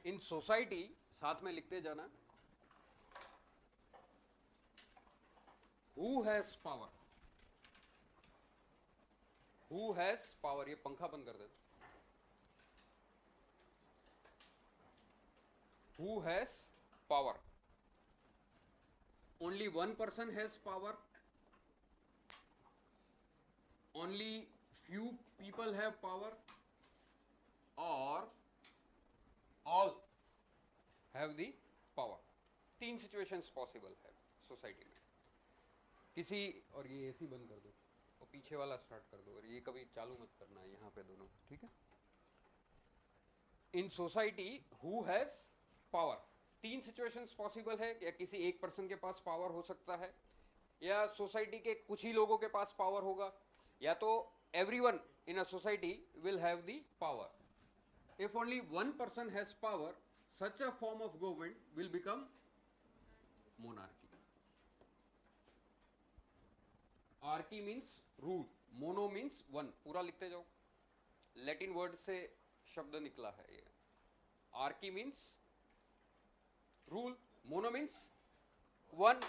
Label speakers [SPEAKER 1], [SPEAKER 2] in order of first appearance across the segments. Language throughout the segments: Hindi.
[SPEAKER 1] इन सोसाइटी, साथ में लिखते जाना, who has power, who has power, ये पंखा बंद कर देना, who has power, only one person has power, only few people have power, or all have the power. तीन सिचुएशंस पॉसिबल है सोसाइटी में किसी, और ये एसी बंद कर दो और पीछे वाला स्टार्ट कर दो, और ये कभी चालू मत करना यहाँ पे दोनों, ठीक है। In society who has power, तीन सिचुएशंस पॉसिबल है, या किसी एक पर्सन के पास पावर हो सकता है, या सोसाइटी के कुछ ही लोगों के पास पावर होगा, या तो everyone in a society will have the power. If only one person has power, such a form of government will become monarchy. Archy means rule, mono means one. पूरा लिखते जाओ, लैटिन वर्ड से शब्द निकला है ये। Archie means rule, mono means one.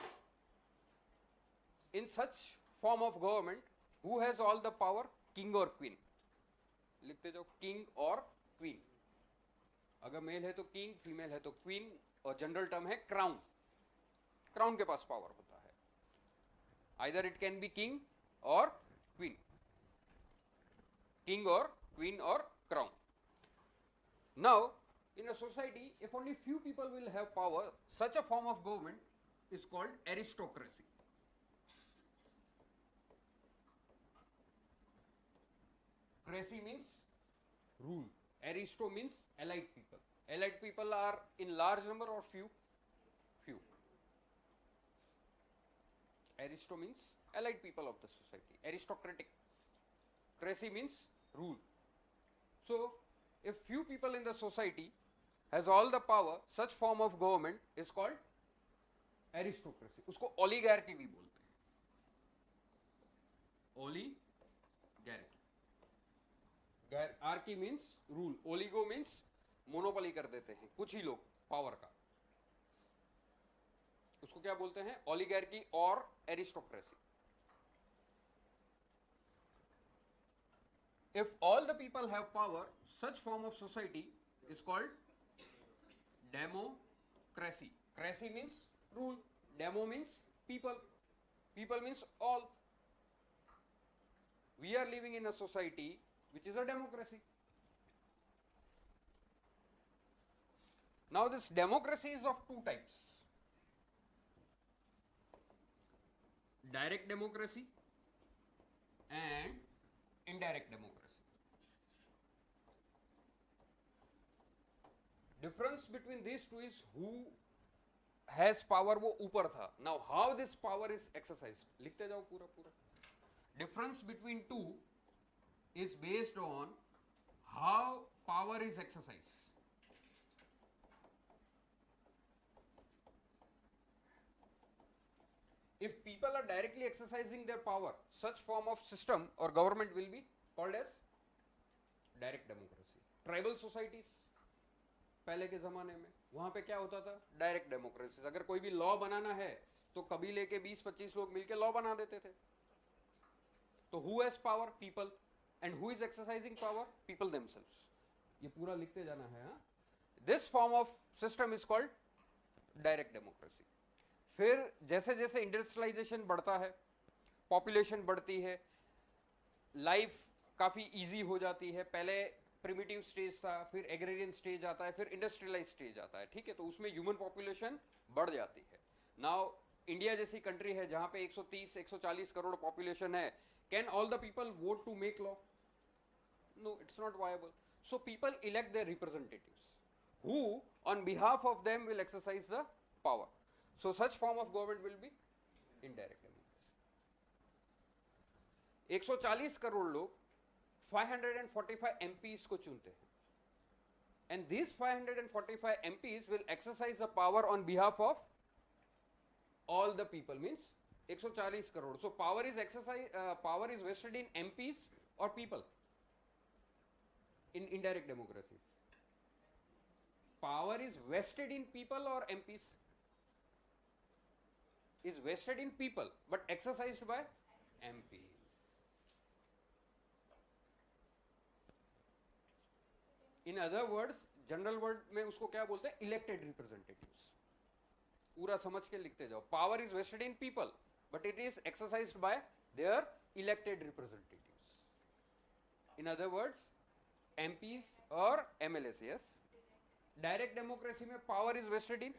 [SPEAKER 1] In such form of government who has all the power, king और क्वीन। लिखते जाओ, किंग और क्वीन। अगर मेल है तो किंग, फीमेल है तो क्वीन, और जनरल टर्म है क्राउन। क्राउन के पास पावर होता है, either it can be king और क्वीन, किंग और क्वीन और crown. Now in a society, if only few people will have power, such a form of government is called aristocracy. Cracy means rule, aristo means allied people. Allied people are in large number or few? Few. Aristo means allied people of the society, aristocratic. Cracy means rule. So if few people in the society has all the power, such form of government is called aristocracy. उसको oligarchy भी बोलते हैं, oligarchy. Archy means rule, oligo means monopoly कर देते हैं कुछ ही लोग पावर का, उसको क्या बोलते हैं? oligarchy और aristocracy. If all the people have power, such form of society is called democracy. Cracy means rule, demo means people, people means all. We are living in a society which is a democracy. Now this democracy is of two types: direct democracy and indirect democracy. Difference between these two is who has power, वो ऊपर था. Now how this power is exercised, लिखते जाओ पूरा पूरा. Difference between two is based on how power is exercised. If people are directly exercising their power, such form of system or government will be called as direct democracy. Tribal societies पहले के जमाने में, वहां पे क्या होता था? Direct democracy. अगर कोई भी लॉ बनाना है तो कबीले के 20-25 लोग मिलकर लॉ बना देते थे. तो who has power? People. And who is exercising power? People themselves. ये पूरा लिखते जाना है. This form of system is called direct democracy. फिर जैसे जैसे इंडस्ट्रियलाइजेशन बढ़ता है, पॉपुलेशन बढ़ती है, लाइफ काफी इजी हो जाती है. पहले प्रिमिटिव स्टेज था, फिर एग्रेरियन स्टेज आता है, फिर इंडस्ट्रियलाइज स्टेज आता है. ठीक है, तो उसमें ह्यूमन पॉपुलेशन बढ़ जाती है. नाउ इंडिया जैसी कंट्री है जहां पे 130-140 करोड़ पॉपुलेशन है, can all the people vote to make law? No, it's not viable. So people elect their representatives who on behalf of them will exercise the power. So such form of government will be indirect democracy. 140 crore लोग 545 MPs को चुनते हैं, and these 545 MPs will exercise the power on behalf of all the people. Means 140 crore. So power is exercised, power is vested in MPs or people in indirect democracy. power is vested in people or MPs? Is vested in people but exercised by MPs. In other words, general word में उसको क्या बोलते हैं? Elected representatives. पूरा समझ के लिखते जाओ. Power is vested in people but it is exercised by their elected representatives. In other words, MPs और MLAs. यस, डायरेक्ट डेमोक्रेसी में power is vested in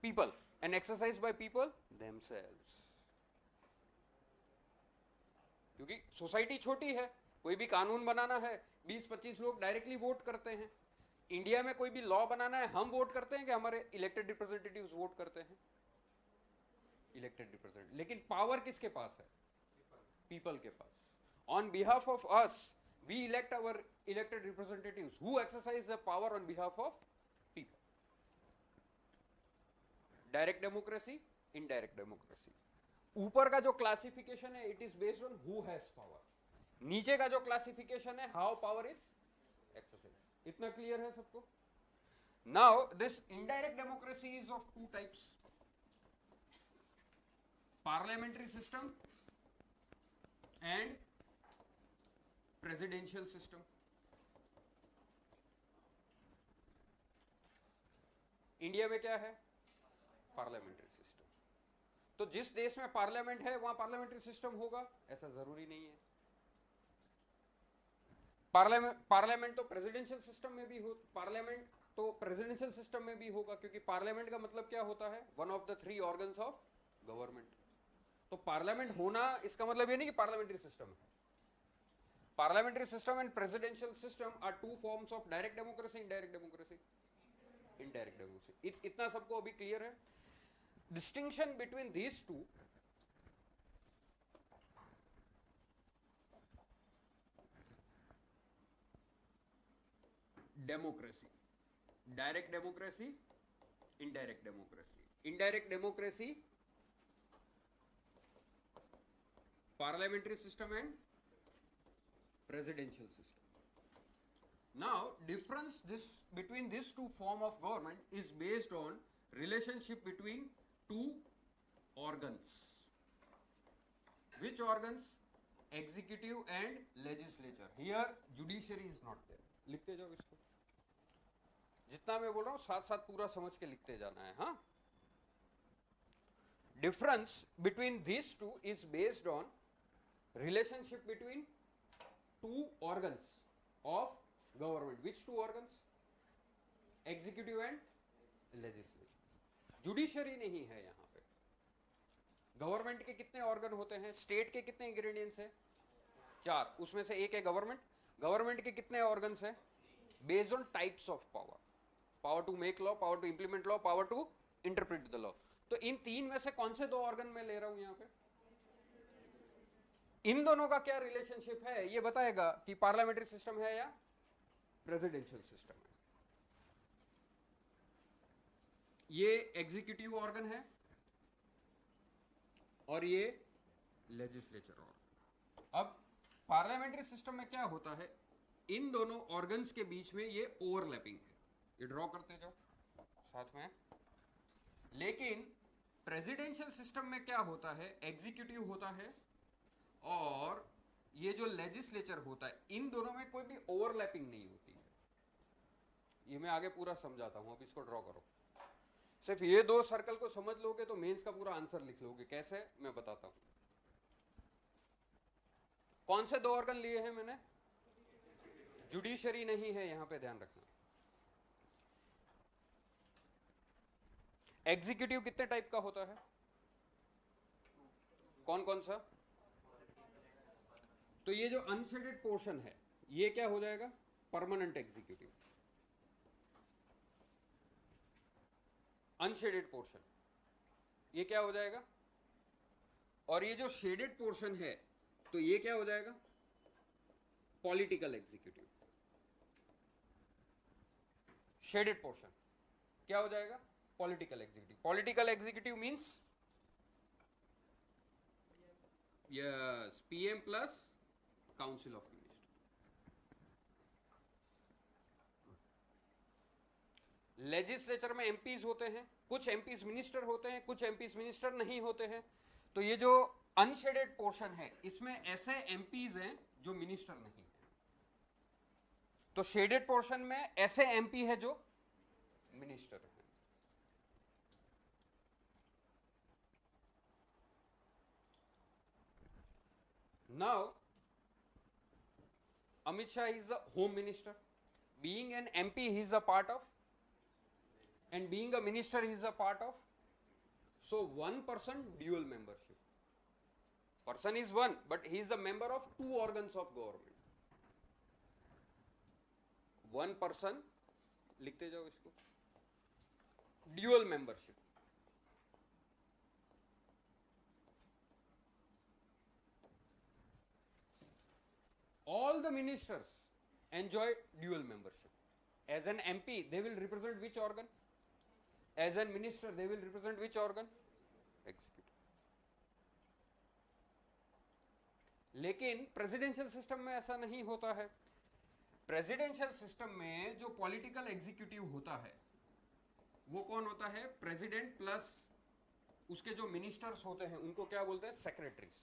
[SPEAKER 1] people and exercised by people themselves. क्योंकि सोसाइटी छोटी है, कोई भी कानून बनाना है 20-25 लोग डायरेक्टली वोट करते हैं. इंडिया में कोई भी लॉ बनाना है, हम वोट करते हैं कि हमारे इलेक्टेड रिप्रेजेंटेटिव्स वोट करते हैं? Elected representative. लेकिन पावर किसके पास है? पीपल के पास. On behalf of us we elect our elected representatives who exercise the power on behalf of people. Direct democracy, indirect democracy. ऊपर का जो क्लासिफिकेशन है it is based on who has power. नीचे का जो क्लासिफिकेशन है हाउ पावर इज एक्सरसाइज. इतना क्लियर है सबको? Now this indirect democracy is of two types, parliamentary system and presidential system. India में क्या है? Parliamentary system. तो जिस देश में पार्लियामेंट है वहां पार्लियामेंट्री सिस्टम होगा ऐसा जरूरी नहीं है. पार्लियामेंट तो प्रेसिडेंशियल सिस्टम में भी हो, पार्लियामेंट तो प्रेसिडेंशियल सिस्टम में भी होगा, क्योंकि पार्लियामेंट का मतलब क्या होता है? One of the 3 organs of government. तो पार्लियामेंट होना इसका मतलब ये नहीं कि पार्लियामेंट्री सिस्टम है. Parliamentary system and presidential system are 2 forms of direct democracy, indirect democracy. Indirect democracy. इतना सबको अभी क्लियर है? Distinction between these two, democracy, direct democracy, indirect democracy. Indirect democracy, parliamentary system and presidential system. Now, difference between these two form of government is based on relationship between two organs. Which organs? Executive and legislature. Here judiciary is not there. लिखते जाओ इसको. जितना मैं बोल रहा हूं साथ साथ पूरा समझ के लिखते जाना है. हाँ, difference between these two is based on relationship between two organs of government. Which two organs? Executive and legislature. Judiciary नहीं है यहां पे. गवर्नमेंट के कितने ऑर्गन होते हैं? स्टेट के कितने इंग्रेडिएंट्स हैं? 4. उसमें से एक है गवर्नमेंट. गवर्नमेंट के कितने ऑर्गन्स हैं? Based on types of power. Power to make law, power to implement law, power to interpret the law. तो इन 3 में से कौन से 2 ऑर्गन मैं ले रहा हूं यहां पे? इन दोनों का क्या रिलेशनशिप है ये बताएगा कि पार्लियामेंट्री सिस्टम है या प्रेसिडेंशियल सिस्टम है. ये एग्जीक्यूटिव ऑर्गन है और ये लेजिस्लेचर ऑर्गन. अब पार्लियामेंट्री सिस्टम में क्या होता है? इन दोनों ऑर्गन्स के बीच में ये ओवरलैपिंग है. ये ड्रॉ करते जाओ साथ में. लेकिन प्रेसिडेंशियल सिस्टम में क्या होता है? एग्जीक्यूटिव होता है और ये जो लेजिस्लेचर होता है, इन दोनों में कोई भी ओवरलैपिंग नहीं होती है. ये मैं आगे पूरा समझाता हूं. अब इसको ड्रॉ करो. सिर्फ ये 2 सर्कल को समझ लोगे तो मेंस का पूरा आंसर लिख लोगे. कैसे मैं बताता हूं. कौन से 2 ऑर्गन लिए हैं मैंने? जुडिशरी नहीं है यहां पे, ध्यान रखना. एग्जीक्यूटिव कितने टाइप का होता है? कौन कौन सा? तो ये जो अनशेडेड पोर्शन है ये क्या हो जाएगा? Permanent executive. अनशेडेड पोर्शन ये क्या हो जाएगा? और ये जो शेडेड पोर्शन है तो ये क्या हो जाएगा? Political executive. शेडेड पोर्शन क्या हो जाएगा? Political executive. Political executive means yes, PM plus council of minister. Legislature में एमपीज होते हैं, कुछ एमपीज मिनिस्टर होते हैं, कुछ एमपीज मिनिस्टर नहीं होते हैं। तो ये जो अनशेडेड पोर्शन है इसमें ऐसे एमपीज हैं जो मिनिस्टर नहीं है, तो शेडेड पोर्शन में ऐसे एमपी है जो मिनिस्टर है। Now Amit Shah is the home minister. Being an MP, he is a part of, and being a minister, he is a part of. So one person, dual membership. Person is one, but he is a member of two organs of government. One person, लिखते जाओ इसको, dual membership. All the ministers enjoy dual membership. As an MP, they will represent which organ? As a minister, they will represent which organ? Executive. लेकिन प्रेसिडेंशियल सिस्टम में ऐसा नहीं होता है। प्रेसिडेंशियल सिस्टम में जो पॉलिटिकल एग्जीक्यूटिव होता है वो कौन होता है? प्रेसिडेंट प्लस उसके जो मिनिस्टर्स होते हैं उनको क्या बोलते हैं? Secretaries.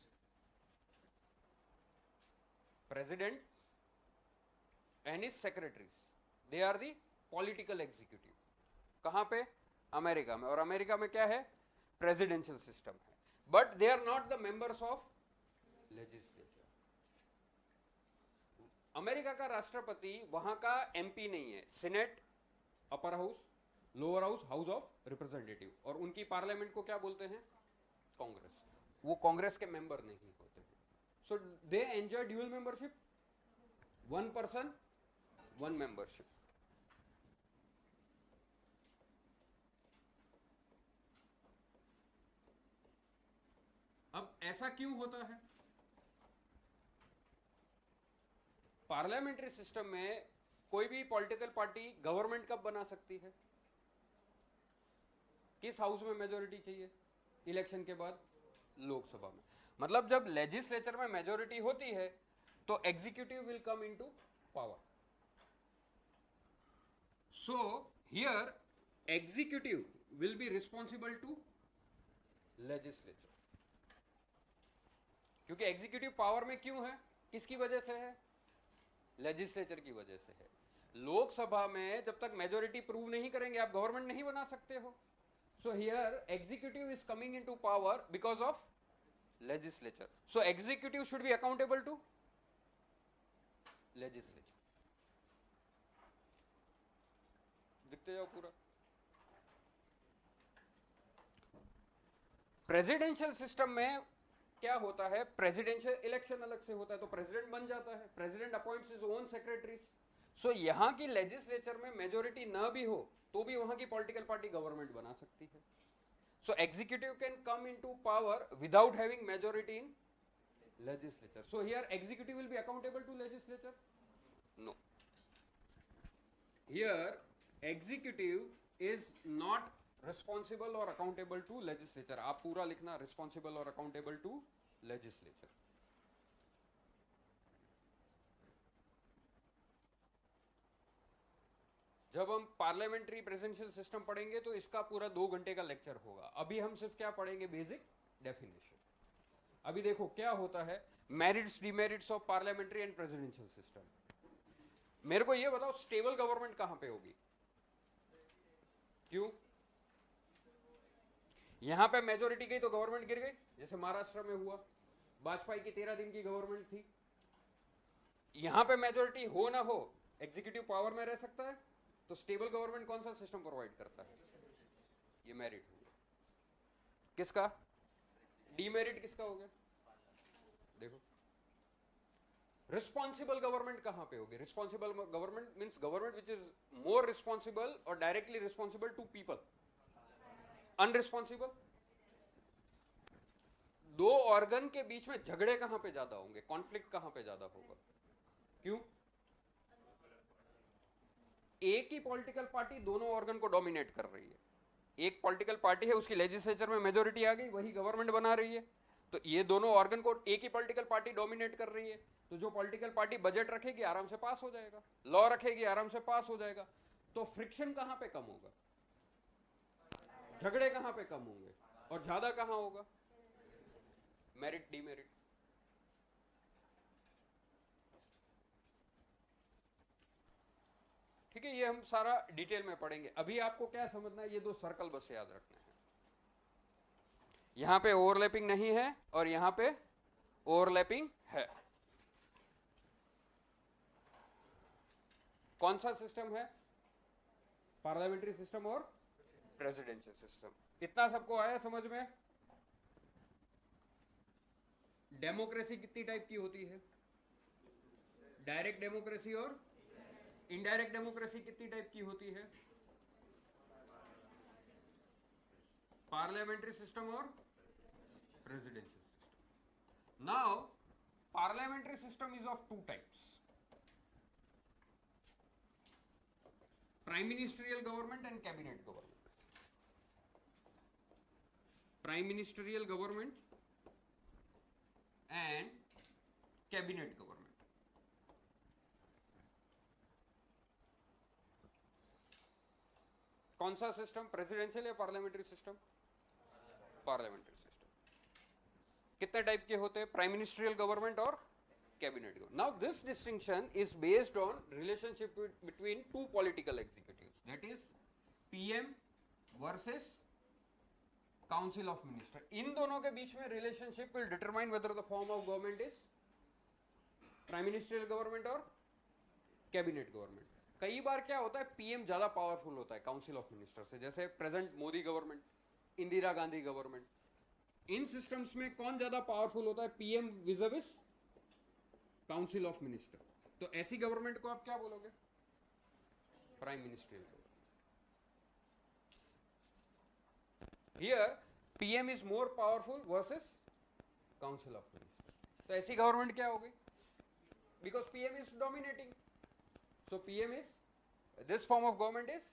[SPEAKER 1] President and his secretaries, they are the political executive. कहाँ पे? अमेरिका में। और अमेरिका में क्या है? प्रेसिडेंशियल सिस्टम है, but they are not the members of legislature. America का राष्ट्रपति वहां का एमपी नहीं है। Senate, upper house, lower house, house of representative, और उनकी पार्लियामेंट को क्या बोलते हैं? कांग्रेस। वो कांग्रेस के मेंबर नहीं होते हैं। So they enjoy dual membership, one person, one membership. अब ऐसा क्यों होता है? पार्लियामेंट्री सिस्टम में कोई भी पॉलिटिकल पार्टी गवर्नमेंट कब बना सकती है? किस हाउस में मेजोरिटी चाहिए? इलेक्शन के बाद लोकसभा में। मतलब जब लेजिस्लेचर में मेजोरिटी होती है तो executive will come into power. So here executive will be responsible to legislature. क्योंकि एग्जीक्यूटिव पावर में क्यों है? किसकी वजह से है? लेजिस्लेचर की वजह से है। लोकसभा में जब तक मेजोरिटी प्रूव नहीं करेंगे आप गवर्नमेंट नहीं बना सकते हो। सो here executive is coming into power because of legislature. So executive should be accountable to legislature. दिखते जाओ पूरा। प्रेसिडेंशियल सिस्टम में क्या होता है? प्रेसिडेंशियल इलेक्शन अलग से होता है, तो प्रेसिडेंट बन जाता है, president appoints his own secretaries. So यहां की लेजिस्लेचर में मेजोरिटी ना भी हो तो भी वहां की पॉलिटिकल पार्टी गवर्नमेंट बना सकती है। So executive can come into power without having majority in legislature. So here executive will be accountable to legislature? No. Here executive is not responsible or accountable to legislature. आप पूरा लिखना responsible or accountable to legislature. जब हम पार्लियामेंट्री प्रेसिडेंशियल सिस्टम पढ़ेंगे तो इसका पूरा 2 घंटे का लेक्चर होगा। अभी हम सिर्फ क्या पढ़ेंगे? Basic definition. अभी देखो क्या होता है merits demerits of parliamentary and presidential system. मेरे को ये बताओ स्टेबल गवर्नमेंट कहां पे होगी? क्यों? यहां पे मेजोरिटी गई तो गवर्नमेंट गिर गई, जैसे महाराष्ट्र में हुआ। वाजपेयी की 13 दिन की गवर्नमेंट थी। यहां पे मेजोरिटी हो ना हो एग्जीक्यूटिव पावर में रह सकता है। तो स्टेबल गवर्नमेंट कौन सा सिस्टम प्रोवाइड करता है? ये मेरिट हो गया। किसका? डीमेरिट किसका हो गया? देखो रिस्पॉन्सिबल गवर्नमेंट कहां पे होगी? Responsible government means government which is more responsible और डायरेक्टली रिस्पॉन्सिबल टू पीपल। अनरिस्पॉन्सिबल, दो ऑर्गन के बीच में झगड़े कहां पे ज्यादा होंगे? कॉन्फ्लिक्ट कहां पे ज्यादा होगा? क्यों? एक ही पॉलिटिकल पार्टी दोनों ऑर्गन को डोमिनेट कर रही है। एक पॉलिटिकल पार्टी है, उसकी लेजिस्लेचर में मेजोरिटी आ गई, वही गवर्नमेंट बना रही है। तो ये दोनों ऑर्गन को एक ही पॉलिटिकल पार्टी डोमिनेट कर रही है। तो जो पॉलिटिकल पार्टी बजट रखेगी आराम से पास हो जाएगा, लॉ रखेगी आराम से पास हो जाएगा। तो फ्रिक्शन कहां पे कम होगा, झगड़े कहां पे कम होंगे, और ज्यादा कहां होगा, मेरिट डिमेरिट। ठीक है, ये हम सारा डिटेल में पढ़ेंगे। अभी आपको क्या समझना है, ये दो सर्कल बस याद रखना है। यहां पे ओवरलैपिंग नहीं है और यहां पे ओवरलैपिंग है। कौन सा सिस्टम है, पार्लियामेंट्री सिस्टम और प्रेसिडेंशियल सिस्टम। इतना सबको आया समझ में। डेमोक्रेसी कितनी टाइप की होती है, डायरेक्ट डेमोक्रेसी और इनडायरेक्ट डेमोक्रेसी कितनी टाइप की होती है, पार्लियामेंट्री सिस्टम और presidential system. Now parliamentary system is of two types, prime ministerial government and cabinet government. Prime ministerial government and cabinet government. कौन सा सिस्टम, प्रेसिडेंशियल या पार्लियामेंट्री सिस्टम, पार्लियामेंट्री सिस्टम। कितने टाइप के होते हैं, प्राइम मिनिस्ट्रियल गवर्नमेंट और cabinet government. Now this distinction is based on relationship between two political executives, that is PM versus council of minister. इन दोनों के बीच में relationship will determine whether the form of government is prime ministerial government और कैबिनेट गवर्नमेंट। कई बार क्या होता है, पीएम ज्यादा पावरफुल होता है काउंसिल ऑफ मिनिस्टर से, जैसे present Modi government, Indira Gandhi government. इन सिस्टम्स में कौन ज्यादा पावरफुल होता है, PM vis council of minister. तो ऐसी गवर्नमेंट को आप क्या बोलोगे, prime ministerial government. Here PM is more powerful versus council of minister. तो ऐसी गवर्नमेंट क्या होगी, because PM is dominating, so PM is, this form of government is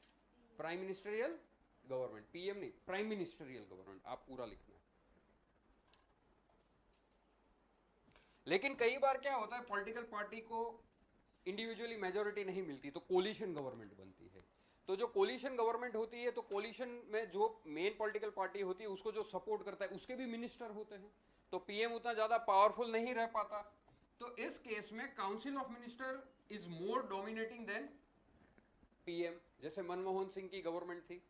[SPEAKER 1] prime ministerial government, PM नहीं, prime ministerial government। आप पूरा लिखना है। लेकिन कई बार क्या होता है, पॉलिटिकल पार्टी को इंडिविजुअली मेजोरिटी नहीं मिलती तो कोलिशन गवर्नमेंट बनती है। तो जो कोलिशन गवर्नमेंट होती है, तो कोलिशन में जो मेन पॉलिटिकल पार्टी होती है उसको जो सपोर्ट करता है उसके भी मिनिस्टर होते हैं, तो पीएम उतना ज्यादा पावरफुल नहीं रह पाता। तो इस केस में council of minister is more dominating then PM. जैसे मनमोहन सिंह की गवर्नमेंट थी,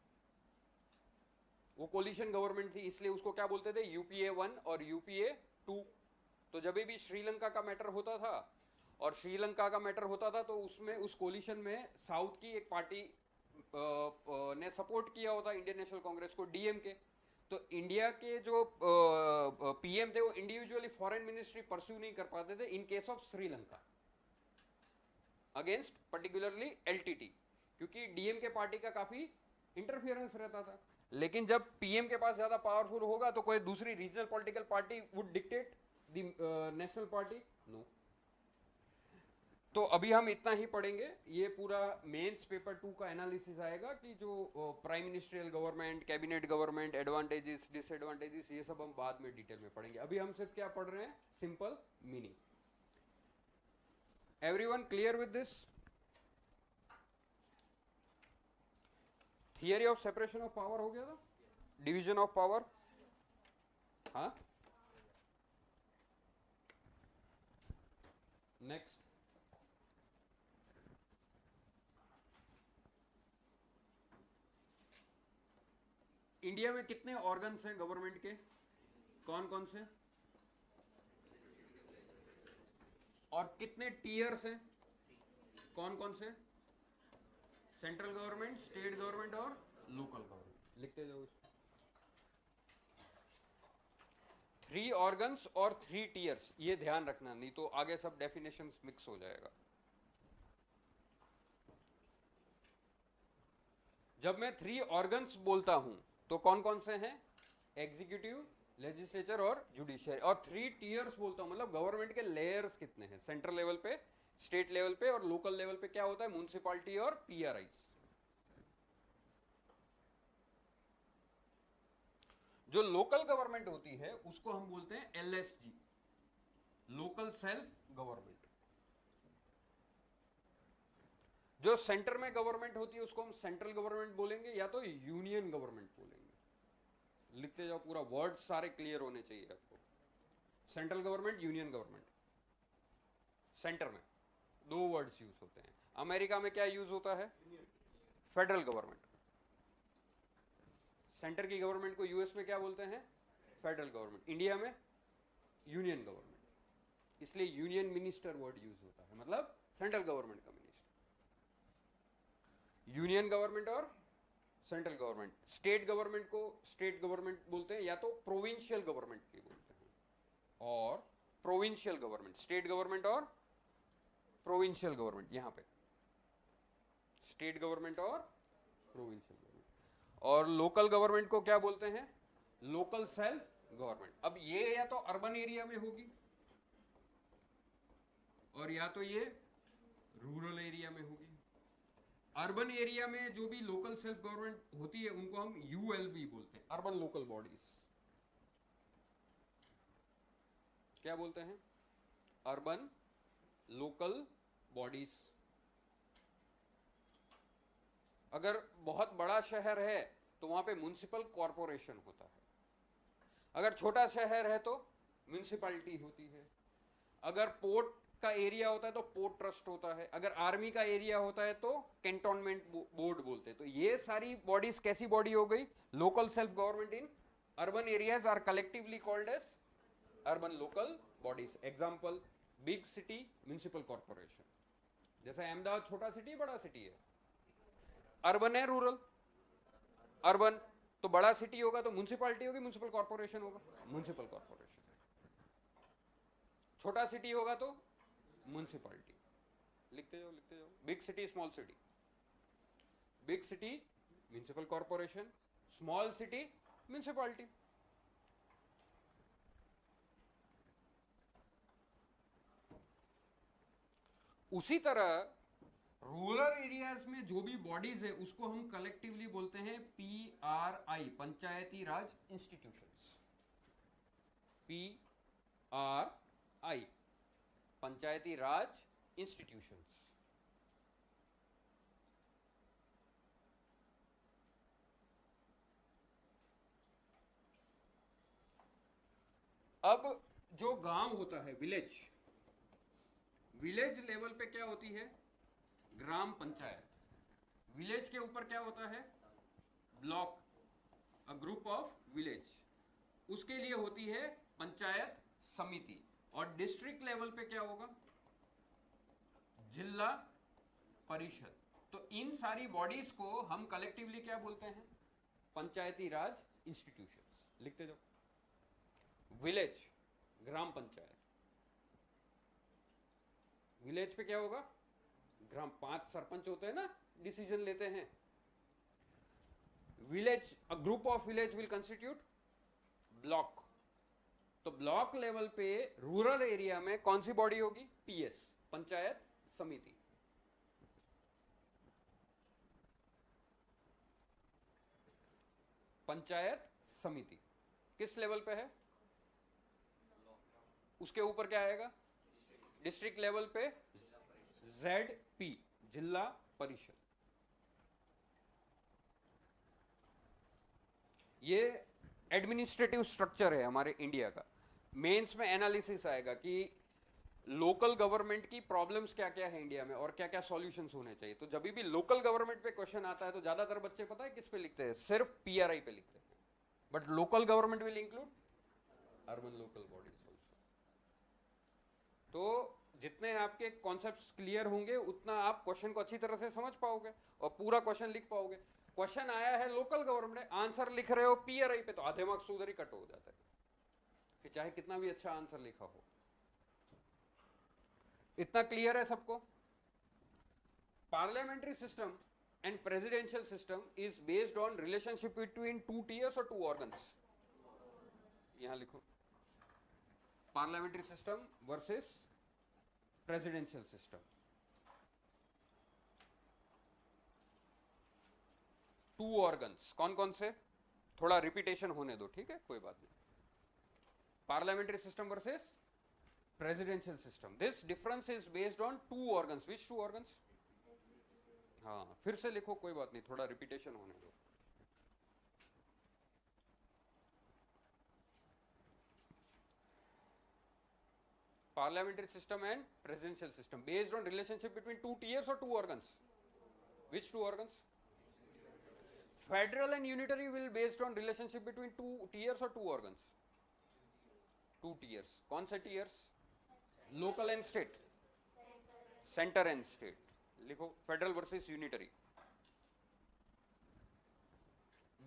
[SPEAKER 1] वो कोलिशन गवर्नमेंट थी, इसलिए उसको क्या बोलते थे, यूपीए 1 और यूपीए 2। तो जब भी श्रीलंका का मैटर होता था और श्रीलंका का मैटर होता था, तो उसमें उस कोलिशन में साउथ की एक पार्टी ने सपोर्ट किया होता इंडियन नेशनल कांग्रेस को, डीएमके। तो इंडिया के जो पीएम थे वो इंडिविजुअली फॉरेन मिनिस्ट्री परस्यू नहीं कर पाते थे in case of Sri Lanka against particularly LTT, क्योंकि डीएमके पार्टी का काफी इंटरफियरेंस रहता था। लेकिन जब पीएम के पास ज्यादा पावरफुल होगा तो कोई दूसरी regional political party would dictate the national party, no. तो अभी हम इतना ही पढ़ेंगे, ये पूरा मेंस पेपर 2 का एनालिसिस आएगा कि जो prime ministerial government, cabinet government, advantages, disadvantages, ये सब हम बाद में डिटेल में पढ़ेंगे। अभी हम सिर्फ क्या पढ़ रहे हैं, simple meaning. Everyone clear with this? Theory of separation of power हो गया था, डिवीजन ऑफ पावर। हाँ, नेक्स्ट, इंडिया में कितने ऑर्गन्स हैं गवर्नमेंट के, कौन कौन से, और कितने टीयर्स हैं, कौन कौन से, सेंट्रल गवर्नमेंट, स्टेट गवर्नमेंट और लोकल गवर्नमेंट। लिखते जाओ इसको। 3 ऑर्गन्स और 3 टीयर्स, ये ध्यान रखना, नहीं तो आगे सब डेफिनेशंस मिक्स हो जाएगा। जब मैं 3 ऑर्गन्स बोलता हूं तो कौन कौन से हैं, एग्जीक्यूटिव, लेजिस्लेचर और जुडिशियरी। और 3 टीयर्स बोलता हूं मतलब गवर्नमेंट के लेयर्स कितने हैं, सेंट्रल लेवल पे, स्टेट लेवल पे और लोकल लेवल पे क्या होता है, म्युनिसिपैलिटी और पीआरआई। जो लोकल गवर्नमेंट होती है उसको हम बोलते हैं एलएसजी, लोकल सेल्फ गवर्नमेंट। जो सेंटर में गवर्नमेंट होती है उसको हम सेंट्रल गवर्नमेंट बोलेंगे या तो यूनियन गवर्नमेंट बोलेंगे। लिखते जाओ, पूरा वर्ड सारे क्लियर होने चाहिए आपको। Central government, union government. Centre में दो वर्ड्स यूज होते हैं। अमेरिका में क्या यूज होता है? Federal government. सेंटर की गवर्नमेंट को यूएस में क्या बोलते हैं? Federal government. इंडिया में यूनियन गवर्नमेंट। इसलिए यूनियन मिनिस्टर वर्ड यूज होता है, मतलब सेंट्रल गवर्नमेंट का मिनिस्टर। यूनियन गवर्नमेंट और सेंट्रल गवर्नमेंट। स्टेट गवर्नमेंट को स्टेट गवर्नमेंट बोलते हैं या तो प्रोविंशियल गवर्नमेंट भी बोलते हैं, और प्रोविंशियल गवर्नमेंट। स्टेट गवर्नमेंट और प्रोविंशियल गवर्नमेंट, यहां पे स्टेट गवर्नमेंट और प्रोविंशियल गवर्नमेंट। और लोकल गवर्नमेंट को क्या बोलते हैं? Local self government. अब ये या तो अर्बन एरिया में होगी और या तो ये रूरल एरिया में होगी। अर्बन एरिया में जो भी लोकल सेल्फ गवर्नमेंट होती है उनको हम यूएलबी बोलते हैं, अर्बन लोकल बॉडीज। क्या बोलते हैं? Urban local bodies. अगर बहुत बड़ा शहर है तो वहां पे म्युनिसिपल कॉरपोरेशन होता है। अगर छोटा शहर है तो म्युनिसिपैलिटी होती है। अगर पोर्ट का एरिया होता है तो पोर्ट ट्रस्ट होता है। अगर आर्मी का एरिया होता है तो कैंटोनमेंट बोर्ड बोलते हैं। तो ये सारी बॉडीज कैसी बॉडी हो गई? Local self government in urban areas are collectively called as urban local bodies. Example, big city municipal corporation. जैसे अहमदाबाद छोटा सिटी, बड़ा सिटी है। अर्बन है, रूरल? अर्बन तो बड़ा सिटी होगा तो म्युनिसिपैलिटी होगी, म्युनिसिपल कॉर्पोरेशन होगा, म्युनिसिपल कॉर्पोरेशन। छोटा सिटी होगा तो म्युनिसिपैलिटी। लिखते जाओ लिखते जाओ। Big city, small city. Big city municipal corporation, small city municipality. उसी तरह रूरल एरियाज में जो भी बॉडीज है उसको हम कलेक्टिवली बोलते हैं PRI, पंचायती राज इंस्टीट्यूशंस। PRI, पंचायती राज इंस्टीट्यूशंस। अब जो गांव होता है, विलेज, विलेज लेवल पे क्या होती है? ग्राम पंचायत। विलेज के ऊपर क्या होता है? Block, a group of village. उसके लिए होती है पंचायत समिति। और डिस्ट्रिक्ट लेवल पे क्या होगा? जिला परिषद। तो इन सारी बॉडीज को हम कलेक्टिवली क्या बोलते हैं? पंचायती राज इंस्टीट्यूशंस। लिखते जाओ। विलेज, ग्राम पंचायत। विलेज पे क्या होगा? ग्राम, 5 सरपंच होते हैं ना, डिसीजन लेते हैं। Village, a group of village will constitute block. तो ब्लॉक लेवल पे रूरल एरिया में कौन सी बॉडी होगी? PS, पंचायत समिति। पंचायत समिति किस लेवल पे है? उसके ऊपर क्या आएगा? डिस्ट्रिक्ट लेवल पे ZP, जिला परिषद। ये एडमिनिस्ट्रेटिव स्ट्रक्चर है हमारे इंडिया का। मेंस में एनालिसिस आएगा कि लोकल गवर्नमेंट की प्रॉब्लम्स क्या क्या है इंडिया में और क्या क्या सॉल्यूशंस होने चाहिए। तो जब भी लोकल गवर्नमेंट पे क्वेश्चन आता है तो ज्यादातर बच्चे पता है किस पे लिखते हैं? सिर्फ PRI पे लिखते हैं। But local government will include urban local bodies also. तो जितने आपके कॉन्सेप्ट्स क्लियर होंगे उतना आप क्वेश्चन को अच्छी तरह से समझ पाओगे और पूरा क्वेश्चन लिख पाओगे। क्वेश्चन आया है लोकल गवर्नमेंट, आंसर लिख रहे हो PRI पे, तो आधे मार्क्स उधर ही कट हो जाता है, कि चाहे कितना भी अच्छा आंसर लिखा हो। इतना क्लियर है सबको? Parliamentary system and presidential system is based on relationship between 2 tiers और 2 organs। यहां लिखो, parliamentary system versus presidential system. 2 organs कौन कौन से? थोड़ा रिपीटेशन होने दो, ठीक है, कोई बात नहीं। Parliamentary system versus presidential system. This difference is based on 2 organs. Which 2 organs? हाँ, फिर से लिखो, कोई बात नहीं, थोड़ा रिपीटेशन होने दो. Parliamentary system and presidential system based on relationship between two tiers or two organs. Which two organs? Federal and unitary will based on relationship between two tiers or two organs. Two tiers. कौन से tiers? Local and state. Center and state. लिखो federal versus unitary.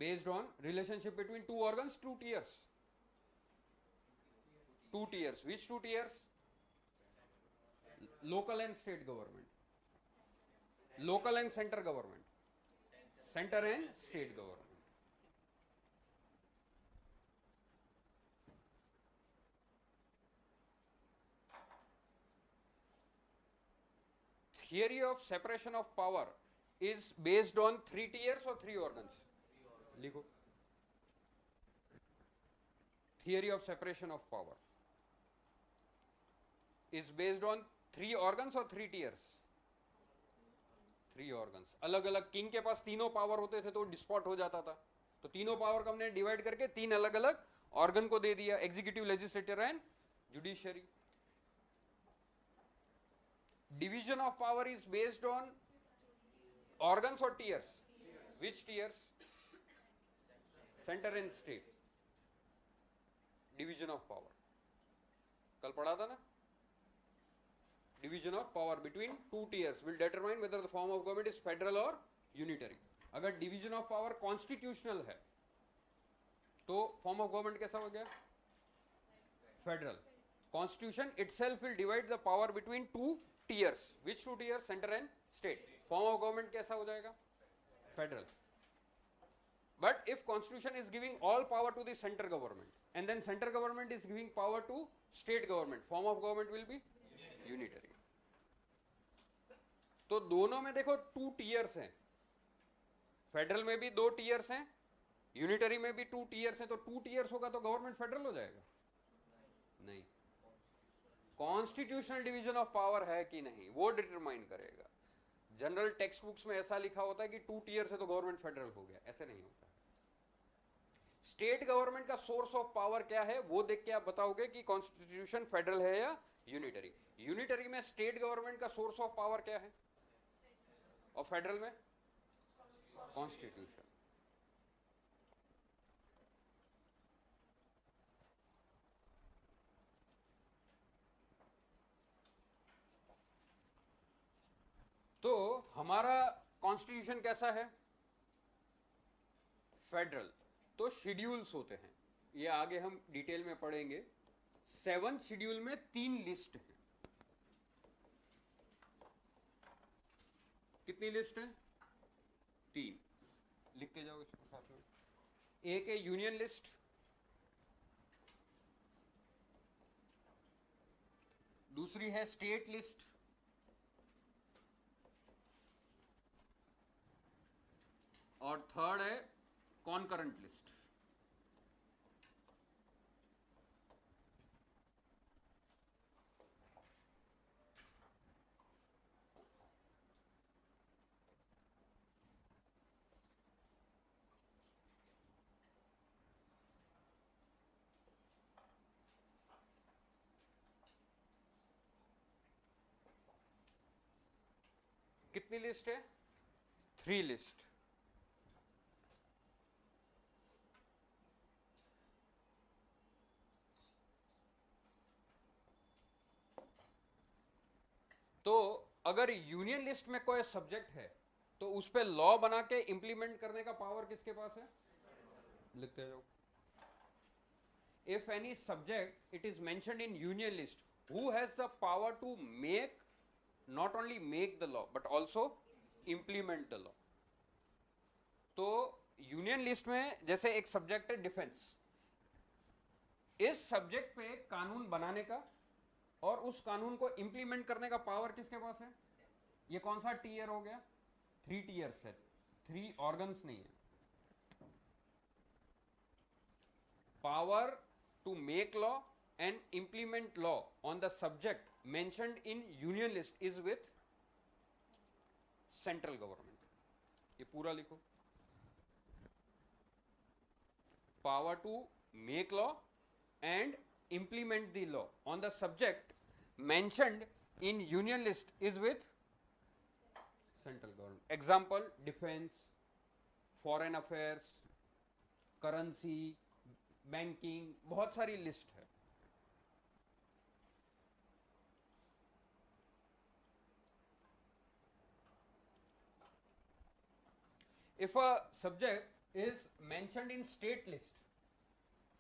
[SPEAKER 1] Based on relationship between two organs, two tiers. Two tiers. Which two tiers? Local and state government. Local and center government. Center and state government. Theory of separation of power is based on three tiers or three organs? लिखो. Theory of separation of power is based on three organs or three tiers? Three organs. अलग अलग किंग के पास तीनों पावर होते थे तो डिस्पॉट हो जाता था, तो तीनों पावर को हमने डिवाइड करके तीन अलग अलग ऑर्गन को दे दिया, executive, legislative and judiciary. Division of power is based on organs or tiers? Which tiers? Center and state. Division of power. कल पढ़ा था ना? Division of power between two tiers will determine whether the form of government is federal or unitary. अगर division of power constitutional है, तो form of government कैसा हो गया? Federal. Constitution itself will divide the power between two tiers. Which two tiers? Center and state. Form of government कैसा हो जाएगा? Federal. But if constitution is giving all power to the center government and then center government is giving power to state government, form of government will be unitary. तो दोनों में देखो टू टीयर्स हैं, फेडरल में भी दो टीयर्स हैं, यूनिटरी में भी टू टीयर्स हैं, तो टू टीयर्स होगा तो गवर्नमेंट फेडरल हो जाएगा? नहीं. कॉन्स्टिट्यूशनल डिवीजन ऑफ पावर है कि नहीं वो डिटरमाइन करेगा. जनरल टेक्स्ट बुक्स में ऐसा लिखा होता है कि टू टीयर्स है तो गवर्नमेंट फेडरल हो गया, ऐसे नहीं होता. स्टेट गवर्नमेंट का सोर्स ऑफ पावर क्या है वो देख के आप बताओगे कि कॉन्स्टिट्यूशन फेडरल है या यूनिटरी. यूनिटरी में स्टेट गवर्नमेंट का सोर्स ऑफ पावर क्या है और फेडरल में कॉन्स्टिट्यूशन. तो हमारा कॉन्स्टिट्यूशन कैसा है? फेडरल. तो शेड्यूल्स होते हैं, ये आगे हम डिटेल में पढ़ेंगे. 7th शेड्यूल में 3 लिस्ट है. कितनी लिस्ट है? 3. लिख के जाओ इसको साथ में. एक है यूनियन लिस्ट, दूसरी है स्टेट लिस्ट, और थर्ड है कॉन्करेंट लिस्ट. कितनी लिस्ट है? 3 लिस्ट. तो अगर यूनियन लिस्ट में कोई सब्जेक्ट है तो उस पर लॉ बना के इंप्लीमेंट करने का पावर किसके पास है? लिखते जाओ. If any subject it is mentioned in union list, who has the power to make, not only make the law but also implement the law. तो यूनियन लिस्ट में जैसे एक सब्जेक्ट है डिफेंस, इस सब्जेक्ट पे कानून बनाने का और उस कानून को इंप्लीमेंट करने का पावर किसके पास है? ये कौन सा टीयर हो गया? 3 टीयर्स है, 3 ऑर्गन्स नहीं है. Power to make law and implement law on the subject mentioned in union list is with central government. पूरा लिखो, power to make law and implement the law on the subject mentioned in union list is with central government. Example, defense, foreign affairs, currency, banking, बहुत सारी लिस्ट है. If a subject is mentioned in state list,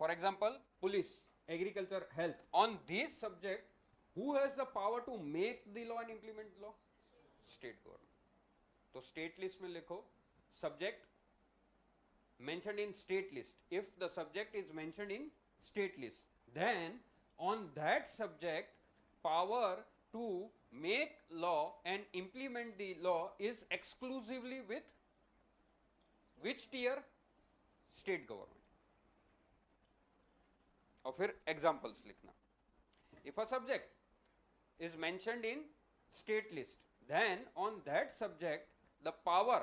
[SPEAKER 1] for example, police, agriculture, health, on this subject, who has the power to make the law and implement the law? State government. तो state list में लिखो subject mentioned in state list. If the subject is mentioned in state list, then on that subject, power to make law and implement the law is exclusively with which tier? State government. और फिर एग्जाम्पल्स लिखना. If a subject is mentioned in state list, then on that subject the power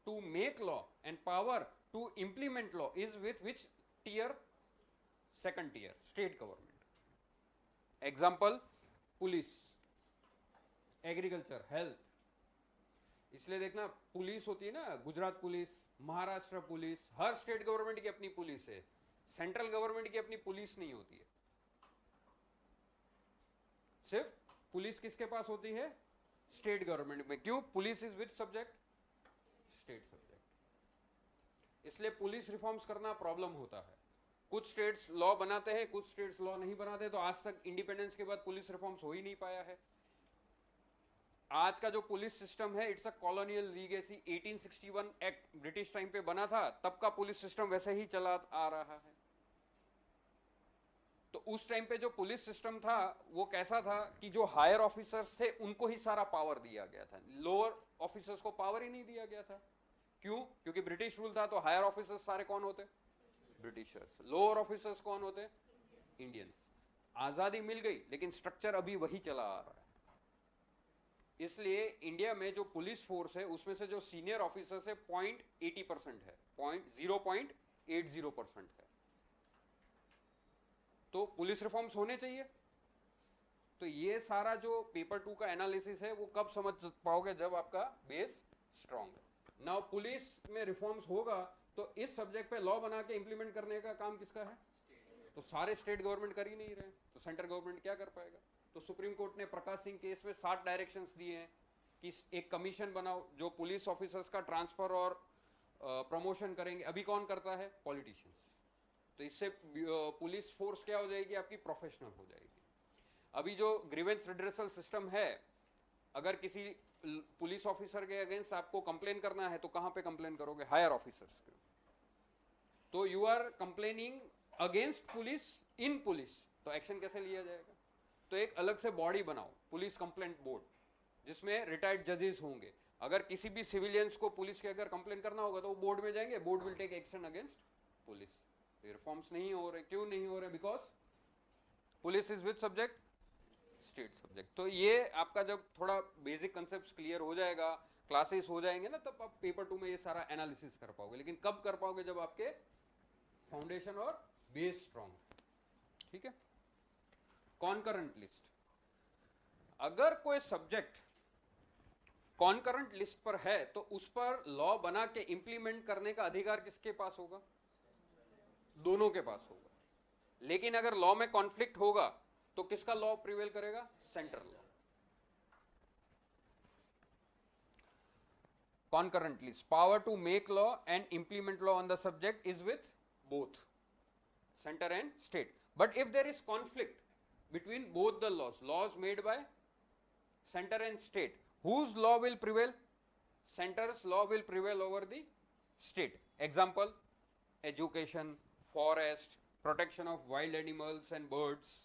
[SPEAKER 1] to make law and power to implement law is with which tier? Second tier, state government. Example, police, agriculture, health. इसलिए देखना, पुलिस होती है ना, गुजरात पुलिस, महाराष्ट्र पुलिस, हर स्टेट गवर्नमेंट की अपनी पुलिस है. सेंट्रल गवर्नमेंट की अपनी पुलिस नहीं होती है. सिर्फ पुलिस किसके पास होती है? स्टेट गवर्नमेंट में. क्यों? Police is which subject? State subject. इसलिए पुलिस रिफॉर्म्स करना प्रॉब्लम होता है. कुछ स्टेट्स लॉ बनाते हैं, कुछ स्टेट्स लॉ नहीं बनाते. तो आज तक इंडिपेंडेंस के बाद पुलिस रिफॉर्म्स हो ही नहीं पाया है. आज का जो पुलिस सिस्टम है, it's a colonial legacy. 1861 act British time पे बना था, तब का पुलिस सिस्टम वैसे ही चला आ रहा है. तो उस टाइम पे जो पुलिस सिस्टम था वो कैसा था कि जो हायर ऑफिसर्स थे उनको ही सारा पावर दिया गया था, लोअर ऑफिसर्स को पावर ही नहीं दिया गया था. क्यों? क्योंकि ब्रिटिश रूल था. तो हायर ऑफिसर्स सारे कौन होते? ब्रिटिशर्स. लोअर ऑफिसर्स कौन होते? इंडियंस. आजादी मिल गई लेकिन स्ट्रक्चर अभी वही चला आ रहा है. इसलिए इंडिया में जो पुलिस फोर्स है उसमें से जो सीनियर ऑफिसर्स है 0.80% है, 0.80% है. तो पुलिस रिफॉर्म्स होने चाहिए. तो ये सारा जो पेपर 2 का एनालिसिस है वो कब समझ पाओगे? जब आपका बेस स्ट्रांग है. नाउ पुलिस में रिफॉर्म्स होगा तो इस सब्जेक्ट पे लॉ बना के इंप्लीमेंट करने का काम किसका है? तो सारे स्टेट गवर्नमेंट कर ही नहीं रहे, तो सेंट्रल गवर्नमेंट क्या कर पाएगा? तो सुप्रीम कोर्ट ने प्रकाश सिंह केस में 7 डायरेक्शंस दिए हैं कि एक कमीशन बनाओ जो पुलिस ऑफिसर्स का ट्रांसफर और प्रमोशन करेंगे. अभी कौन करता है? पॉलिटिशियंस. तो इससे पुलिस फोर्स क्या हो जाएगी? आपकी प्रोफेशनल हो जाएगी. अभी जो ग्रीवेंस रिड्रेसल सिस्टम है, अगर किसी पुलिस ऑफिसर के अगेंस्ट आपको कंप्लेन करना है तो कहां पे कंप्लेन करोगे? हायर ऑफिसर्स के. तो you are complaining against police in police. तो एक्शन कैसे लिया जाएगा? तो एक अलग से बॉडी बनाओ, पुलिस कंप्लेंट बोर्ड, जिसमें रिटायर्ड जजेस होंगे. अगर किसी भी सिविलियंस को पुलिस के अगर कंप्लेन करना होगा तो वो बोर्ड में जाएंगे, board will take action against police. Reforms नहीं हो रहे. क्यों नहीं हो रहे? Because police is which subject? State subject. तो ये आपका जब थोड़ा बेसिक कंसेप्ट क्लियर हो जाएगा, क्लासेस हो जाएंगे ना, तब आप पेपर 2 में ये सारा एनालिसिस कर पाओगे. लेकिन कब कर पाओगे? जब आपके फाउंडेशन और बेस स्ट्रॉन्ग. ठीक है. Concurrent list. अगर कोई सब्जेक्ट कॉन्करेंट लिस्ट पर है तो उस पर लॉ बना के इंप्लीमेंट करने का अधिकार किसके पास होगा? दोनों के पास होगा. लेकिन अगर लॉ में कॉन्फ्लिक्ट होगा तो किसका लॉ प्रिवेल करेगा? Central law. Concurrent list. Power to make law and implement law on the subject is with both center and state. But if there is conflict between both the laws made by center and state, whose law will prevail? Center's law will prevail over the state. Example, education, forest, protection of wild animals and birds.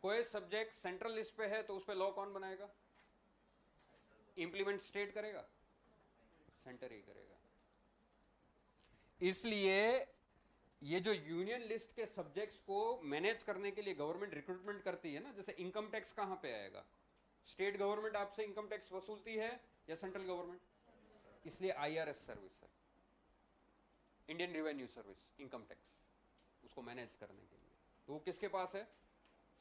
[SPEAKER 1] कोई सब्जेक्ट सेंट्रल लिस्ट पे है तो उस पे लॉ कौन बनाएगा? इंप्लीमेंट स्टेट करेगा. सेंटर ही करेगा। इसलिए ये जो यूनियन लिस्ट के सब्जेक्ट्स को मैनेज करने के लिए गवर्नमेंट रिक्रूटमेंट करती है ना, जैसे इनकम टैक्स कहां पे आएगा? स्टेट गवर्नमेंट आपसे इनकम टैक्स वसूलती है या सेंट्रल गवर्नमेंट? इसलिए आईआरएस सर्विस है, Indian revenue service, income tax उसको मैनेज करने के लिए, तो वो किसके पास है?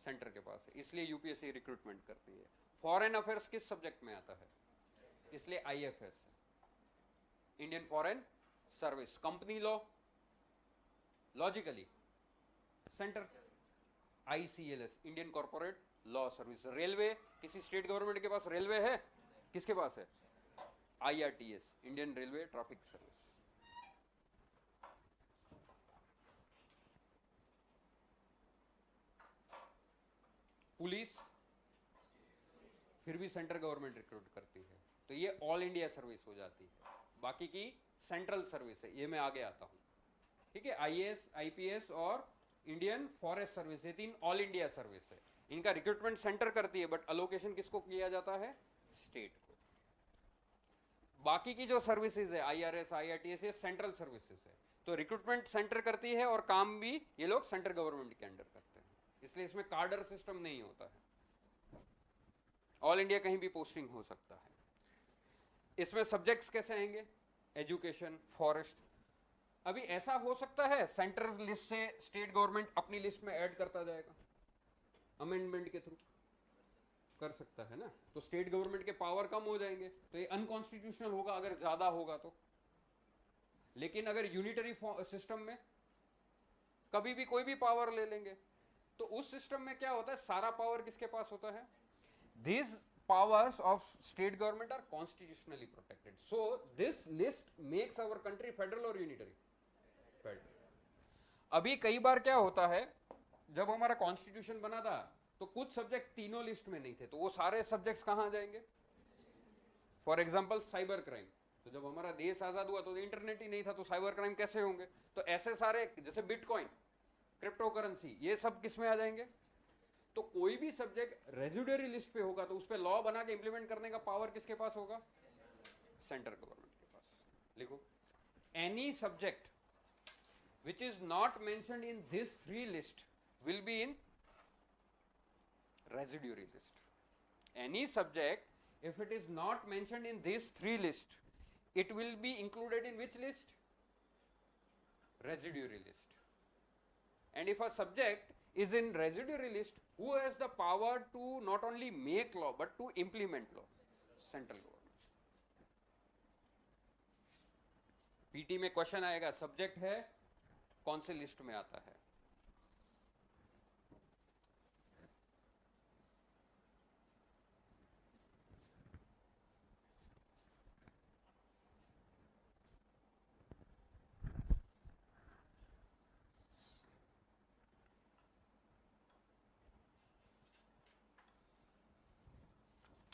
[SPEAKER 1] सेंटर के पास है। इसलिए यूपीएससी रिक्रूटमेंट करती है। फॉरेन अफेयर्स किस सब्जेक्ट में आता है? इसलिए आईएफएस है, Indian foreign service. Company law logically center, ICLS, Indian corporate law service. Railway, किसी स्टेट गवर्नमेंट के पास रेलवे है? किसके पास है? IRTS, Indian railway traffic service. Police फिर भी सेंट्रल गवर्नमेंट रिक्रूट करती है, तो ये ऑल इंडिया सर्विस हो जाती है। बाकी की सेंट्रल सर्विस है, ये मैं आगे आता हूं, ठीक है। आईएएस, आईपीएस और इंडियन फॉरेस्ट सर्विस, ये तीन ऑल इंडिया सर्विस है। इनका रिक्रूटमेंट सेंटर करती है, बट अलोकेशन किसको किया जाता है? स्टेट को। बाकी की जो सर्विसेज है, आईआरएस, आईआरटीएस, ये सेंट्रल सर्विसेज है, तो रिक्रूटमेंट सेंटर करती है और काम भी ये लोग सेंट्रल गवर्नमेंट के अंडर करते हैं। इसलिए इसमें कार्डर सिस्टम नहीं होता है, ऑल इंडिया कहीं भी पोस्टिंग हो सकता है। इसमें सब्जेक्ट्स कैसे आएंगे? Education, forest. अभी ऐसा हो सकता है सेंट्रल लिस्ट से स्टेट गवर्नमेंट अपनी लिस्ट में ऐड करता जाएगा, अमेंडमेंट के थ्रू कर सकता है ना, तो स्टेट गवर्नमेंट के पावर कम हो जाएंगे, तो ये अनकॉन्स्टिट्यूशनल होगा अगर ज्यादा होगा तो। लेकिन अगर यूनिटरी सिस्टम में कभी भी कोई भी पावर ले लेंगे, तो उस सिस्टम में क्या होता है? सारा पावर किसके पास होता है? These powers of state government are constitutionally protected. So this list makes our country federal or unitary? Federal. अभी कई बार क्या होता है, जब हमारा कॉन्स्टिट्यूशन बना था तो कुछ सब्जेक्ट तीनों लिस्ट में नहीं थे, तो वो सारे सब्जेक्ट्स कहां आ जाएंगे? फॉर एग्जांपल साइबर क्राइम, तो जब हमारा देश आजाद हुआ तो इंटरनेट ही नहीं था, तो साइबर क्राइम कैसे होंगे? तो ऐसे सारे, जैसे बिटकॉइन, क्रिप्टो करेंसी, ये सब किस में आ जाएंगे? तो कोई भी सब्जेक्ट रेजिडरी लिस्ट पे होगा तो उस पे लॉ बना के इंप्लीमेंट करने का पावर किसके पास होगा? सेंट्रल गवर्नमेंट के पास। लिखो, any subject which is not mentioned in this three list will be in residuary list. Any subject, if it is not mentioned in this three list, it will be included in which list? Residuary list. And if a subject is in residuary list, who has the power to not only make law but to implement law? Central government. PT में क्वेश्चन आएगा, सब्जेक्ट है कौन से लिस्ट में आता है?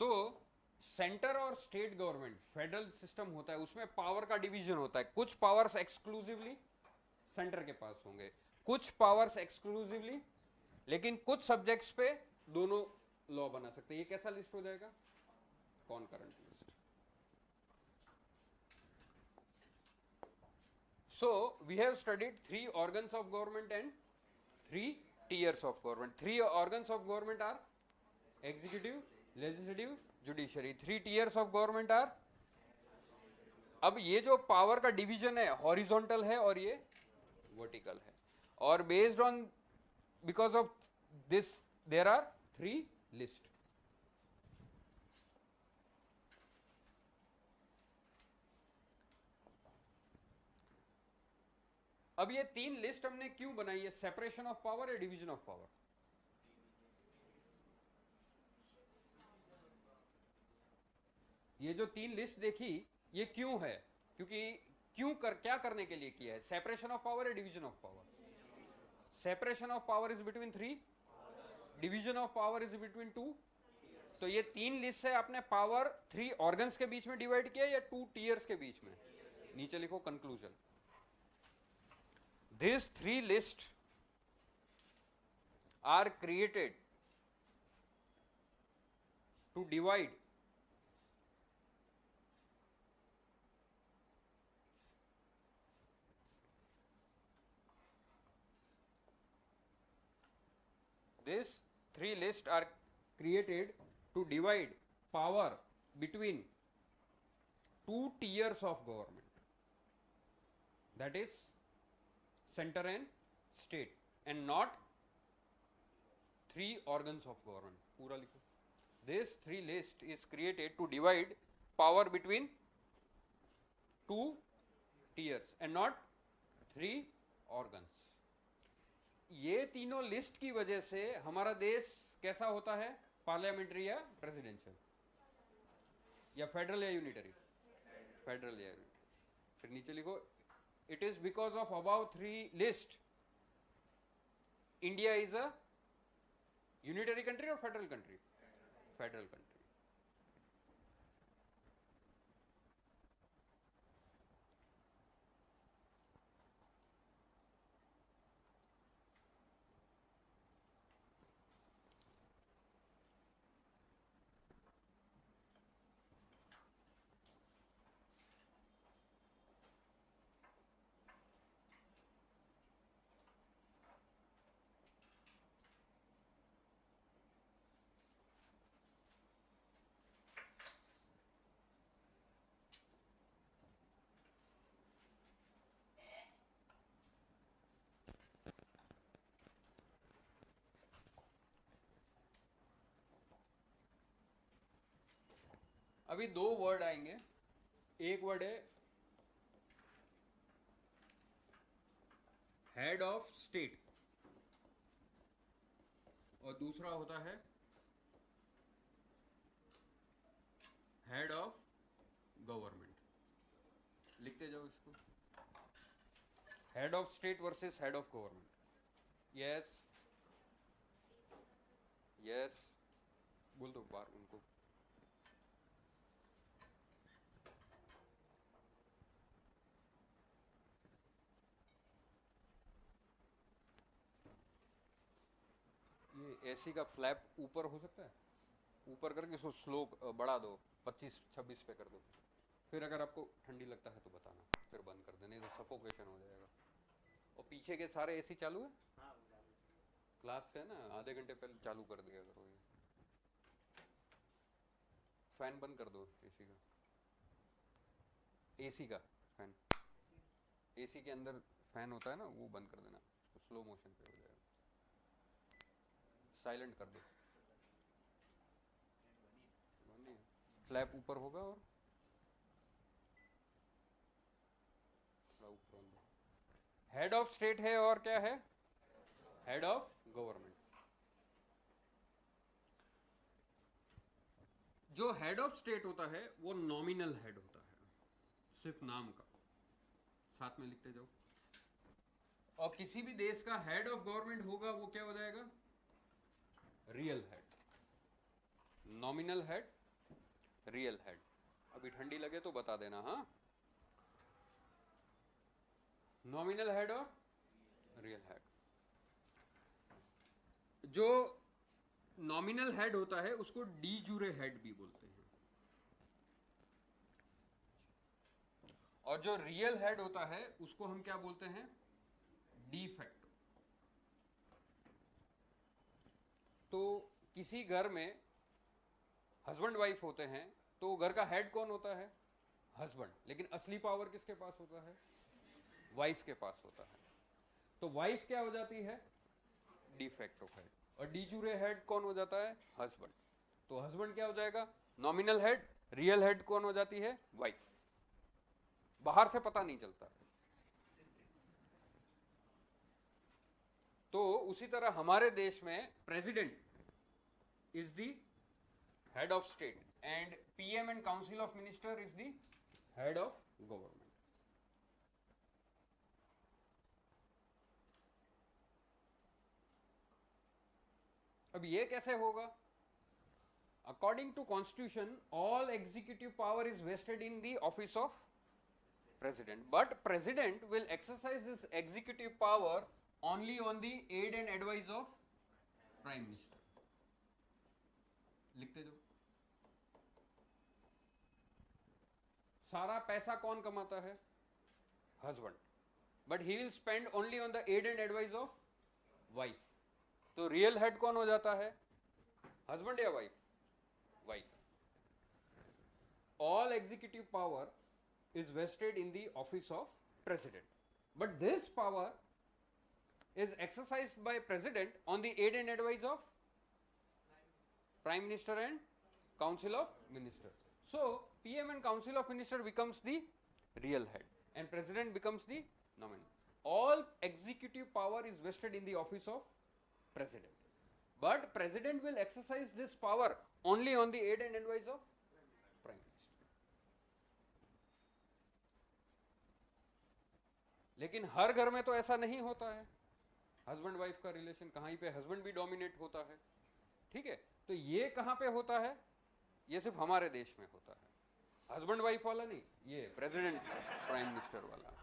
[SPEAKER 1] तो सेंटर और स्टेट गवर्नमेंट, फेडरल सिस्टम होता है, उसमें पावर का डिवीजन होता है। कुछ पावर्स एक्सक्लूसिवली सेंटर के पास होंगे, कुछ पावर्स एक्सक्लूसिवली, लेकिन कुछ सब्जेक्ट्स पे दोनों लॉ बना सकते हैं। ये कैसा लिस्ट हो जाएगा? Concurrent list. So we have studied 3 organs of government and 3 tiers of government. 3 organs of government are executive, legislative, judiciary. 3 tiers of government are, अब ये जो पावर का डिवीजन है हॉरिजॉन्टल है और ये वर्टिकल है, और based on, because of this there are 3 list. अब ये 3 लिस्ट हमने क्यों बनाई है? सेपरेशन ऑफ पावर या डिवीजन ऑफ पावर? ये जो 3 लिस्ट देखी, ये क्यों है? क्योंकि क्या करने के लिए किया है? सेपरेशन ऑफ पावर या division of power? Separation of power is between 3, division of power is between 2। तो ये 3 लिस्ट है, आपने पावर 3 ऑर्गन्स के बीच में डिवाइड किया या 2 टीयर्स के बीच में? नीचे लिखो conclusion, these 3 lists are created to divide These three lists are created to divide power between two tiers of government, that is center and state, and not three organs of government. पूरा लिखो. This three list is created to divide power between two tiers and not three organs. ये तीनों लिस्ट की वजह से हमारा देश कैसा होता है, पार्लियामेंट्री या प्रेसिडेंशियल या फेडरल या यूनिटरी, फेडरल या यूनिटरी. फिर नीचे लिखो, it is because of about three list India is a unitary country और फेडरल कंट्री, फेडरल कंट्री. अभी दो वर्ड आएंगे. एक वर्ड है हेड ऑफ स्टेट और दूसरा होता है हेड ऑफ गवर्नमेंट. लिखते जाओ इसको. Head of state versus head of government. Yes yes बोल दो बार उनको. ये एसी का फ्लैप ऊपर हो सकता है, ऊपर करके इसको स्लो बढ़ा दो, 25-26 पे कर दो. फिर अगर आपको ठंडी लगता है तो बताना, फिर बंद कर देना, नहीं तो सफोकेशन हो जाएगा. और पीछे के सारे एसी चालू है. क्लास है ना, आधे घंटे पहले चालू कर दिया करो. ये फैन बंद कर दो एसी का. एसी का फैन, एसी के अंदर फैन होता है ना, वो बंद कर देना, उसको स्लो मोशन पे हो जाएगा. साइलेंट कर दो. फ्लैप ऊपर होगा और थोड़ा ऊपर. हेड ऑफ स्टेट है और क्या है, हेड ऑफ गवर्नमेंट. जो हेड ऑफ स्टेट होता है वो नॉमिनल हेड होता है, सिर्फ नाम का. साथ में लिखते जाओ. और किसी भी देश का हेड ऑफ गवर्नमेंट होगा वो क्या हो जाएगा, real head. Nominal head, real head. अभी ठंडी लगे तो बता देना. हाँ, नॉमिनल हेड और रियल हेड. जो नॉमिनल हेड होता है उसको डी जूरे हेड भी बोलते हैं. और जो रियल हेड होता है उसको हम क्या बोलते हैं, डी फैक्टो. तो किसी घर में हस्बैंड वाइफ होते हैं तो घर का हेड कौन होता है, हस्बैंड. लेकिन असली पावर किसके पास होता है, वाइफ के पास होता है. तो वाइफ क्या हो जाती है, डी फैक्टो हेड. और डी जूरे हेड कौन हो जाता है, हस्बैंड. तो हस्बैंड क्या हो जाएगा, नॉमिनल हेड. रियल हेड कौन हो जाती है, वाइफ. बाहर से पता नहीं चलता. तो उसी तरह हमारे देश में president is the head of state and PM and council of minister is the head of government. अब ये कैसे होगा, according to constitution all executive power is vested in the office of president, but president will exercise his executive power only on the aid and advice of prime minister. लिखते जाओ. सारा पैसा कौन कमाता है, husband. but he will spend only on the aid and advice of wife. तो रियल हेड कौन हो जाता है? हस्बैंड या wife? Wife. All executive power is vested in the office of president, but this power is exercised by president on the aid and advice of prime minister and council of ministers. So PM and council of minister becomes the real head and president becomes the nominal. All executive power is vested in the office of president, but president will exercise this power only on the aid and advice of prime minister. लेकिन हर घर में तो ऐसा नहीं होता है. हस्बैंड वाइफ का रिलेशन कहीं पे हस्बैंड भी डोमिनेट होता है. ठीक है, तो ये कहां पे होता है? ये सिर्फ हमारे देश में होता है. हस्बैंड वाइफ वाला नहीं, ये प्रेसिडेंट प्राइम मिनिस्टर वाला.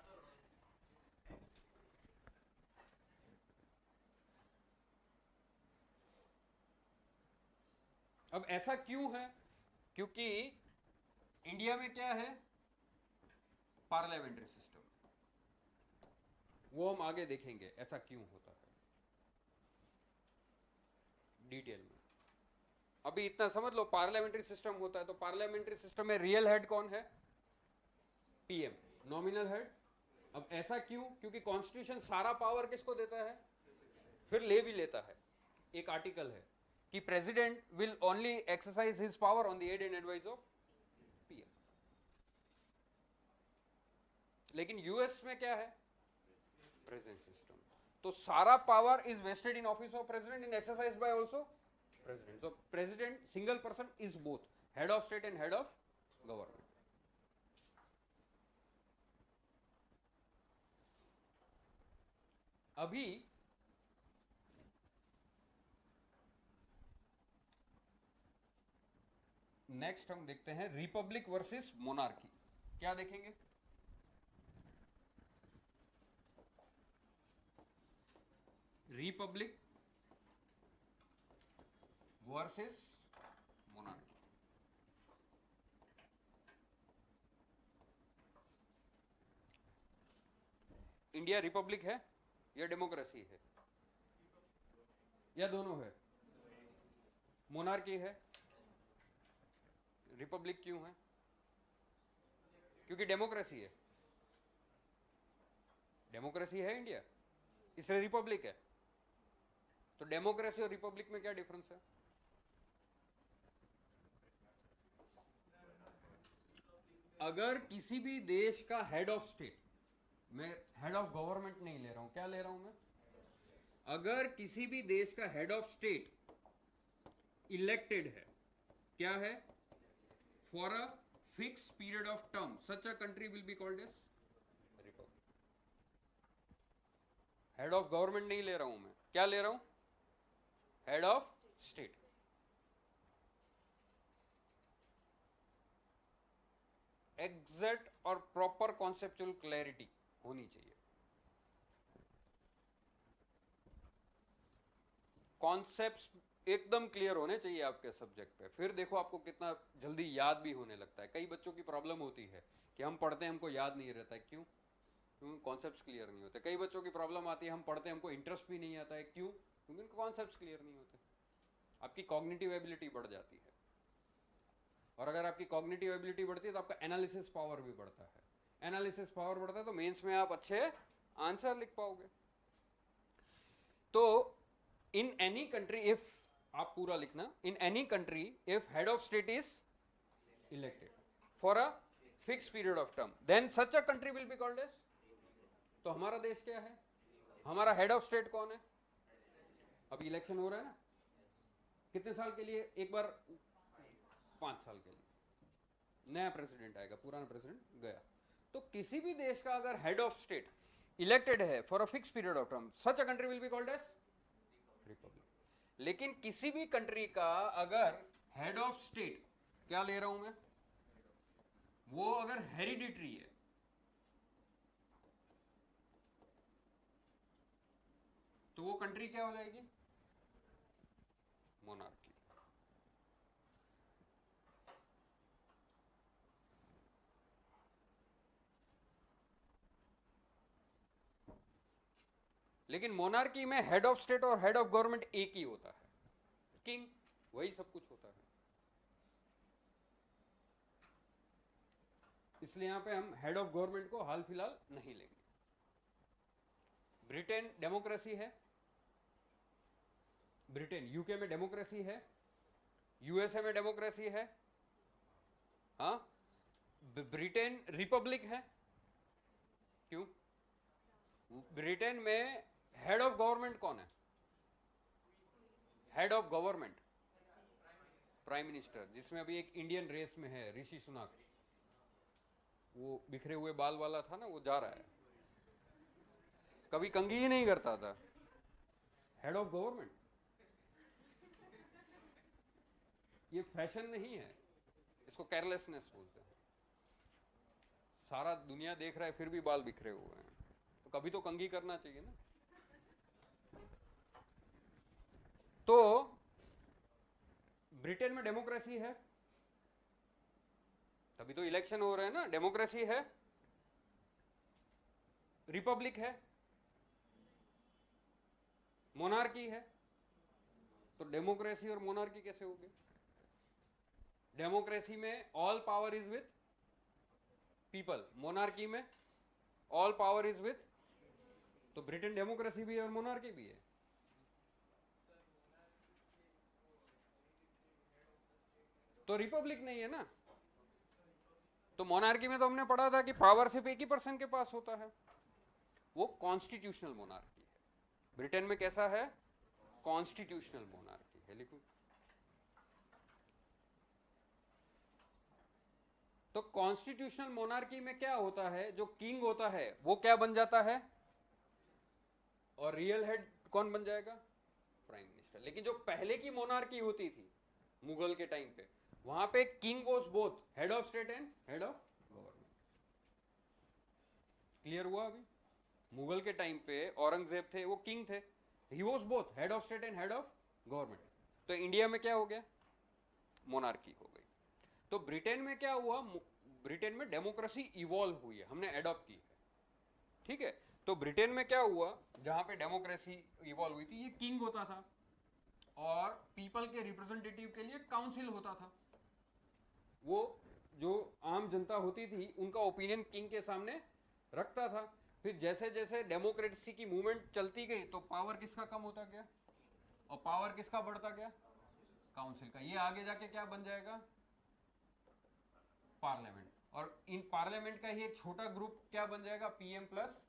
[SPEAKER 1] अब ऐसा क्यों है? क्योंकि इंडिया में क्या है? Parliamentary system. वो हम आगे देखेंगे ऐसा क्यों होता है डिटेल में. अभी इतना समझ लो, पार्लियामेंट्री सिस्टम होता है तो पार्लियामेंट्री सिस्टम में रियल हेड कौन है? पीएम. Nominal head. अब ऐसा क्यों? क्योंकि कॉन्स्टिट्यूशन सारा पावर किसको देता है? फिर ले भी लेता है. एक आर्टिकल है कि president will only exercise his power on the aid and advice of PM. लेकिन यूएस में क्या है? President system. तो सारा power is vested in office of president in exercise by also president. So president single person is both head of state and head of government. अभी नेक्स्ट हम देखते हैं रिपब्लिक वर्सेस मोनार्की. क्या देखेंगे? Republic versus monarchy. India republic है या डेमोक्रेसी है? या दोनों है? मोनार्की है. रिपब्लिक क्यों है? क्योंकि डेमोक्रेसी है. डेमोक्रेसी है इंडिया, इसलिए रिपब्लिक है. तो डेमोक्रेसी और रिपब्लिक में क्या डिफरेंस है? अगर किसी भी देश का हेड ऑफ स्टेट, मैं हेड ऑफ गवर्नमेंट नहीं ले रहा हूं, क्या ले रहा हूं मैं? अगर किसी भी देश का हेड ऑफ स्टेट इलेक्टेड है, क्या है? For a fix period of term, such a country will be called as republic. Head of government नहीं ले रहा हूं मैं, क्या ले रहा हूं? Head of state. एग्जैक्ट और प्रॉपर कॉन्सेप्चुअल क्लैरिटी होनी चाहिए. कॉन्सेप्ट्स एकदम क्लियर होने चाहिए आपके सब्जेक्ट पे. फिर देखो आपको कितना जल्दी याद भी होने लगता है. कई बच्चों की प्रॉब्लम होती है कि हम पढ़ते हैं हमको याद नहीं रहता है. क्यों? क्योंकि कॉन्सेप्ट्स क्लियर नहीं होते. कई बच्चों की प्रॉब्लम आती है हम पढ़ते हैं हमको इंटरेस्ट भी नहीं आता है. क्यों? क्योंकि उनके कॉन्सेप्ट्स क्लियर नहीं होते. आपकी कॉग्निटिव एबिलिटी बढ़ जाती है, और अगर आपकी कॉग्निटिव एबिलिटी बढ़ती है तो आपका एनालिसिस पावर भी बढ़ता है. एनालिसिस पावर बढ़ता है तो मेंस में आप अच्छे आंसर लिख पाओगे. तो इन एनी कंट्री, इफ आप पूरा लिखना, in any country if head of state is elected for a fix period of term, then such a country will be called as. तो हमारा देश क्या है? हमारा हेड ऑफ स्टेट कौन है? अभी इलेक्शन हो रहा है ना, कितने साल के लिए? एक बार 5 साल के लिए नया प्रेसिडेंट आएगा, पुराना प्रेसिडेंट गया. तो किसी भी देश का अगर हेड ऑफ स्टेट इलेक्टेड है for a fix period of term, such a country will be called as republic. लेकिन किसी भी कंट्री का अगर हेड ऑफ स्टेट, क्या ले रहा हूं मैं, वो अगर हेरिडिटरी है, तो वो कंट्री क्या हो जाएगी? मोनार्की. लेकिन मोनार्की में हेड ऑफ स्टेट और हेड ऑफ गवर्नमेंट एक ही होता है, किंग, वही सब कुछ होता है। इसलिए यहां पे हम हेड ऑफ गवर्नमेंट को हाल फिलहाल नहीं लेंगे। ब्रिटेन डेमोक्रेसी है, ब्रिटेन, यूके में डेमोक्रेसी है, यूएसए में डेमोक्रेसी है, हाँ, ब्रिटेन रिपब्लिक है। क्यों? ब्रिटेन में हेड ऑफ गवर्नमेंट कौन है? Head of government prime minister, जिसमें अभी एक इंडियन रेस में है, ऋषि सुनाक, वो बिखरे हुए बाल वाला था ना, वो जा रहा है, कभी कंघी ही नहीं करता था। हेड ऑफ गवर्नमेंट, ये फैशन नहीं है, इसको केयरलेसनेस बोलते हैं। सारा दुनिया देख रहा है फिर भी बाल बिखरे हुए हैं, तो कभी तो कंघी करना चाहिए ना। तो ब्रिटेन में डेमोक्रेसी है, तभी तो इलेक्शन हो रहे हैं ना। डेमोक्रेसी है, रिपब्लिक है, मोनार्की है, तो डेमोक्रेसी और मोनार्की कैसे हो गए? डेमोक्रेसी में all power is with people, monarchy में ऑल पावर इज विथ, तो ब्रिटेन डेमोक्रेसी भी है और मोनार्की भी है। तो रिपब्लिक नहीं है ना। तो मोनार्की में तो हमने पढ़ा था कि पावर सिर्फ एक ही पर्सन के पास होता है, वो कॉन्स्टिट्यूशनल मोनार्की है। ब्रिटेन में कैसा है? कॉन्स्टिट्यूशनल मोनार्की है। लिखो, तो कॉन्स्टिट्यूशनल मोनार्की में क्या होता है, जो किंग होता है वो क्या बन जाता है, और रियल हेड कौन बन जाएगा? Prime minister. लेकिन जो पहले की मोनार्की होती थी मुगल के टाइम पे, वहां पे king was both head of state and head of government. Clear हुआ? अभी मुगल के टाइम पे औरंगजेब थे, वो किंग थे, he was both head of state and head of government. तो इंडिया में क्या हो गया? मोनार्की हो गई। तो ब्रिटेन में क्या हुआ? ब्रिटेन में डेमोक्रेसी इवॉल्व हुई है, हमने एडॉप्ट की है, ठीक है। तो ब्रिटेन में क्या हुआ, जहां पे डेमोक्रेसी इवॉल्व हुई थी, ये किंग होता था और पीपल के रिप्रेजेंटेटिव के लिए काउंसिल होता था। वो जो आम जनता होती थी उनका ओपिनियन किंग के सामने रखता था। फिर जैसे जैसे डेमोक्रेसी की मूवमेंट चलती गई तो पावर किसका कम होता गया और पावर किसका बढ़ता गया? काउंसिल का। ये आगे जाके क्या बन जाएगा? पार्लियामेंट। और इन पार्लियामेंट का ही एक छोटा ग्रुप क्या बन जाएगा? PM plus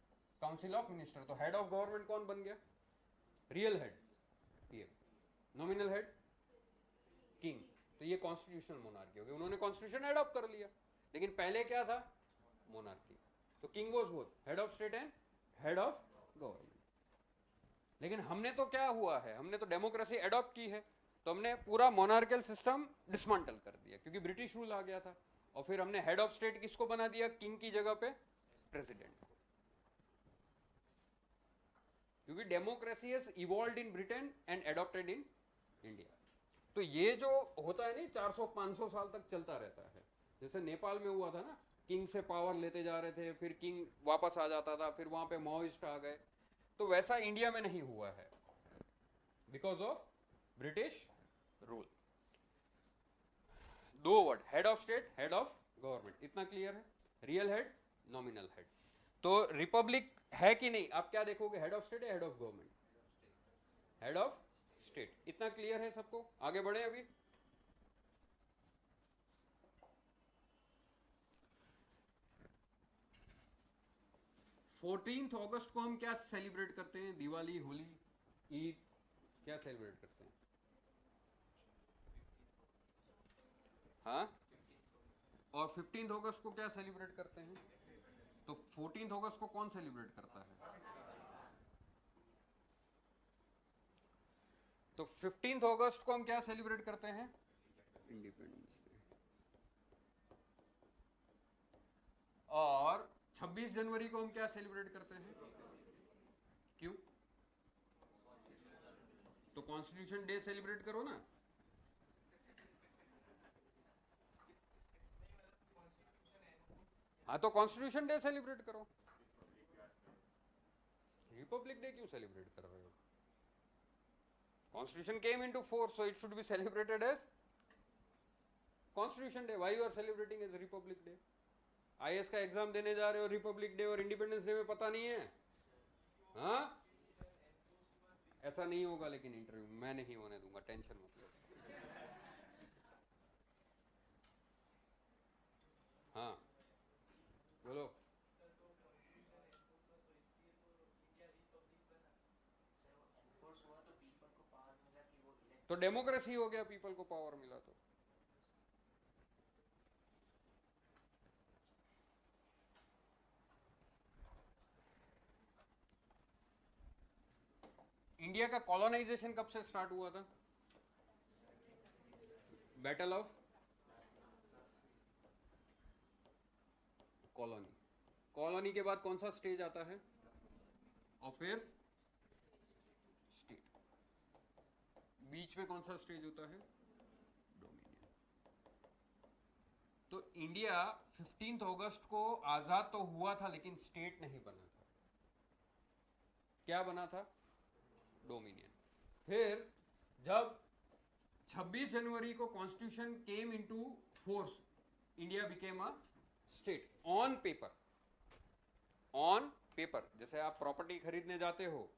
[SPEAKER 1] council of minister. तो हेड ऑफ गवर्नमेंट कौन बन गया? Real head PM, nominal head king. तो ये कॉन्स्टिट्यूशनल मोनार्की हो गई, उन्होंने कॉन्स्टिट्यूशन एडॉप्ट कर लिया। लेकिन पहले क्या था? मोनार्की। तो king was both head of state and head of government. लेकिन हमने तो क्या हुआ है, हमने तो डेमोक्रेसी एडॉप्ट की है, तो हमने पूरा मोनार्कल सिस्टम डिसमेंटल कर दिया क्योंकि ब्रिटिश रूल आ गया था। और फिर हमने हेड ऑफ स्टेट किसको बना दिया? किंग की जगह पे प्रेसिडेंट को, क्योंकि democracy has evolved in Britain and adopted in India. तो ये जो होता है नहीं, 400-500 साल तक चलता रहता है। जैसे नेपाल में हुआ था ना, किंग से पावर लेते जा रहे थे, फिर किंग वापस आ जाता था, फिर वहां पे माओइस्ट आ गए। तो वैसा इंडिया में नहीं हुआ है बिकॉज ऑफ ब्रिटिश रूल। दो word, head of state, head of government, इतना क्लियर है। Real head, nominal head. तो रिपब्लिक है कि नहीं, आप क्या देखोगे, हेड ऑफ स्टेट या head of government? Head of state. इतना क्लियर है सबको? आगे बढ़े अभी। फोर्टीन्थ अगस्त को हम क्या सेलिब्रेट करते हैं? दिवाली, होली, ईद, क्या सेलिब्रेट करते हैं? हाँ, और 15 अगस्त को क्या सेलिब्रेट करते हैं? तो 14 अगस्त को कौन सेलिब्रेट करता है? तो 15 अगस्त को हम क्या सेलिब्रेट करते हैं? Independence day. और 26 जनवरी को हम क्या सेलिब्रेट करते हैं? क्यों? तो कॉन्स्टिट्यूशन डे सेलिब्रेट करो ना। हाँ, तो कॉन्स्टिट्यूशन डे सेलिब्रेट करो। रिपब्लिक डे क्यों सेलिब्रेट कर रहे हो? Constitution came into force, so it should be celebrated as constitution day. Why you are celebrating as republic day? IAS का एग्जाम देने जा रहे हो, रिपब्लिक डे और इंडिपेंडेंस डे में पता नहीं है? हाँ, ऐसा नहीं होगा, लेकिन इंटरव्यू मैं नहीं होने दूंगा, टेंशन मत लो. हाँ बोलो. तो डेमोक्रेसी हो गया, पीपल को पावर मिला. तो इंडिया का कॉलोनाइजेशन कब से स्टार्ट हुआ था? Battle of colony. कॉलोनी के बाद कौन सा स्टेज आता है? और फिर स्टेट. बीच में कौन सा स्टेज होता है? डोमिनियन. तो इंडिया 15 अगस्त को आजाद तो हुआ था, लेकिन स्टेट नहीं बना था. क्या बना था? डोमिनियन. फिर जब 26 जनवरी को constitution came into force, India became a state on paper. On paper. जैसे आप प्रॉपर्टी खरीदने जाते हो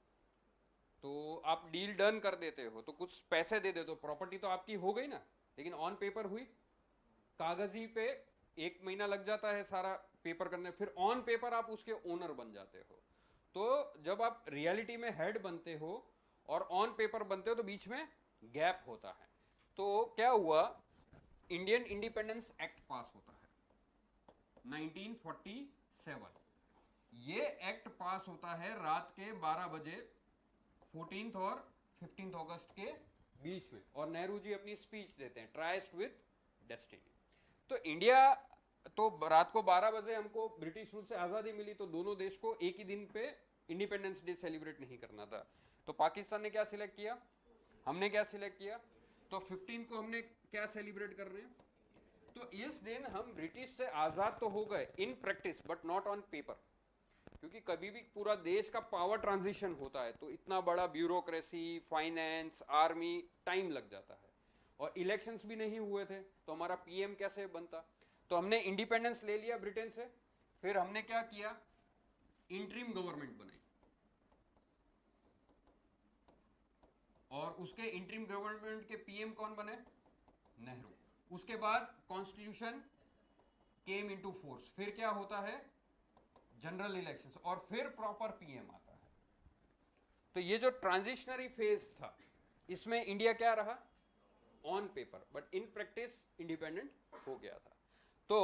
[SPEAKER 1] तो आप डील डन कर देते हो, तो कुछ पैसे दे देते हो, प्रॉपर्टी तो आपकी हो गई ना, लेकिन ऑन पेपर हुई. कागजी पे 1 महीना लग जाता है सारा पेपर करने, फिर ऑन पेपर आप उसके ओनर बन जाते हो. तो जब आप रियलिटी में हेड बनते हो और ऑन पेपर बनते हो तो बीच में गैप होता है. तो क्या हुआ? इंडियन इंडिपेंडेंस एक्ट पास होता है 1947. ये एक्ट पास होता है रात के 12 बजे 14 और 15 अगस्त के बीच में, और नेहरू जी अपनी स्पीच देते हैं, ट्राइस्ट विद डेस्टिनी. तो इंडिया, तो रात को 12 बजे हमको ब्रिटिश रूल से आजादी मिली, तो दोनों देश को एक ही दिन पे इंडिपेंडेंस डे सेलिब्रेट नहीं करना था. तो पाकिस्तान ने क्या सिलेक्ट किया, हमने क्या सिलेक्ट किया, तो 15 को हमने क्या सेलिब्रेट कर रहे हैं. तो इस दिन हम ब्रिटिश से आजाद तो हो गए in practice, but not on paper. क्योंकि कभी भी पूरा देश का पावर ट्रांजिशन होता है तो इतना बड़ा ब्यूरोक्रेसी, फाइनेंस, आर्मी, टाइम लग जाता है, और इलेक्शंस भी नहीं हुए थे, तो हमारा पीएम कैसे बनता. तो हमने इंडिपेंडेंस ले लिया ब्रिटेन से, फिर हमने क्या किया, इंटरिम गवर्नमेंट बनाई, और उसके इंटरिम गवर्नमेंट के पीएम कौन बने? नेहरू. उसके बाद कॉन्स्टिट्यूशन केम इनटू फोर्स, फिर क्या होता है, जनरल इलेक्शंस, और फिर प्रॉपर पीएम आता है. तो ये जो ट्रांजिशनरी फेज था, इसमें इंडिया क्या रहा? On paper, but in practice independent हो गया था. तो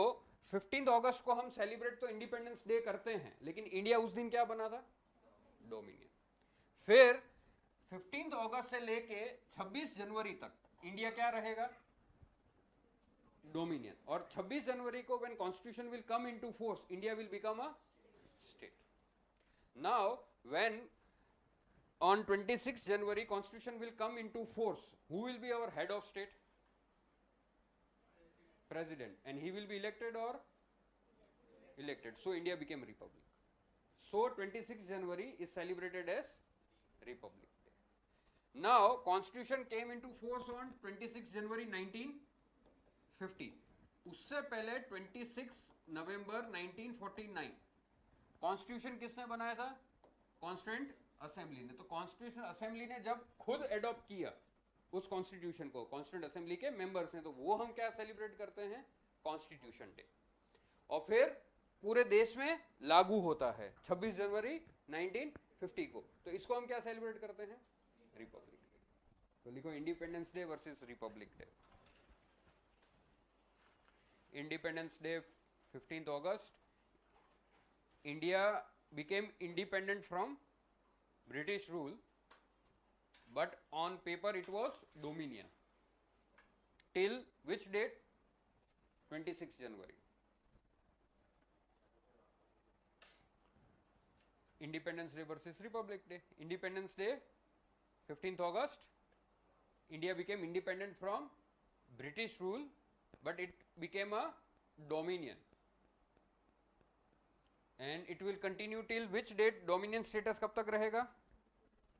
[SPEAKER 1] 15 अगस्त को हम सेलिब्रेट तो इंडिपेंडेंस डे करते हैं, लेकिन इंडिया उस दिन क्या बना था? डोमिनियन. फिर 15 अगस्त से लेके 26 जनवरी तक इंडिया क्या रहेगा? डोमिनियन. और 26 जनवरी को when constitution will come into force, India will become a state. Now when on 26 January constitution will come into force, who will be our head of state? President. And he will be elected or elected. So India became republic. So 26 January is celebrated as Republic Day. Now constitution came into force on 26 January 1950. उससे पहले 26 नवंबर 1949 कॉन्स्टिट्यूशन किसने बनाया था? कॉन्स्टिट्यूंट असेंबली ने. तो कॉन्स्टिट्यूशन असेंबली ने जब खुद एडॉप्ट किया उस कॉन्स्टिट्यूशन को, कॉन्स्टिट्यूंट असेंबली के मेंबर्स ने, तो वो हम क्या सेलिब्रेट करते हैं? Constitution day. और फिर पूरे देश में लागू होता है 26 जनवरी 1950 को. तो इसको हम क्या सेलिब्रेट करते हैं? Republic day. तो लिखो independence day versus Republic day. Independence day 15 August, India became independent from British rule, but on paper it was Dominion. Till which date? 26 January. Independence Day versus Republic Day. Independence Day 15th August, India became independent from British rule, but it became a Dominion. And it will continue till which date? Dominion status कब तक रहेगा?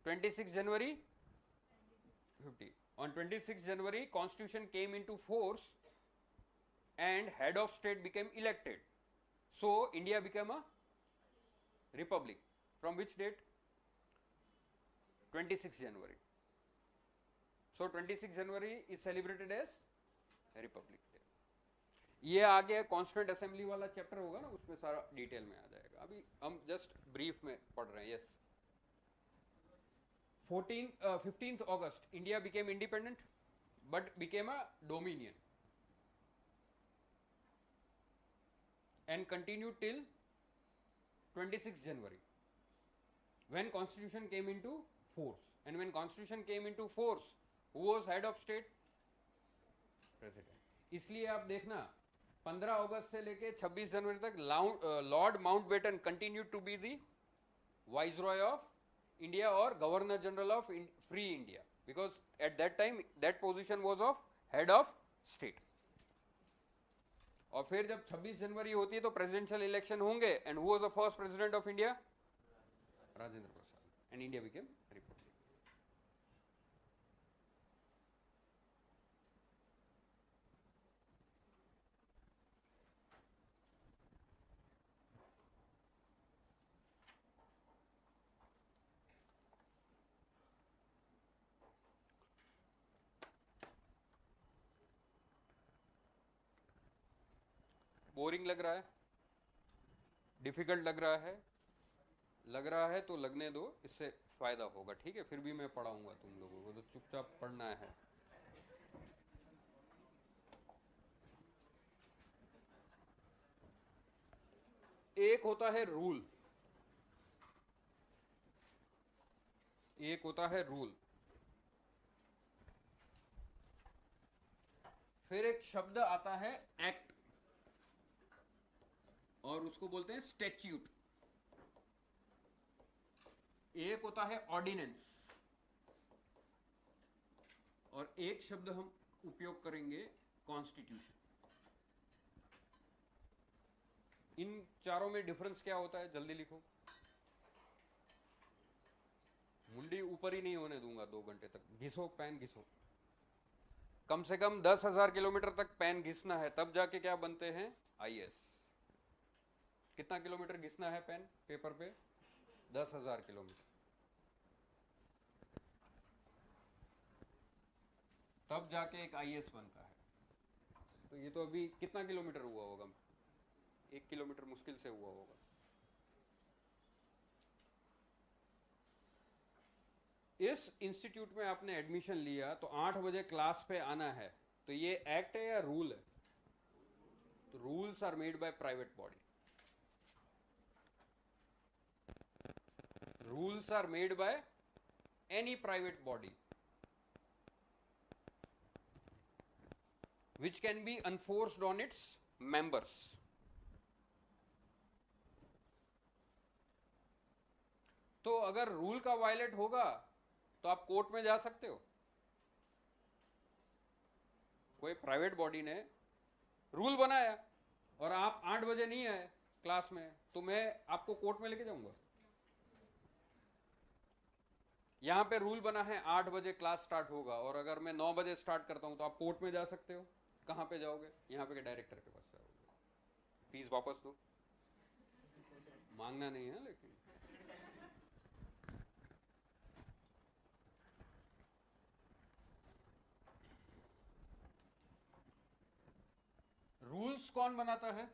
[SPEAKER 1] 26 जनवरी 50. On 26 January, Constitution came into force and head of state became elected. So India became a republic. From which date? 26 January. So 26 January is celebrated as Republic Day. ये आगे कॉन्स्टिट्यूएंट असेंबली वाला चैप्टर होगा ना, उसमें सारा डिटेल में आ जाएगा. अभी हम जस्ट ब्रीफ में पढ़ रहे हैं. Yes. 15th August, India became independent, but became a dominion, and continued till 26 January, when Constitution came into force. And when Constitution came into force, who was head of state? President. इसलिए आप देखना 15 अगस्त से लेके 26 जनवरी तक Lord Mountbatten continued to be the Viceroy of India or Governor General of Free India, because at that time that position was of head of state. और फिर जब 26 जनवरी होती है तो प्रेसिडेंशियल इलेक्शन होंगे. And who was the first president of India? Rajendra Prasad. And India became Republic. Boring लग रहा है? डिफिकल्ट लग रहा है? लग रहा है तो लगने दो, इससे फायदा होगा. ठीक है, फिर भी मैं पढ़ाऊंगा तुम लोगों को, तो चुपचाप पढ़ना है. एक होता है रूल, एक होता है रूल. फिर एक शब्द आता है एक्ट, और उसको बोलते हैं स्टैट्यूट. एक होता है ऑर्डिनेंस, और एक शब्द हम उपयोग करेंगे कॉन्स्टिट्यूशन. इन चारों में डिफरेंस क्या होता है? जल्दी लिखो. मुंडी ऊपर ही नहीं होने दूंगा 2 घंटे तक. घिसो, पेन घिसो. कम से कम 10,000 किलोमीटर तक पेन घिसना है, तब जाके क्या बनते हैं? आईएएस. कितना किलोमीटर घिसना है पेन पेपर पे? 10,000 किलोमीटर. तब जाके एक आईएएस बनता है. तो ये तो अभी कितना किलोमीटर हुआ होगा? 1 किलोमीटर मुश्किल से हुआ होगा. इस इंस्टीट्यूट में आपने एडमिशन लिया तो 8 बजे क्लास पे आना है. तो ये एक्ट है या रूल है? तो rules are made by private body. Rules are made by any private body which can be enforced on its members. तो अगर रूल का वायलेट होगा तो आप कोर्ट में जा सकते हो. कोई प्राइवेट बॉडी ने रूल बनाया और आप 8 बजे नहीं आए क्लास में, तो मैं आपको कोर्ट में लेके जाऊंगा. यहां पे रूल बना है 8 बजे क्लास स्टार्ट होगा, और अगर मैं 9 बजे स्टार्ट करता हूं तो आप कोर्ट में जा सकते हो. कहां पे जाओगे? यहां पे डायरेक्टर के पास जाओगे. फीस वापस दो. मांगना नहीं है, लेकिन रूल्स कौन बनाता है?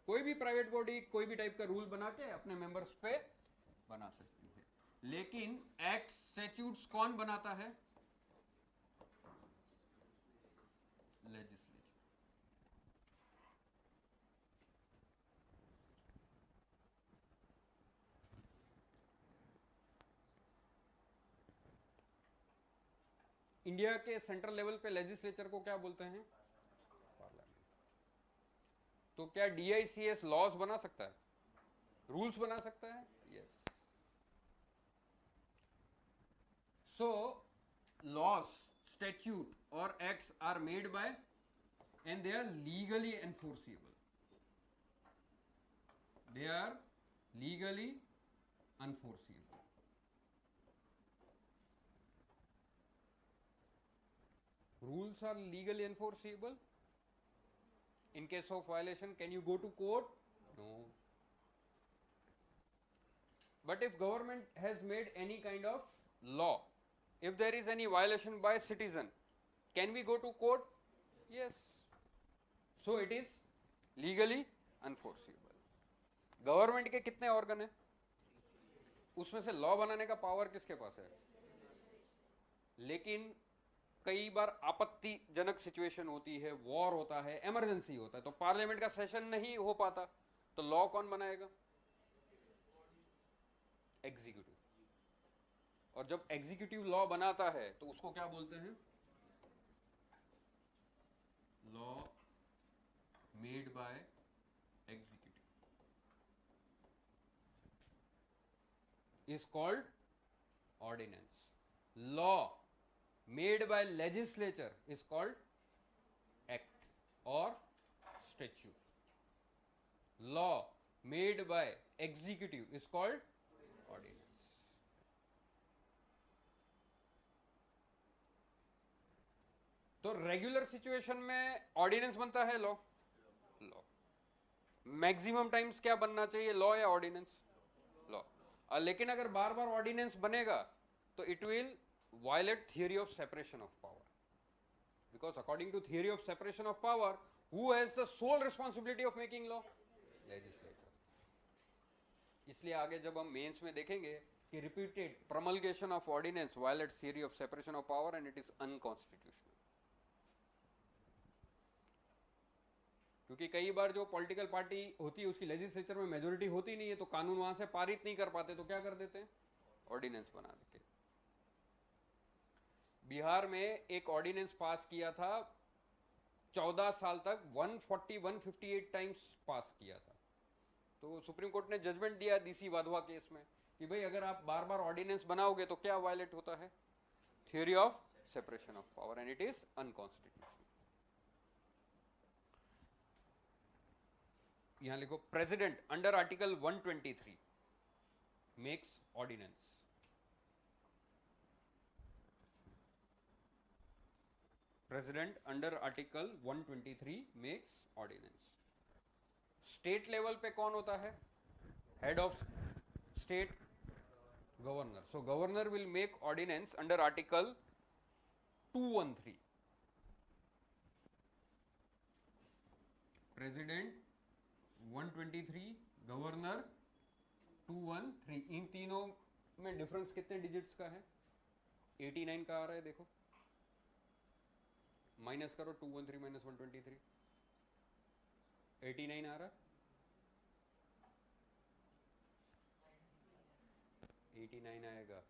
[SPEAKER 1] कोई भी प्राइवेट बॉडी कोई भी टाइप का रूल बना के अपने मेंबर्स पे बना सकती है. लेकिन एक्ट स्टैट्यूट्स कौन बनाता है? लेजिस्लेचर. इंडिया के सेंट्रल लेवल पे लेजिस्लेचर को क्या बोलते हैं? पार्लियामेंट. तो क्या डीआईसीएस लॉज बना सकता है? रूल्स बना सकता है? Yes. So laws, statute or acts are made by, and they are legally enforceable. they are legally unforeseeable. Rules are legally enforceable. In case of violation, can you go to court? No. But if government has made any kind of law, if there is any violation by citizen, can we go to court? Yes. So it is legally enforceable. Government के कितने ऑर्गन है? उसमें से लॉ बनाने का पावर किसके पास है? लेकिन कई बार आपत्तिजनक सिचुएशन होती है, वॉर होता है, इमरजेंसी होता है, तो पार्लियामेंट का सेशन नहीं हो पाता, तो लॉ कौन बनाएगा? एग्जीक्यूटिव. और जब एग्जीक्यूटिव लॉ बनाता है तो उसको क्या बोलते हैं? Law made by executive is called ordinance. Law made by legislature is called act or statute. Law made by executive is called ordinance. तो रेगुलर सिचुएशन में ऑर्डिनेंस बनता है लॉ. लॉ मैक्सिमम टाइम्स क्या बनना चाहिए, लॉ या ऑर्डिनेंस? लॉ. लेकिन अगर बार बार ऑर्डिनेंस बनेगा तो it will violate theory of separation of power, because according to theory of separation of power, who has the sole responsibility of making law? Legislature. इसलिए आगे जब हम मेंस में देखेंगे कि repeated promulgation of ordinance violates theory of separation of power and it is unconstitutional. क्योंकि कई बार जो पॉलिटिकल पार्टी होती है उसकी लेजिस्लेचर में मेजोरिटी होती नहीं है, तो कानून वहां से पारित नहीं कर पाते, तो क्या कर देते हैं? ऑर्डिनेंस बना देते. बिहार में एक ऑर्डिनेंस पास किया था, 14 साल तक 158 टाइम्स पास किया था. तो सुप्रीम कोर्ट ने जजमेंट दिया डीसी वाधवा केस में कि भाई अगर आप बार बार ऑर्डिनेंस बनाओगे तो क्या वायलेट होता है? Theory of separation of power and it is unconstitutional. यहां लिखो, president under article 123 makes ordinance. President under Article 123 makes ordinance. State level पे कौन होता है? Head of state, governor. So governor will make ordinance under article 213. President 123, governor 213. इन तीनों में डिफरेंस कितने डिजिट्स का है? 89 का आ रहा है, देखो माइनस करो 213 माइनस 123, 89 आ रहा. 89 आएगा.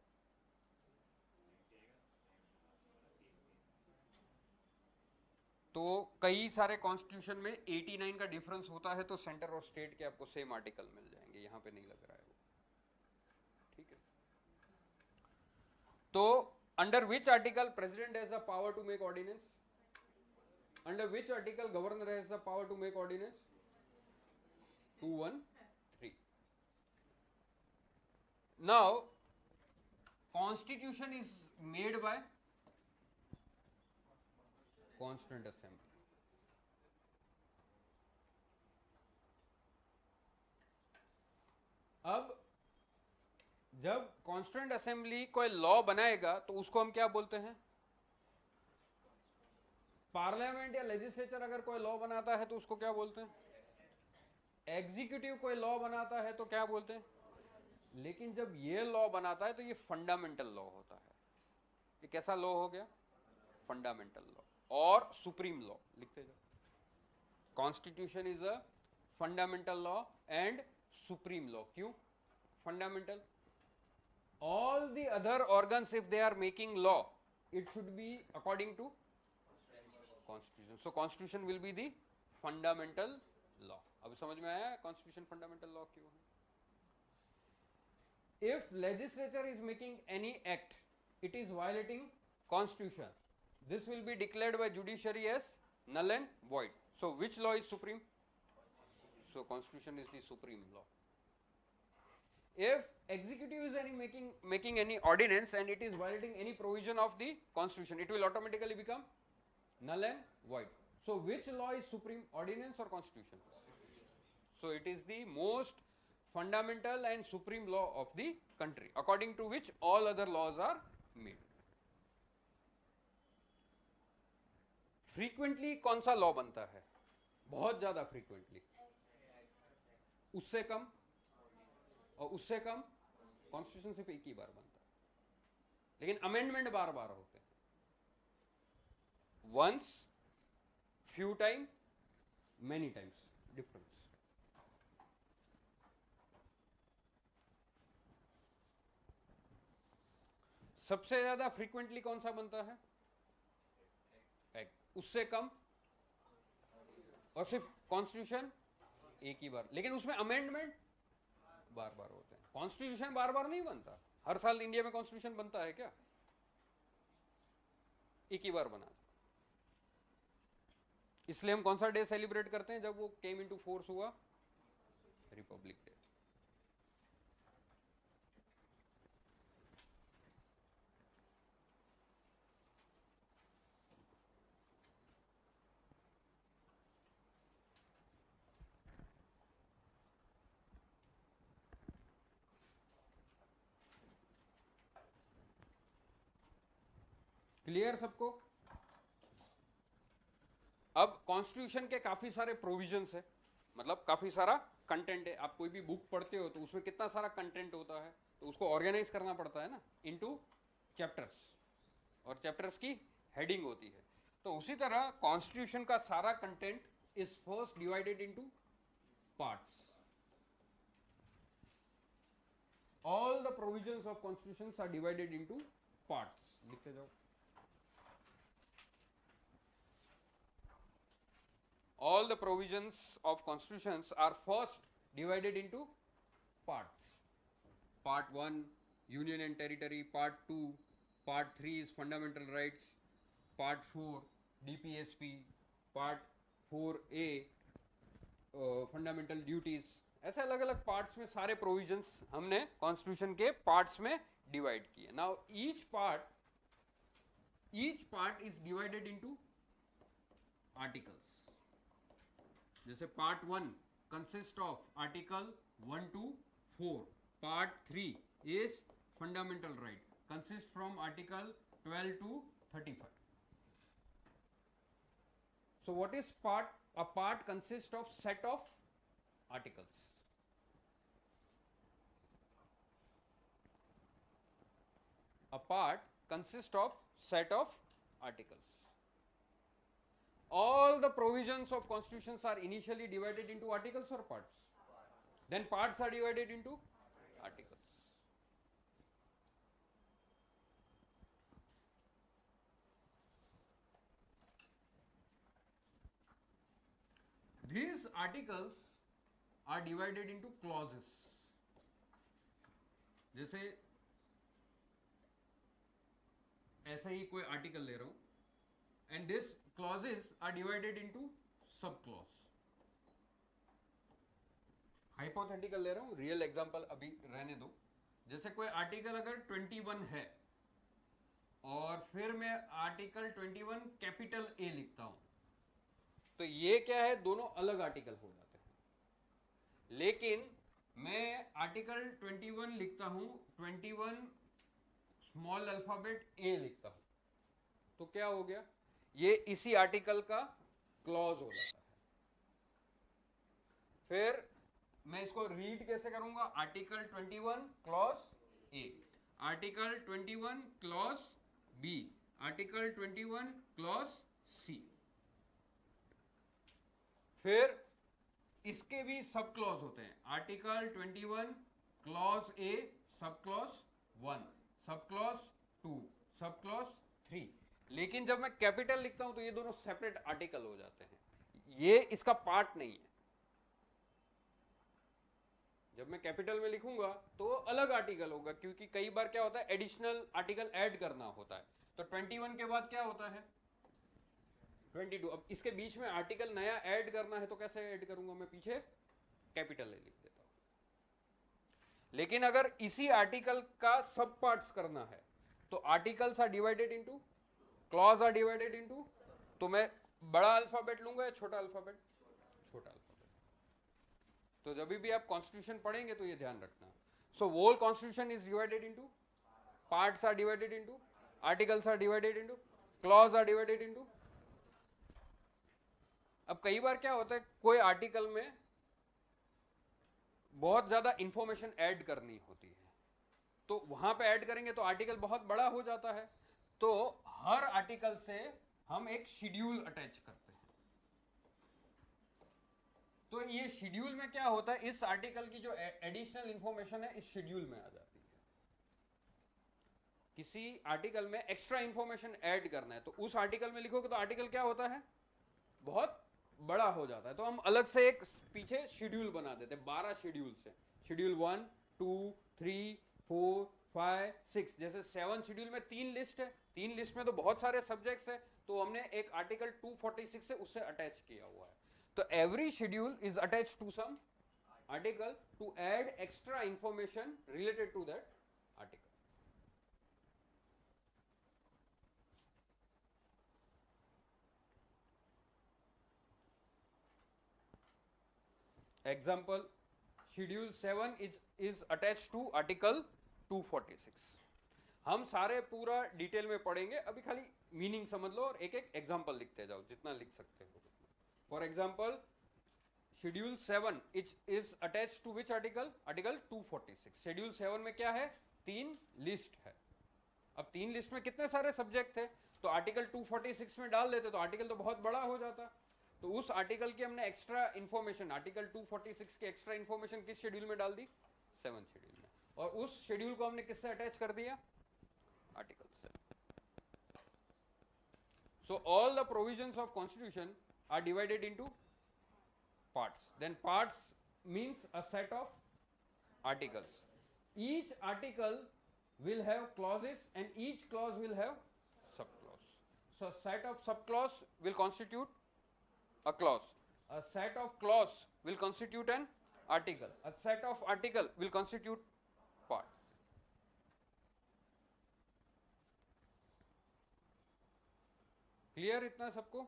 [SPEAKER 1] तो कई सारे कॉन्स्टिट्यूशन में 89 का डिफरेंस होता है, तो सेंटर और स्टेट के आपको सेम आर्टिकल मिल जाएंगे. यहां पे नहीं लग रहा है वो. ठीक है. तो under which article president has the power to make ordinance? Under which article governor has the power to make ordinance? 213. Now, constitution is made by Constituent Assembly. अब जब Constituent Assembly कोई लॉ बनाएगा तो उसको हम क्या बोलते हैं? पार्लियामेंट या लेजिस्लेचर अगर कोई लॉ बनाता है तो उसको क्या बोलते हैं? एग्जीक्यूटिव कोई लॉ बनाता है तो क्या बोलते हैं? लेकिन जब ये लॉ बनाता है तो ये फंडामेंटल लॉ होता है. ये कैसा लॉ हो गया? फंडामेंटल लॉ और सुप्रीम लॉ. लिखते जाओ. Constitution is a fundamental law and supreme law. क्यों fundamental? All the other organs if they are making law, it should be according to Constitution. So Constitution will be the fundamental law. अब समझ में आया Constitution fundamental law क्यों है? If legislature is making any act, it is violating Constitution. This will be declared by judiciary as null and void. So which law is supreme? So constitution is the supreme law. If executive is making any ordinance and it is violating any provision of the constitution, it will automatically become null and void. So which law is supreme, ordinance or constitution? So it is the most fundamental and supreme law of the country, according to which all other laws are made. Frequently कौन सा लॉ बनता है? बहुत ज्यादा फ्रीक्वेंटली, उससे कम और उससे कम कॉन्स्टिट्यूशन सिर्फ एक ही बार बनता है, लेकिन अमेंडमेंट बार बार होते हैं. Once, few times, many times, difference. सबसे ज्यादा फ्रीक्वेंटली कौन सा बनता है? एक्ट. उससे कम और सिर्फ कॉन्स्टिट्यूशन एक ही बार, लेकिन उसमें अमेंडमेंट बार बार होते हैं. कॉन्स्टिट्यूशन बार बार नहीं बनता. हर साल इंडिया में कॉन्स्टिट्यूशन बनता है क्या? एक ही बार बना. इसलिए हम कौन सा डे सेलिब्रेट करते हैं जब वो केम इनटू फोर्स हुआ? Republic day. क्लियर सबको? अब कॉन्स्टिट्यूशन के काफी सारे प्रोविजंस है, मतलब काफी सारा कंटेंट है. आप कोई भी बुक पढ़ते हो तो उसमें कितना सारा कंटेंट होता है, तो उसको ऑर्गेनाइज करना पड़ता है ना इनटू चैप्टर्स, और चैप्टर्स की हेडिंग होती है. तो उसी तरह कॉन्स्टिट्यूशन का सारा content is first divided into parts. All the provisions of constitution are divided into parts. लिखते जाओ. All the provisions of constitutions are first divided into parts. Part 1, Union and Territory. Part 2, Part 3 is Fundamental Rights. Part 4, DPSP. Part 4A, Fundamental Duties. ऐसे अलग अलग पार्ट्स में सारे प्रोविजंस हमने कॉन्स्टिट्यूशन के पार्ट्स में डिवाइड किए. Now each part is divided into articles. जैसे part 1 consist of article 1 to 4. Part 3 is fundamental right, consist from article 12 to 35. So what is part? A part consist of set of articles. A part consist of set of articles. All the provisions of constitutions are initially divided into articles or parts? Then parts are divided into articles. These articles are divided into clauses. जैसे ऐसा ही कोई आर्टिकल ले रहा हूं, and this clauses are divided into sub clause. Hypothetical ले रहा हूं, रियल एग्जांपल अभी रहने दो. जैसे कोई आर्टिकल अगर 21 है और फिर मैं आर्टिकल 21 कैपिटल ए लिखता हूं, तो ये क्या है, दोनों अलग आर्टिकल हो जाते हैं. लेकिन मैं आर्टिकल 21 लिखता हूं, 21 स्मॉल अल्फाबेट ए लिखता हूं, तो क्या हो गया, ये इसी आर्टिकल का क्लॉज हो जाता है. फिर मैं इसको रीड कैसे करूंगा? Article 21 clause A, article 21 clause B, article 21 clause C. फिर इसके भी सब क्लॉज होते हैं. आर्टिकल 21 क्लॉज ए sub clause 1, sub clause 2, sub clause 3. लेकिन जब मैं कैपिटल लिखता हूं तो ये दोनों सेपरेट आर्टिकल हो जाते हैं. ये इसका पार्ट नहीं है. जब मैं कैपिटल में लिखूंगा तो अलग आर्टिकल होगा, क्योंकि कई बार क्या होता है, एडिशनल आर्टिकल ऐड करना होता है. तो 21 के बाद क्या होता है, 22. अब इसके बीच में आर्टिकल नया ऐड करना है तो कैसे ऐड करूंगा मैं? पीछे कैपिटल ए लिख देता हूं। लेकिन अगर इसी आर्टिकल का सब पार्ट्स करना है तो articles are divided into, clause are divided into, तो मैं बड़ा अल्फाबेट लूंगा या छोटा अल्फाबेट? छोटा अल्फाबेट। तो जब भी आप कॉन्स्टिट्यूशन पढ़ेंगे तो ये ध्यान रखना। So whole constitution is divided into, parts are divided into, articles are divided into, clause are divided into. अब कई बार क्या होता है, कोई आर्टिकल में बहुत ज्यादा इंफॉर्मेशन ऐड करनी होती है, तो वहां पे ऐड करेंगे तो आर्टिकल बहुत बड़ा हो जाता है, तो हर आर्टिकल से हम एक शेड्यूल अटैच करते हैं। तो ये शेड्यूल में क्या होता है, इस आर्टिकल की जो एडिशनल इंफॉर्मेशन है इस शेड्यूल में आ जाती है। किसी आर्टिकल में एक्स्ट्रा इंफॉर्मेशन ऐड करना है तो उस आर्टिकल में लिखोगे तो आर्टिकल क्या होता है, बहुत बड़ा हो जाता है। तो हम अलग से एक पीछे शेड्यूल बना देते हैं, 12 शेड्यूल से, शेड्यूल 1, 2, 3, 4, 5, 6। जैसे 7 शेड्यूल में 3 लिस्ट है, 3 लिस्ट में तो बहुत सारे सब्जेक्ट्स है, तो हमने एक आर्टिकल 246 है उससे अटैच किया हुआ है। तो every schedule is attach to some article to add extra information related to that article. Example, schedule 7 is attach to article 246। हम सारे पूरा डिटेल में पढ़ेंगे, अभी खाली मीनिंग समझ लो और एक एक एग्जाम्पल लिखते जाओ जितना लिख सकते हो। For example, schedule 7 is attach to which article, article 246। Schedule 7 में क्या है, 3 लिस्ट है। अब 3 लिस्ट में कितने सारे सब्जेक्ट थे, तो आर्टिकल 246 में डाल देते तो आर्टिकल तो बहुत बड़ा हो जाता। तो उस आर्टिकल की हमने एक्स्ट्रा इंफॉर्मेशन, आर्टिकल 246 की एक्स्ट्रा इंफॉर्मेशन किस शेड्यूल में डाल दी, 7 शेड्यूल में, और उस शेड्यूल को हमने किससे अटैच कर दिया, आर्टिकल से। So all the provisions of constitution are divided into parts. Then parts means a set of articles. Each article will have clauses and each clause will have subclause. So a set of subclause will constitute a clause. A set of clause will constitute an article. A set of article will constitute part. Clear इतना सबको?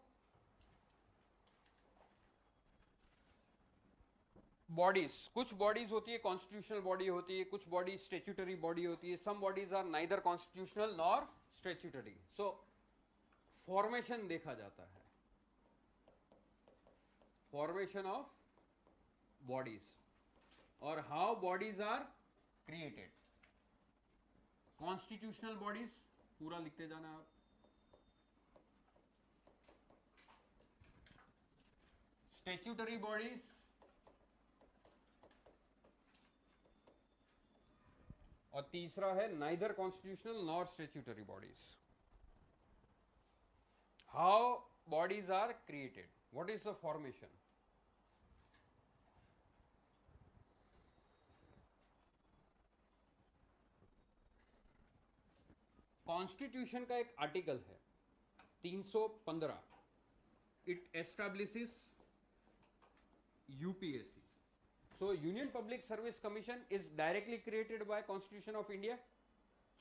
[SPEAKER 1] बॉडीज, कुछ बॉडीज होती है कॉन्स्टिट्यूशनल बॉडी होती है, कुछ बॉडी स्टेच्यूटरी बॉडी होती है। Some bodies are neither constitutional nor statutory. So formation देखा जाता है, फॉर्मेशन ऑफ बॉडीज और how bodies are created. Constitutional bodies पूरा लिखते जाना आप, स्टेच्यूटरी बॉडीज, और तीसरा है neither constitutional nor statutory bodies. How bodies are created, what is the formation. Constitution का एक आर्टिकल है 315, it establishes UPSC. So Union Public Service Commission is directly created by Constitution of India.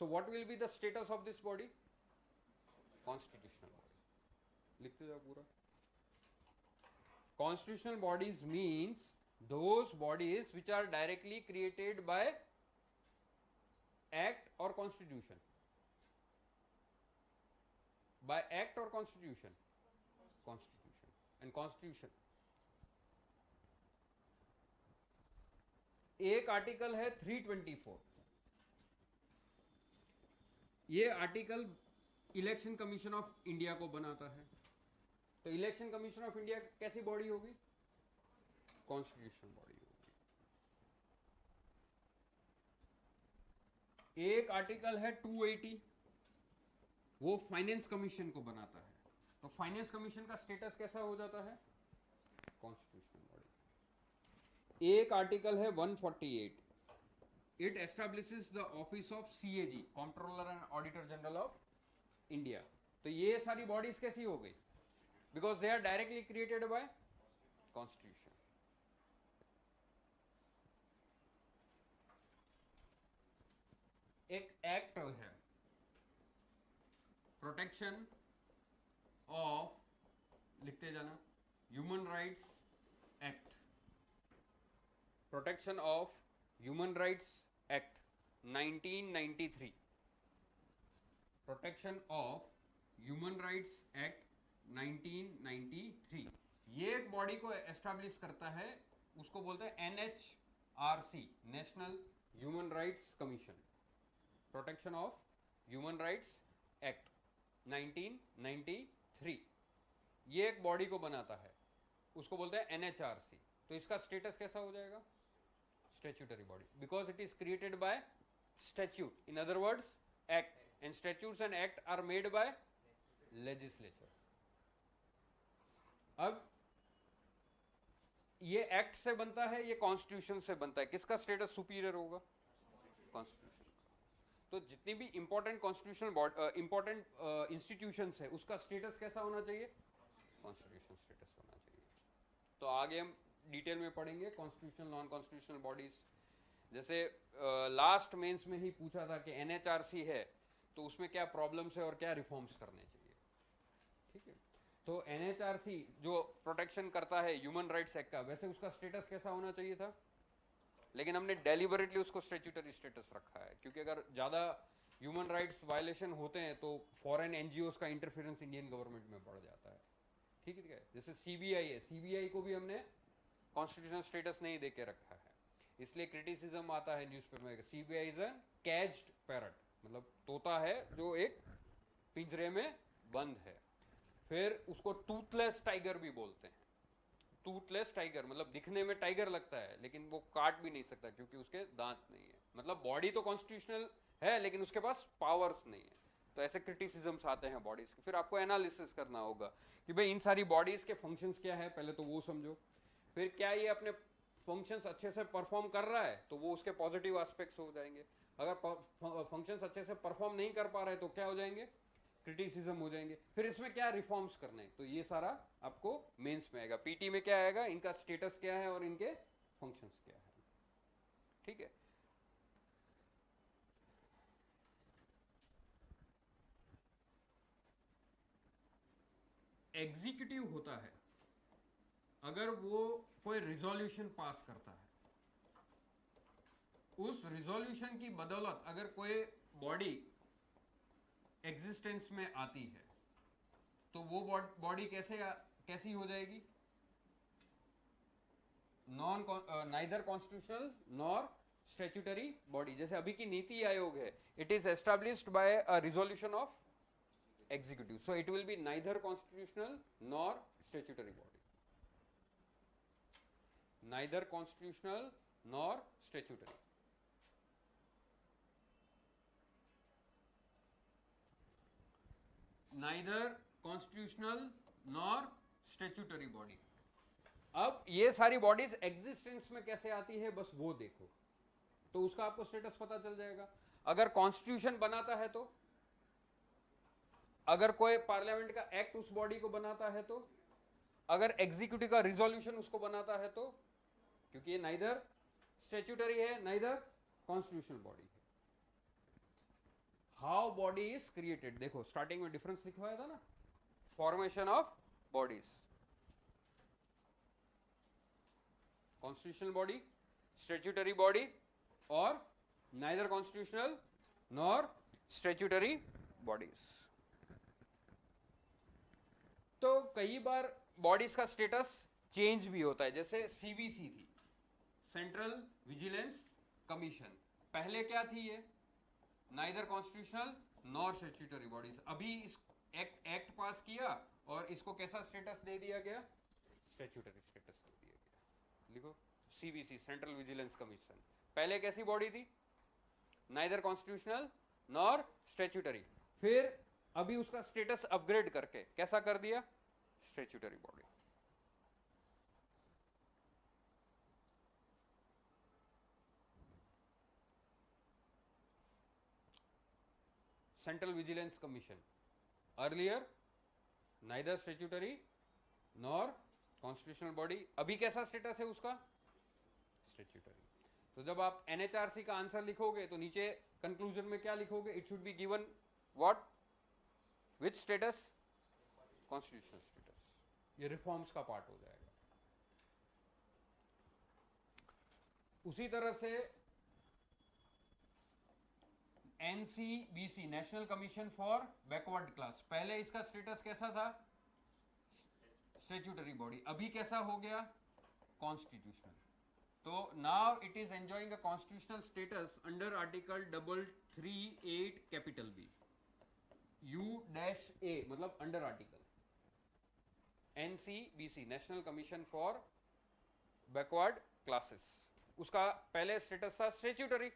[SPEAKER 1] So what will be the status of this body? Constitutional body. लिखते जाओ पूरा। Constitutional bodies means those bodies which are directly created by act or constitution. By act or constitution? Constitution. And constitution. एक आर्टिकल है 324, ये article election commission of India को बनाता है। तो इलेक्शन कमीशन ऑफ इंडिया कैसी बॉडी होगी, कॉन्स्टिट्यूशनल बॉडी होगी। एक आर्टिकल है 280, वो फाइनेंस कमीशन को बनाता है। तो फाइनेंस कमीशन का स्टेटस कैसा हो जाता है, कॉन्स्टिट्यूशनल बॉडी। एक आर्टिकल है 148, it establishes the office of CAG, controller and auditor general of India. तो ये सारी बॉडीज कैसी हो गई, because they are directly created by constitution. एक एक्ट है, प्रोटेक्शन ऑफ, लिखते जाना, human rights act, protection of human rights act 1993, protection of human rights act 1993। ये एक बॉडी को एस्टैब्लिश करता है, उसको बोलते हैं NHRC, national human rights commission, protection of human rights act 1993। ये एक बॉडी को बनाता है, उसको बोलते हैं NHRC। तो इसका स्टेटस कैसा हो जाएगा? Statutory body, because it is created by statute, in other words act, and statutes and act are made by legislature. अब ये एक्ट से बनता है, ये कॉन्स्टिट्यूशन से बनता है, किसका स्टेटस सुपीरियर होगा? कॉन्स्टिट्यूशन। तो जितनी भी इंपॉर्टेंट कॉन्स्टिट्यूशनल इंपॉर्टेंट इंस्टीट्यूशंस है, उसका स्टेटस कैसा होना चाहिए? कॉन्स्टिट्यूशन स्टेटस होना चाहिए। तो आगे हम डिटेल में पढ़ेंगे कॉन्स्टिट्यूशनल नॉन कॉन्स्टिट्यूशनल बॉडीज। जैसे लास्ट मेंस में ही पूछा था कि NHRC है तो उसमें क्या प्रॉब्लम्स है और क्या रिफॉर्म्स करने चाहिए, ठीक है। तो NHRC जो प्रोटेक्शन करता है ह्यूमन राइट्स एक्ट का, वैसे उसका स्टेटस कैसा होना चाहिए था, लेकिन हमने डेलिबरेटली उसको स्टैट्यूटरी स्टेटस रखा है, क्योंकि अगर ज्यादा ह्यूमन राइट्स वायलेशन होते हैं तो फॉरेन NGOs का इंटरफेरेंस इंडियन गवर्नमेंट में बढ़ जाता है, ठीक है। जैसे CBI है, CBI को भी हमने कॉन्स्टिट्यूशनल स्टेटस नहीं देके रखा है, इसलिए क्रिटिसिज्म आता है न्यूज़पेपर में, CBI is a caused parrot, मतलब तोता है जो एक पिंजरे में बंद है। फिर उसको टूथलेस टाइगर भी बोलते हैं। टूथलेस टाइगर मतलब दिखने में टाइगर लगता है लेकिन वो काट भी नहीं सकता क्योंकि उसके दांत नहीं है, मतलब बॉडी तो कॉन्स्टिट्यूशनल है लेकिन उसके पास पावर्स नहीं है। तो ऐसे क्रिटिसिज्म्स आते हैं बॉडीज के। फिर आपको एनालिसिस करना होगा कि भाई इन सारी बॉडीज के फंक्शंस क्या है, पहले तो वो समझो। फिर क्या ये अपने फंक्शंस अच्छे से परफॉर्म कर रहा है तो वो उसके पॉजिटिव एस्पेक्ट्स हो जाएंगे। अगर फंक्शंस अच्छे से परफॉर्म नहीं कर पा रहे तो क्या हो जाएंगे? क्रिटिसिज्म हो जाएंगे। फिर इसमें क्या रिफॉर्म्स करने हैं, तो ये सारा आपको मेंस में आएगा। पीटी में क्या आएगा, इनका स्टेटस क्या है और इनके फंक्शंस क्या है, ठीक है। एग्जीक्यूटिव होता है अगर वो कोई रिजोल्यूशन पास करता है, उस रिजोल्यूशन की बदौलत अगर कोई बॉडी एग्जिस्टेंस में आती है तो वो बॉडी कैसी हो जाएगी? Neither constitutional nor statutory body. जैसे अभी की नीति आयोग है, it is established bye a resolution of executive, so it will B neither constitutional nor statutory body, neither constitutional nor statutory. Neither constitutional nor statutory body. अब ये सारी बॉडीज एग्जिस्टेंस में कैसे आती है बस वो देखो, तो उसका आपको स्टेटस पता चल जाएगा। अगर कॉन्स्टिट्यूशन बनाता है तो, अगर कोई पार्लियामेंट का एक्ट उस बॉडी को बनाता है तो, अगर एग्जीक्यूटिव का रिजोल्यूशन उसको बनाता है तो, क्योंकि ये नाइदर स्टैट्यूटरी है नाइदर कॉन्स्टिट्यूशनल बॉडी है। हाउ बॉडी इज क्रिएटेड, देखो स्टार्टिंग में डिफरेंस लिखवाया था ना, formation of bodies, constitutional body, statutory body और neither constitutional nor statutory bodies. तो कई बार बॉडीज का स्टेटस चेंज भी होता है, जैसे CVC थी, सेंट्रल विजिलेंस कमीशन, पहले क्या थी ये? Neither constitutional nor statutory bodies. अभी इस एक्ट पास किया और इसको कैसा स्टेटस दे दिया गया? स्टैट्यूटरी स्टेटस दे दिया गया। लिखो CVC, सेंट्रल विजिलेंस कमीशन, पहले कैसी बॉडी थी? Neither constitutional nor statutory. फिर अभी उसका स्टेटस अपग्रेड करके कैसा कर दिया? Statutory body. Central vigilance commission, earlier neither statutory nor constitutional body, अभी कैसा स्टेटस है उसका? स्टैट्यूटरी। तो जब आप NHRC का आंसर लिखोगे तो नीचे कंक्लूजन में क्या लिखोगे? It should be given what, which status? Constitutional status. ये रिफॉर्म्स का पार्ट हो जाएगा। उसी तरह से NCBC, national commission for backward class, पहले इसका स्टेटस कैसा था? Statutory body. अभी कैसा हो गया? कॉन्स्टिट्यूशनल। तो now it is enjoying a constitutional status under article 338 capital B, U-A, मतलब under article. NCBC, national commission for backward classes, उसका पहले स्टेटस था स्टैट्यूटरी,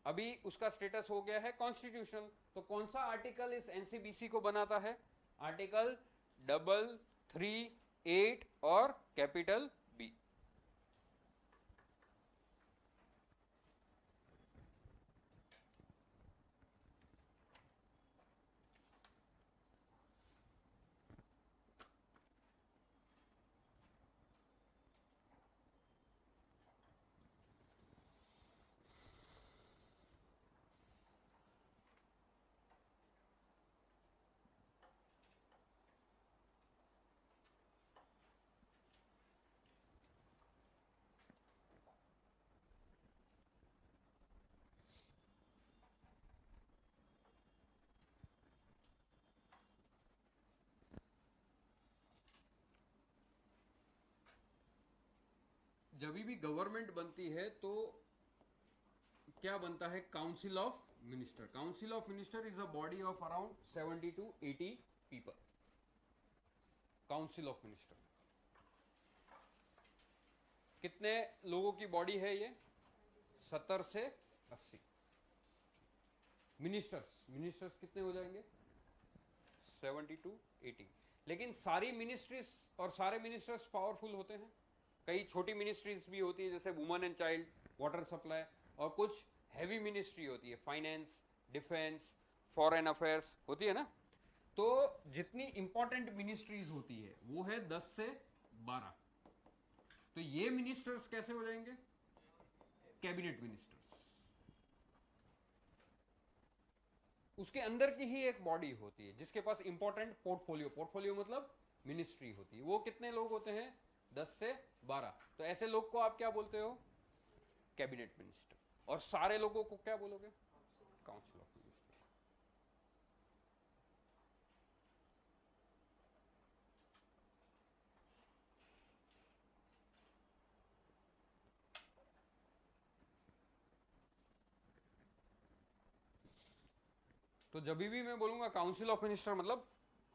[SPEAKER 1] अभी उसका स्टेटस हो गया है कॉन्स्टिट्यूशनल। तो कौन सा आर्टिकल इस NCBC को बनाता है? आर्टिकल 338 और कैपिटल बी। जब भी गवर्नमेंट बनती है तो क्या बनता है? Council of minister. Council of minister is a body of around 70 to 80 people. Council of minister कितने लोगों की बॉडी है? ये 70 से 80। मिनिस्टर्स कितने हो जाएंगे? 70 to 80। लेकिन सारी मिनिस्ट्रीज और सारे मिनिस्टर्स पावरफुल होते हैं? कई छोटी मिनिस्ट्रीज भी होती है, जैसे women and child, water supply, और कुछ हैवी मिनिस्ट्री होती है, फाइनेंस, डिफेंस, फॉरेन अफेयर्स होती है ना। तो जितनी इंपॉर्टेंट मिनिस्ट्रीज होती है वो है 10 से 12। तो ये मिनिस्टर्स कैसे हो जाएंगे? Cabinet ministers. उसके अंदर की ही एक बॉडी होती है जिसके पास इंपॉर्टेंट पोर्टफोलियो मतलब मिनिस्ट्री होती है। वो कितने लोग होते हैं? 10 से 12। तो ऐसे लोग को आप क्या बोलते हो? Cabinet minister. और सारे लोगों को क्या बोलोगे? Council of minister. तो जब भी मैं बोलूंगा काउंसिल ऑफ मिनिस्टर मतलब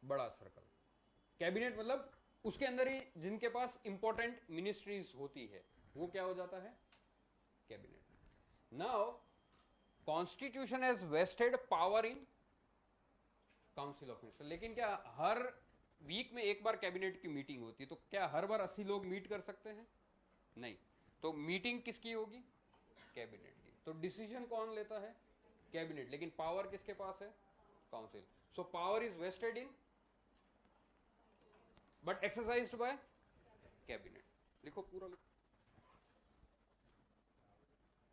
[SPEAKER 1] बड़ा सर्कल, कैबिनेट मतलब उसके अंदर ही जिनके पास इंपॉर्टेंट मिनिस्ट्रीज होती है वो क्या हो जाता है? Cabinet. Now constitution has vested power in council of minister. लेकिन क्या हर वीक में एक बार कैबिनेट की मीटिंग होती है? तो क्या हर बार 80 लोग मीट कर सकते हैं? नहीं। तो मीटिंग किसकी होगी? कैबिनेट की। तो डिसीजन कौन लेता है? कैबिनेट। लेकिन पावर किसके पास है? Council. So power is vested in but exercised by cabinet. लिखो, पूरा लिखो।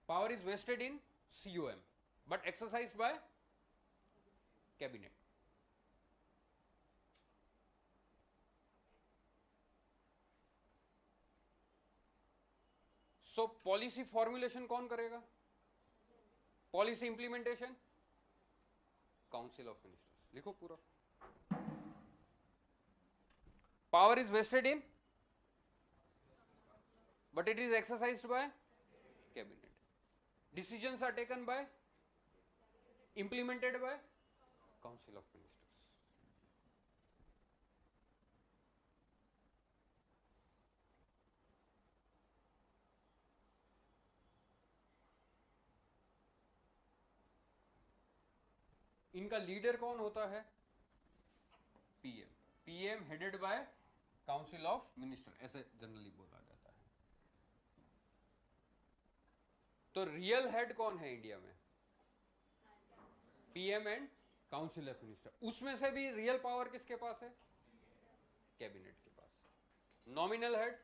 [SPEAKER 1] Power is vested in COM but exercised by cabinet. So policy formulation कौन करेगा? Policy implementation council of ministers. लिखो पूरा। Power is vested in but it is exercised by cabinet. Decisions are taken by, implemented by council of ministers. इनका लीडर कौन होता है? PM headed by council of minister, ऐसे जनरली बोला जाता है। तो रियल हेड कौन है इंडिया में? PM and council of minister. उसमें से भी रियल पावर किसके पास है? कैबिनेट के पास। Nominal head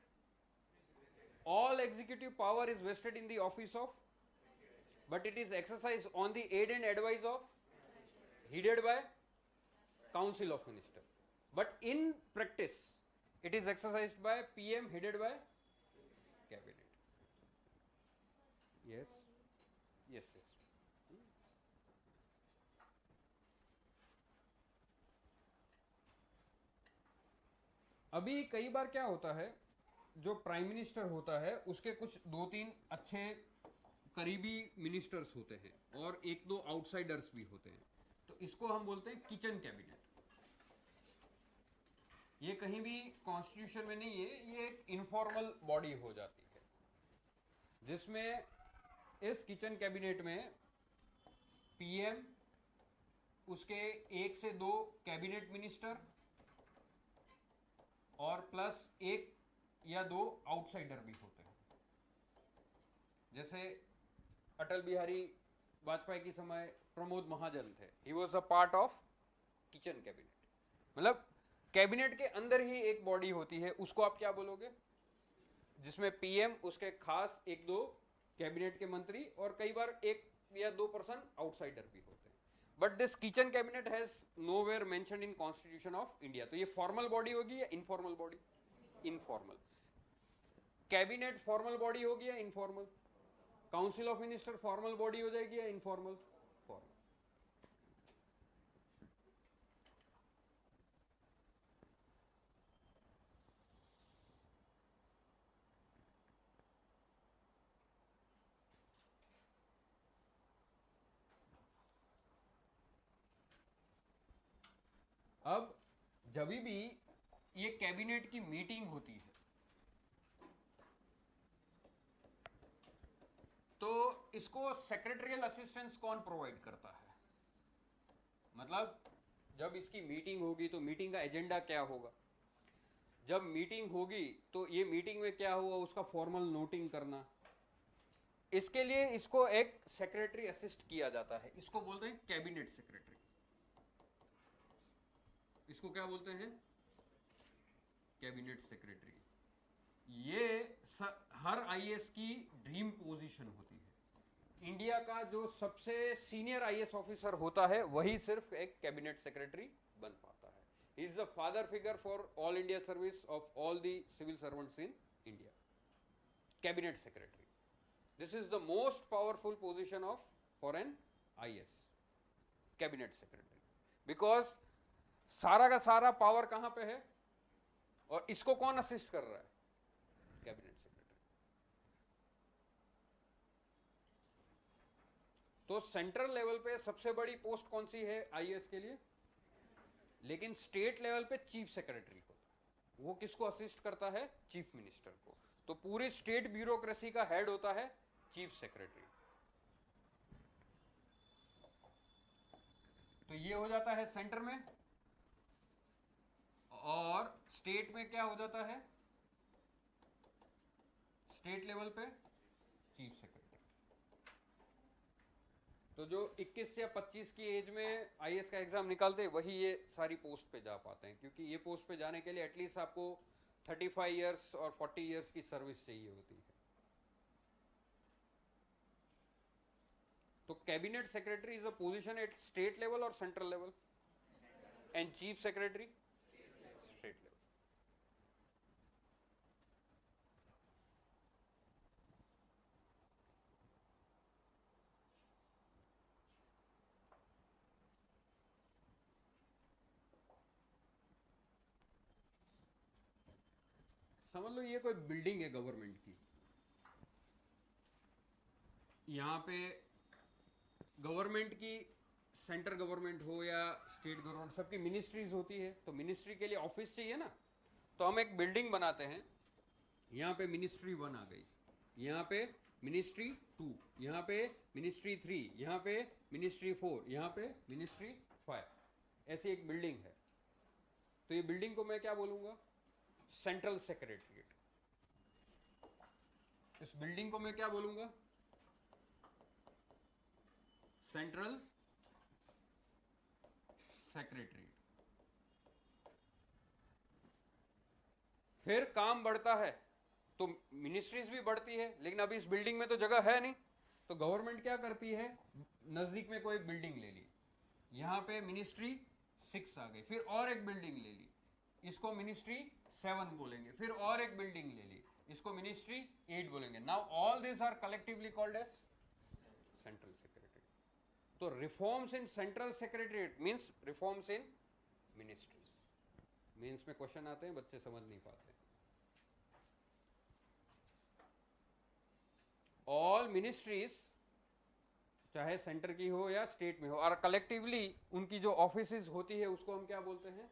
[SPEAKER 1] all executive power is vested in the office of, but it is exercised on the aid and advice of, headed by council of minister. But in practice it is exercised by PM headed by cabinet. Yes, yes, yes. अभी कई बार क्या होता है, जो प्राइम मिनिस्टर होता है उसके कुछ दो तीन अच्छे करीबी मिनिस्टर्स होते हैं और एक दो आउटसाइडर्स भी होते हैं, तो इसको हम बोलते हैं किचन कैबिनेट. ये कहीं भी कॉन्स्टिट्यूशन में नहीं है, ये एक इनफॉर्मल बॉडी हो जाती है जिसमें इस किचन कैबिनेट में पीएम, उसके एक से दो कैबिनेट मिनिस्टर और प्लस एक या दो आउटसाइडर भी होते हैं. जैसे अटल बिहारी वाजपेयी के समय प्रमोद महाजन थे, he was a part of kitchen cabinet. मतलब कैबिनेट के अंदर ही एक बॉडी होती है, उसको आप क्या बोलोगे, जिसमें पीएम, उसके खास एक दो कैबिनेट के मंत्री और कई बार एक या दो पर्सन आउटसाइडर भी होते हैं. But this kitchen cabinet has nowhere mentioned in constitution of India. तो ये फॉर्मल बॉडी होगी या informal body? Informal. Cabinet formal body होगी या informal? Council of minister formal body हो जाएगी या इनफॉर्मल? फॉर्मल. अब जब भी ये कैबिनेट की मीटिंग होती है तो इसको सेक्रेटरियल असिस्टेंस कौन प्रोवाइड करता है? मतलब जब इसकी मीटिंग होगी तो मीटिंग का एजेंडा क्या होगा, जब मीटिंग होगी तो ये मीटिंग में क्या हुआ उसका फॉर्मल नोटिंग करना, इसके लिए इसको एक सेक्रेटरी असिस्ट किया जाता है. इसको बोलते हैं कैबिनेट सेक्रेटरी. इसको क्या बोलते हैं? Cabinet secretary. ये हर आईएएस की ड्रीम पोजीशन होती है. इंडिया का जो सबसे सीनियर आईएएस ऑफिसर होता है वही सिर्फ एक कैबिनेट सेक्रेटरी बन पाता है. He is the father figure for all India service of all the civil servants in India. Cabinet secretary, this is the most powerful position of for an IAS, cabinet secretary. Because सारा का सारा पावर कहां पे है और इसको कौन असिस्ट कर रहा है? Cabinet secretary. तो सेंट्रल लेवल पे सबसे बड़ी पोस्ट कौन सी है आईएएस के लिए? लेकिन स्टेट लेवल पे चीफ सेक्रेटरी होता है. वो किसको असिस्ट करता है? चीफ मिनिस्टर को. तो पूरे स्टेट ब्यूरोक्रेसी का हेड होता है चीफ सेक्रेटरी. तो ये हो जाता है सेंटर में, और स्टेट में क्या हो जाता है? स्टेट लेवल पे चीफ सेक्रेटरी. तो जो 21 या 25 की एज में आईएएस का एग्जाम निकालते हैं वही ये सारी पोस्ट पे जा पाते हैं, क्योंकि ये पोस्ट पे जाने के लिए एटलीस्ट आपको 35 इयर्स और 40 इयर्स की सर्विस चाहिए होती है. तो cabinet secretary is a position at state level और central level, and chief secretary state level. समझ लो ये कोई बिल्डिंग है गवर्नमेंट की. यहां पे गवर्नमेंट की, सेंट्रल गवर्नमेंट हो या स्टेट गवर्नमेंट, सबकी मिनिस्ट्रीज होती है. तो मिनिस्ट्री के लिए ऑफिस चाहिए ना, तो हम एक बिल्डिंग बनाते हैं. यहाँ पे मिनिस्ट्री 1 आ गई, यहाँ पे मिनिस्ट्री 2, यहाँ पे मिनिस्ट्री 3, यहाँ पे मिनिस्ट्री 4, यहाँ पे मिनिस्ट्री 5. ऐसी एक बिल्डिंग है. तो ये बिल्डिंग को मैं क्या बोलूंगा? Central secretariat. इस बिल्डिंग को मैं क्या बोलूंगा? Central secretariat. फिर काम बढ़ता है तो मिनिस्ट्रीज भी बढ़ती है, लेकिन अभी इस बिल्डिंग में तो जगह है नहीं, तो गवर्नमेंट क्या करती है, नजदीक में कोई बिल्डिंग ले ली, यहाँ पे मिनिस्ट्री 6 आ गई, फिर और एक बिल्डिंग ले ली, इसको मिनिस्ट्री 7 बोलेंगे, फिर और एक बिल्डिंग ले ली, इसको मिनिस्ट्री 8 बोलेंगे. Now all this are collectively called as central secretary. तो reforms in central secretariat means reforms in ministries. Mains में क्वेश्चन आते हैं, बच्चे समझ नहीं पाते. ऑल मिनिस्ट्रीज चाहे सेंटर की हो या स्टेट में हो, और कलेक्टिवली उनकी जो ऑफिसेज होती है उसको हम क्या बोलते हैं,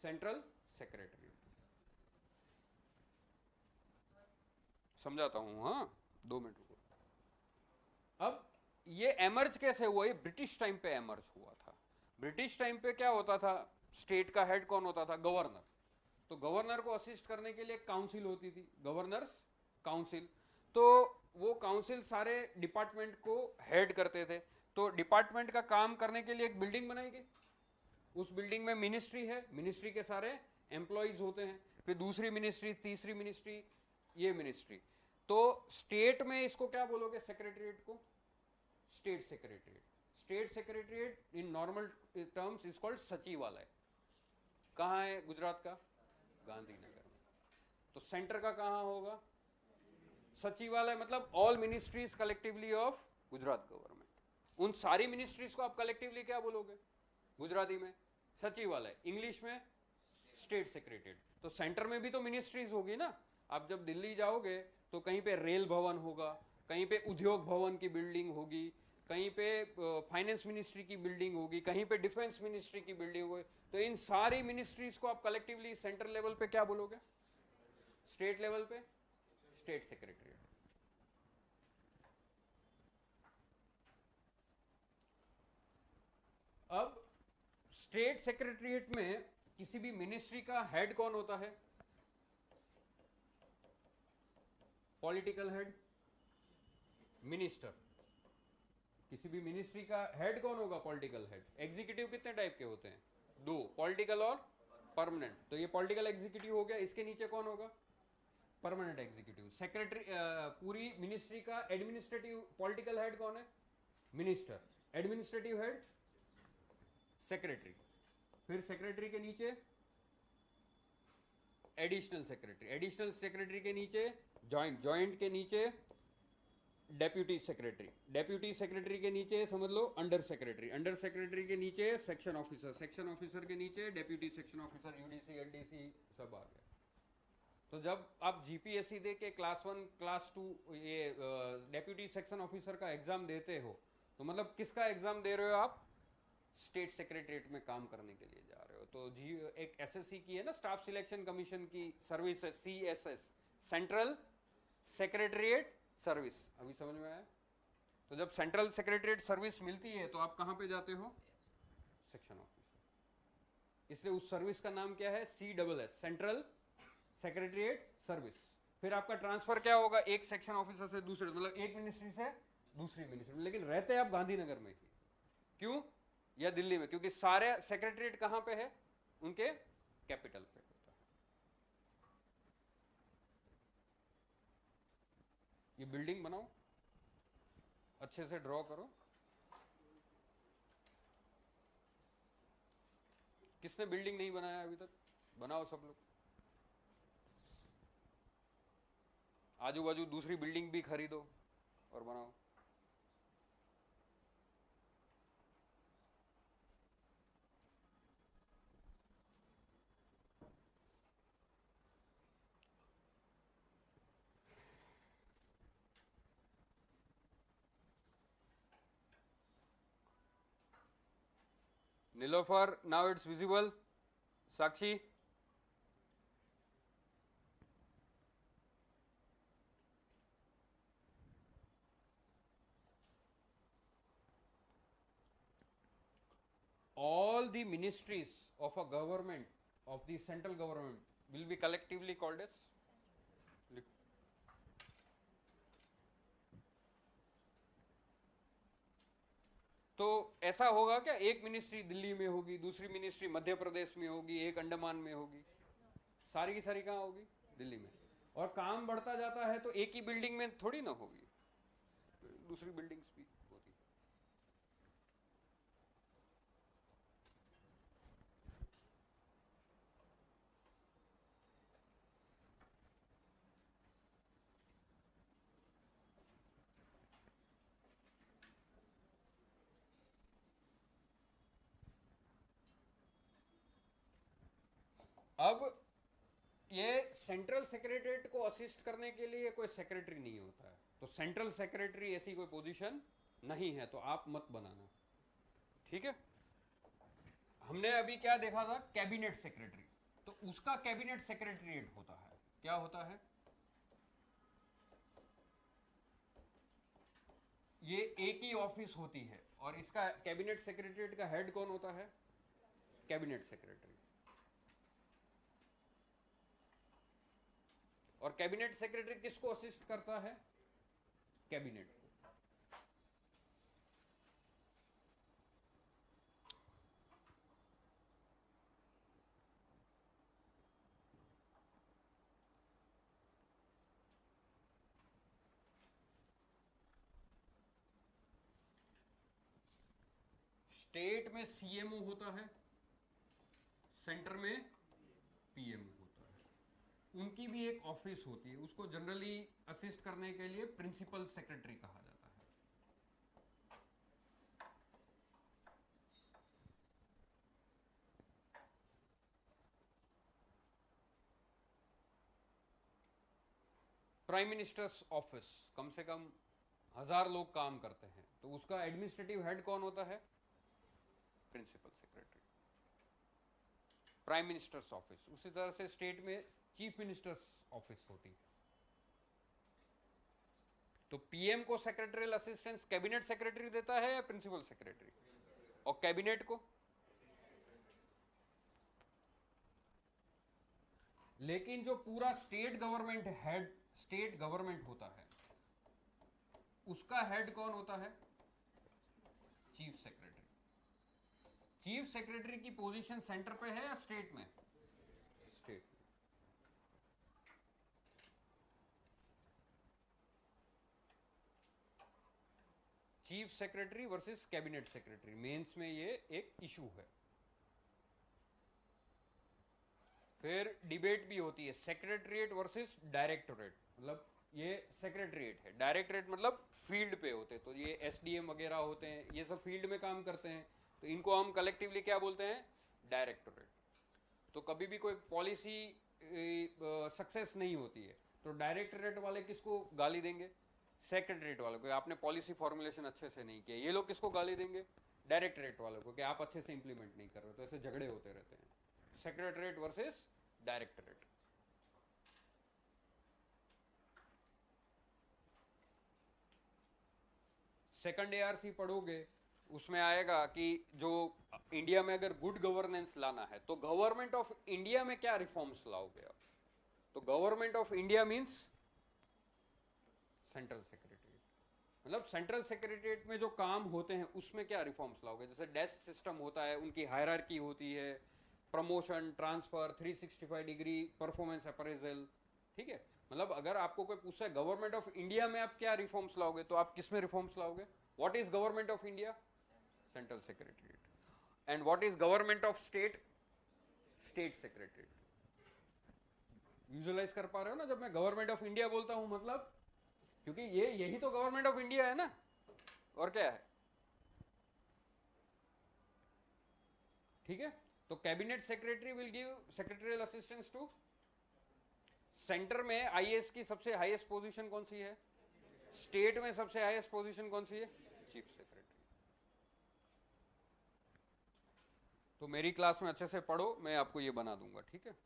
[SPEAKER 1] सेंट्रल सेक्रेटरी. समझाता हूं, हाँ 2 मिनट रुको. अब ये एमर्ज कैसे हुआ, ये ब्रिटिश टाइम पे एमर्ज हुआ था. ब्रिटिश टाइम पे क्या होता था, स्टेट का हेड कौन होता था, गवर्नर. तो गवर्नर को असिस्ट करने के लिए एक काउंसिल होती थी, गवर्नर्स काउंसिल. तो वो काउंसिल सारे डिपार्टमेंट को हेड करते थे. तो डिपार्टमेंट का काम करने के लिए एक बिल्डिंग बनाई गई, उस बिल्डिंग में मिनिस्ट्री है, मिनिस्ट्री के सारे एम्प्लॉइज होते हैं, फिर दूसरी मिनिस्ट्री, तीसरी मिनिस्ट्री, ये मिनिस्ट्री. तो स्टेट में इसको क्या बोलोगे, सेक्रेटरीट को state secretariat. State secretariat in normal terms is called सचिवालय. कहाँ है गुजरात का, गांधीनगर में. तो सेंटर का कहाँ होगा, सचिवालय. मतलब all ministries collectively of Gujarat government. उन सारी मिनिस्ट्रीज को आप कलेक्टिवली क्या बोलोगे, गुजराती में सचिवालय, इंग्लिश में स्टेट सेक्रेटरीट. तो सेंटर में भी तो मिनिस्ट्रीज होगी ना. आप जब दिल्ली जाओगे तो कहीं पे रेल भवन होगा, कहीं पे उद्योग भवन की बिल्डिंग होगी, कहीं पे फाइनेंस मिनिस्ट्री की बिल्डिंग होगी, कहीं पे डिफेंस मिनिस्ट्री की बिल्डिंग होगी. तो इन सारी मिनिस्ट्रीज को आप कलेक्टिवली सेंट्रल लेवल पे क्या बोलोगे, स्टेट लेवल पे स्टेट सेक्रेटरीट. अब स्टेट सेक्रेटरीट में किसी भी मिनिस्ट्री का हेड कौन होता है, पॉलिटिकल हेड, मिनिस्टर. किसी भी मिनिस्ट्री का हेड कौन होगा, पॉलिटिकल हेड. एग्जीक्यूटिव कितने टाइप के होते हैं, 2, पॉलिटिकल और परमानेंट. तो ये पॉलिटिकल एग्जीक्यूटिव हो गया, इसके नीचे कौन होगा, परमानेंट एग्जीक्यूटिव. सेक्रेटरी, पूरी मिनिस्ट्री का एडमिनिस्ट्रेटिव पॉलिटिकल हेड कौन है, मिनिस्टर. Administrative head secretary. फिर सेक्रेटरी के नीचे एडिशनल सेक्रेटरी, एडिशनल सेक्रेटरी के नीचे जॉइंट, जॉइंट के नीचे डेप्यूटी सेक्रेटरी, डेप्यूटी सेक्रेटरी के नीचे समझ लो अंडर सेक्रेटरी, अंडर सेक्रेटरी के नीचे सेक्शन ऑफिसर, सेक्शन ऑफिसर के नीचे deputy section officer, UDC, LDC सब आ गया. तो जब आप जीपीएससी दे के क्लास 1 क्लास 2 ये डेप्यूटी सेक्शन ऑफिसर का एग्जाम देते हो, तो मतलब किसका एग्जाम दे रहे हो आप, स्टेट सेक्रेटरीट में काम करने के लिए जा रहे हो. तो जी एक एसएससी की है ना, स्टाफ सिलेक्शन कमीशन की सर्विस है, सीएसएस, सेंट्रल सेक्रेटरीट सर्विस. अभी समझ में आया. तो जब सेंट्रल सेक्रेटरीट सर्विस मिलती है तो आप कहां पे जाते हो, सेक्शन ऑफिस. इसलिए उस सर्विस का नाम क्या है, CSS, सेंट्रल सेक्रेटरीट सर्विस. फिर आपका ट्रांसफर क्या होगा, एक सेक्शन ऑफिसर से दूसरे, मतलब एक मिनिस्ट्री से दूसरी मिनिस्ट्री. लेकिन रहते आप गांधीनगर में ही. क्यों, या दिल्ली में, क्योंकि सारे सेक्रेटरीट कहां पे है, उनके कैपिटल पे होता है. ये बिल्डिंग बनाओ, अच्छे से ड्रॉ करो. किसने बिल्डिंग नहीं बनाया अभी तक, बनाओ सब लोग. आजू बाजू दूसरी बिल्डिंग भी खरीदो और बनाओ. Nilofer, now it's visible. Sakshi. All the ministries of a government, of the central government, will be collectively called as. तो ऐसा होगा क्या, एक मिनिस्ट्री दिल्ली में होगी, दूसरी मिनिस्ट्री मध्य प्रदेश में होगी, एक अंडमान में होगी, सारी की सारी कहाँ होगी, दिल्ली में. और काम बढ़ता जाता है तो एक ही बिल्डिंग में थोड़ी ना होगी, दूसरी बिल्डिंग्स भी होती। अब ये सेंट्रल सेक्रेटरीट को असिस्ट करने के लिए कोई सेक्रेटरी नहीं होता है, तो सेंट्रल सेक्रेटरी ऐसी कोई पोजीशन नहीं है, तो आप मत बनाना, ठीक है। हमने अभी क्या देखा था, कैबिनेट सेक्रेटरी, तो उसका कैबिनेट सेक्रेटरीट होता है, क्या होता है, ये एक ही ऑफिस होती है, और इसका कैबिनेट सेक्रेटरीट का हेड कौन होता है, कैबिनेट सेक्रेटरी। और कैबिनेट सेक्रेटरी किसको असिस्ट करता है, कैबिनेट को। स्टेट में सीएमओ होता है, सेंटर में पीएमओ होता है, उनकी भी एक ऑफिस होती है, उसको जनरली असिस्ट करने के लिए प्रिंसिपल सेक्रेटरी कहा जाता है। प्राइम मिनिस्टर्स ऑफिस कम से कम 1000 लोग काम करते हैं, तो उसका एडमिनिस्ट्रेटिव हेड कौन होता है, principal secretary. Prime minister's office, उसी तरह से स्टेट में चीफ मिनिस्टर्स ऑफिस होती है। तो पीएम को सेक्रेटरियल असिस्टेंस कैबिनेट सेक्रेटरी देता है या प्रिंसिपल सेक्रेटरी, और कैबिनेट को, लेकिन जो पूरा state government head, state government होता है, उसका हेड कौन होता है, चीफ सेक्रेटरी। चीफ सेक्रेटरी की पोजीशन सेंटर पे है या स्टेट में, स्टेट में। Chief secretary versus cabinet secretary, mains में ये एक इशू है। फिर डिबेट भी होती है, सेक्रेटरीट वर्सेस डायरेक्टोरेट, मतलब ये सेक्रेटरीट है, डायरेक्टोरेट मतलब फील्ड पे होते, तो ये एसडीएम वगैरह होते हैं, ये सब फील्ड में काम करते हैं, तो इनको हम कलेक्टिवली क्या बोलते हैं, डायरेक्टोरेट। तो कभी भी कोई पॉलिसी सक्सेस नहीं होती है, तो डायरेक्टोरेट वाले किसको गाली देंगे, सेक्रेटरीट वालों को, आपने पॉलिसी फॉर्मुलेशन अच्छे से नहीं किया। ये लोग किसको गाली देंगे, डायरेक्टोरेट वालों को, कि आप अच्छे से इंप्लीमेंट नहीं कर रहे, तो ऐसे झगड़े होते रहते हैं, secretariat versus directorate. Second ARC पढ़ोगे, उसमें आएगा कि जो इंडिया में अगर गुड गवर्नेंस लाना है, तो गवर्नमेंट ऑफ इंडिया में क्या रिफॉर्म्स लाओगे आप, तो government of India means central secretariat, मतलब सेंट्रल सेक्रेटरीट में जो काम होते हैं उसमें क्या रिफॉर्म्स लाओगे। जैसे डेस्क सिस्टम होता है, उनकी हायरार्की होती है, promotion, transfer, 365 degree performance appraisal, ठीक है। मतलब अगर आपको कोई पूछता है गवर्नमेंट ऑफ इंडिया में आप क्या रिफॉर्म्स लाओगे, तो आप किस में रिफॉर्म्स लाओगे, what is government of India, central secretariat, and what is government of state, state secretariat. Visualise कर पा रहे हो ना, जब मैं गवर्नमेंट ऑफ इंडिया बोलता हूं मतलब, क्योंकि ये यही तो गवर्नमेंट ऑफ इंडिया है ना, और क्या है, ठीक है। तो cabinet secretary will give secretarial assistance to, centre में आईएएस की सबसे हाईएस्ट पोजीशन कौन सी है, स्टेट में सबसे हाईएस्ट पोजीशन कौन सी है, चीफ सेक्रेटरी। तो मेरी क्लास में अच्छे से पढ़ो, मैं आपको ये बना दूंगा, ठीक है।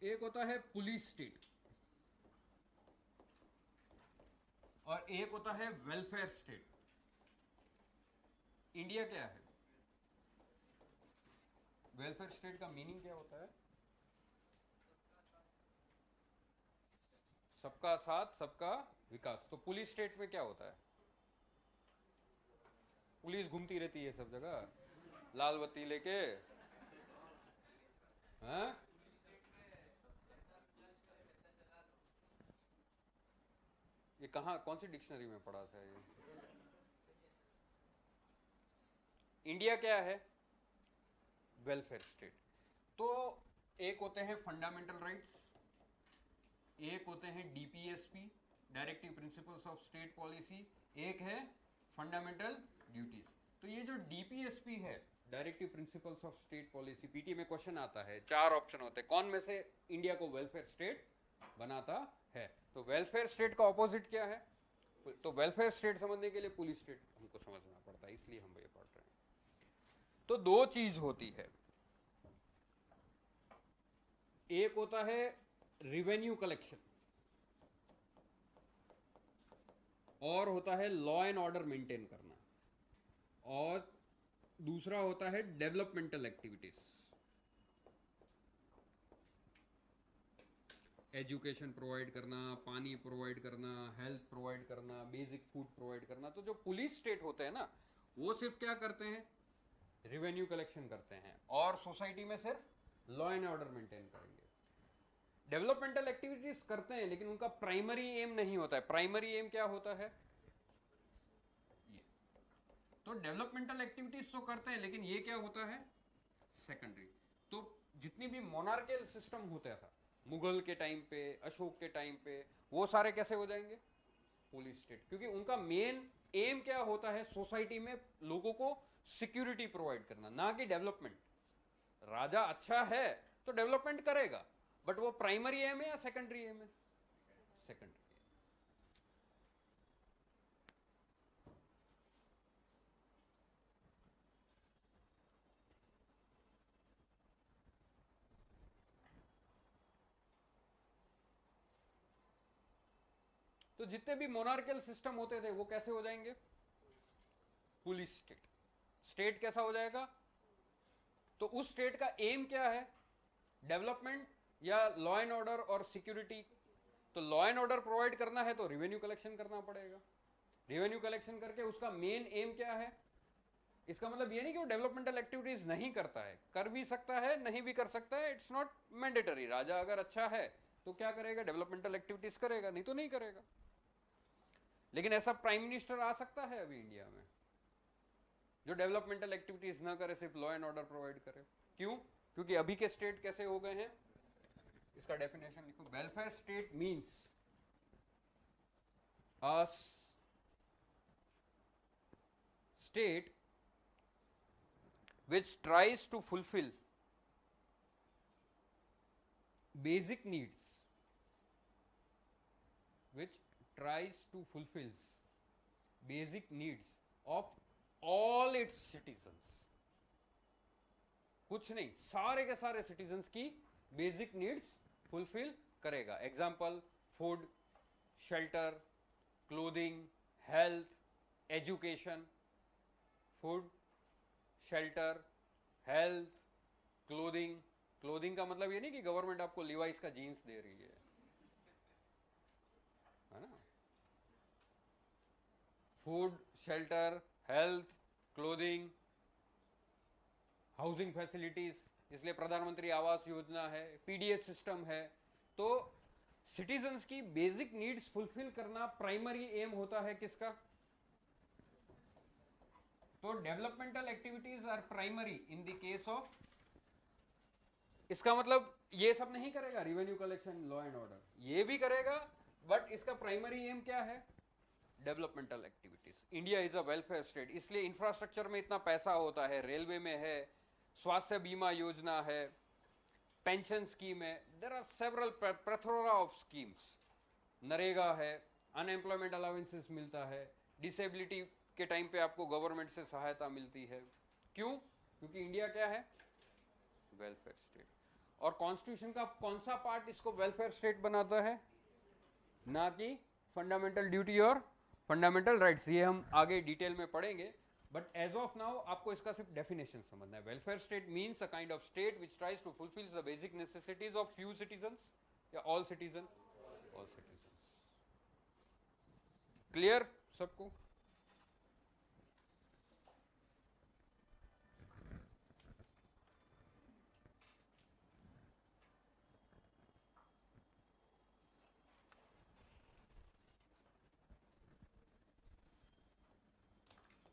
[SPEAKER 1] एक होता है पुलिस स्टेट, और एक होता है वेलफेयर स्टेट। इंडिया क्या है, वेलफेयर स्टेट का मीनिंग क्या होता है, सबका साथ सबका विकास। तो पुलिस स्टेट में क्या होता है, पुलिस घूमती रहती है सब जगह लाल बत्ती लेके। हाँ, ये कहाँ कौन सी डिक्शनरी में पढ़ा था ये? इंडिया क्या है? Welfare state. तो एक होते हैं फंडामेंटल राइट्स, एक होते हैं DPSP, directive principles of state policy, एक है फंडामेंटल ड्यूटीज। तो ये जो डीपीएसपी है, directive principles of state policy, PT में क्वेश्चन आता है, 4 ऑप्शन होते हैं, कौन में से इंडिया को वेलफेयर स्टेट बनाता है? तो वेलफेयर स्टेट का ऑपोजिट क्या है? तो वेलफेयर स्टेट समझने के लिए पुलिस स्टेट हमको समझना पड़ता है, इसलिए हम ये पढ़ रहे हैं। तो दो चीज होती है, एक होता है रिवेन्यू कलेक्शन और होता है लॉ एंड ऑर्डर मेंटेन करना, और दूसरा होता है डेवलपमेंटल एक्टिविटीज, एजुकेशन प्रोवाइड करना, पानी प्रोवाइड करना, हेल्थ प्रोवाइड करना, बेसिक फूड प्रोवाइड करना। तो जो पुलिस स्टेट होते हैं ना, वो सिर्फ क्या करते हैं? रिवेन्यू कलेक्शन करते हैं, और सोसाइटी में सिर्फ लॉ एंड ऑर्डर मेंटेन करेंगे। डेवलपमेंटल एक्टिविटीज करते हैं, लेकिन उनका प्राइमरी एम नहीं होता है। प्राइमरी एम क्या होता है? ये। तो डेवलपमेंटल एक्टिविटीज तो करते हैं, लेकिन ये क्या होता है? सेकेंडरी। तो जितनी भी मोनार्कियल सिस्टम होता था मुगल के टाइम पे, अशोक के टाइम पे, वो सारे कैसे हो जाएंगे? Police state. क्योंकि उनका मेन एम क्या होता है? सोसाइटी में लोगों को सिक्योरिटी प्रोवाइड करना, ना कि डेवलपमेंट। राजा अच्छा है तो डेवलपमेंट करेगा, बट वो प्राइमरी एम है या सेकेंडरी एम है? सेकेंडरी। तो जितने भी मोनार्कियल सिस्टम होते थे वो कैसे हो जाएंगे? Police state. स्टेट कैसा हो जाएगा? तो उस स्टेट का एम क्या है? डेवलपमेंट या लॉ एंड ऑर्डर और सिक्योरिटी? तो लॉ एंड ऑर्डर प्रोवाइड करना है तो रेवेन्यू कलेक्शन करना पड़ेगा। रेवेन्यू कलेक्शन करके उसका मेन एम क्या है? इसका मतलब ये नहीं कि वो डेवलपमेंटल एक्टिविटीज नहीं करता है, कर भी सकता है, नहीं भी कर सकता है, इट्स नॉट मैंडेटरी। राजा अगर अच्छा है तो क्या करेगा? डेवलपमेंटल एक्टिविटीज करेगा, नहीं तो नहीं करेगा। लेकिन ऐसा प्राइम मिनिस्टर आ सकता है अभी इंडिया में जो डेवलपमेंटल एक्टिविटीज ना करे, सिर्फ लॉ एंड ऑर्डर प्रोवाइड करे। क्यों? क्योंकि अभी के स्टेट कैसे हो गए हैं? इसका डेफिनेशन लिखो। Welfare state means a state which tries to fulfill basic needs, which tries to fulfills basic needs of all its citizens। कुछ नहीं, सारे के सारे सिटीजन्स की बेसिक नीड्स फुलफिल करेगा। Example, food, shelter, clothing, health, education. Food, shelter, health, clothing. Clothing का मतलब ये नहीं कि गवर्नमेंट आपको लिवाइस का जीन्स दे रही है ना? Food, shelter, health, clothing, housing facilities, इसलिए प्रधानमंत्री आवास योजना है, पीडीएस सिस्टम है। तो सिटीजन्स की बेसिक नीड्स फुलफिल करना प्राइमरी एम होता है किसका? तो developmental activities are primary in the case of. इसका मतलब ये सब नहीं करेगा, revenue collection, law and order, ये भी करेगा, बट इसका प्राइमरी एम क्या है? Developmental activities. India is a welfare state, इसलिए इंफ्रास्ट्रक्चर में इतना पैसा होता है, रेलवे में है, स्वास्थ्य बीमा योजना है, पेंशन स्कीम है, there are several plethora of schemes, NREGA है, अनएम्प्लॉयमेंट अलाउंसेस मिलता है, डिसेबिलिटी के टाइम पे आपको गवर्नमेंट से सहायता मिलती है। क्यों? क्योंकि इंडिया क्या है? Welfare state. और कॉन्स्टिट्यूशन का कौन सा पार्ट इसको वेलफेयर स्टेट बनाता है? ना कि फंडामेंटल ड्यूटी और फंडामेंटल राइट्स। ये हम आगे डिटेल में पढ़ेंगे, बट एज ऑफ नाउ आपको इसका सिर्फ डेफिनेशन समझना है। Welfare state means a kind of state which tries to fulfil the basic necessities of few citizens या all citizen. All citizen. Clear सबको?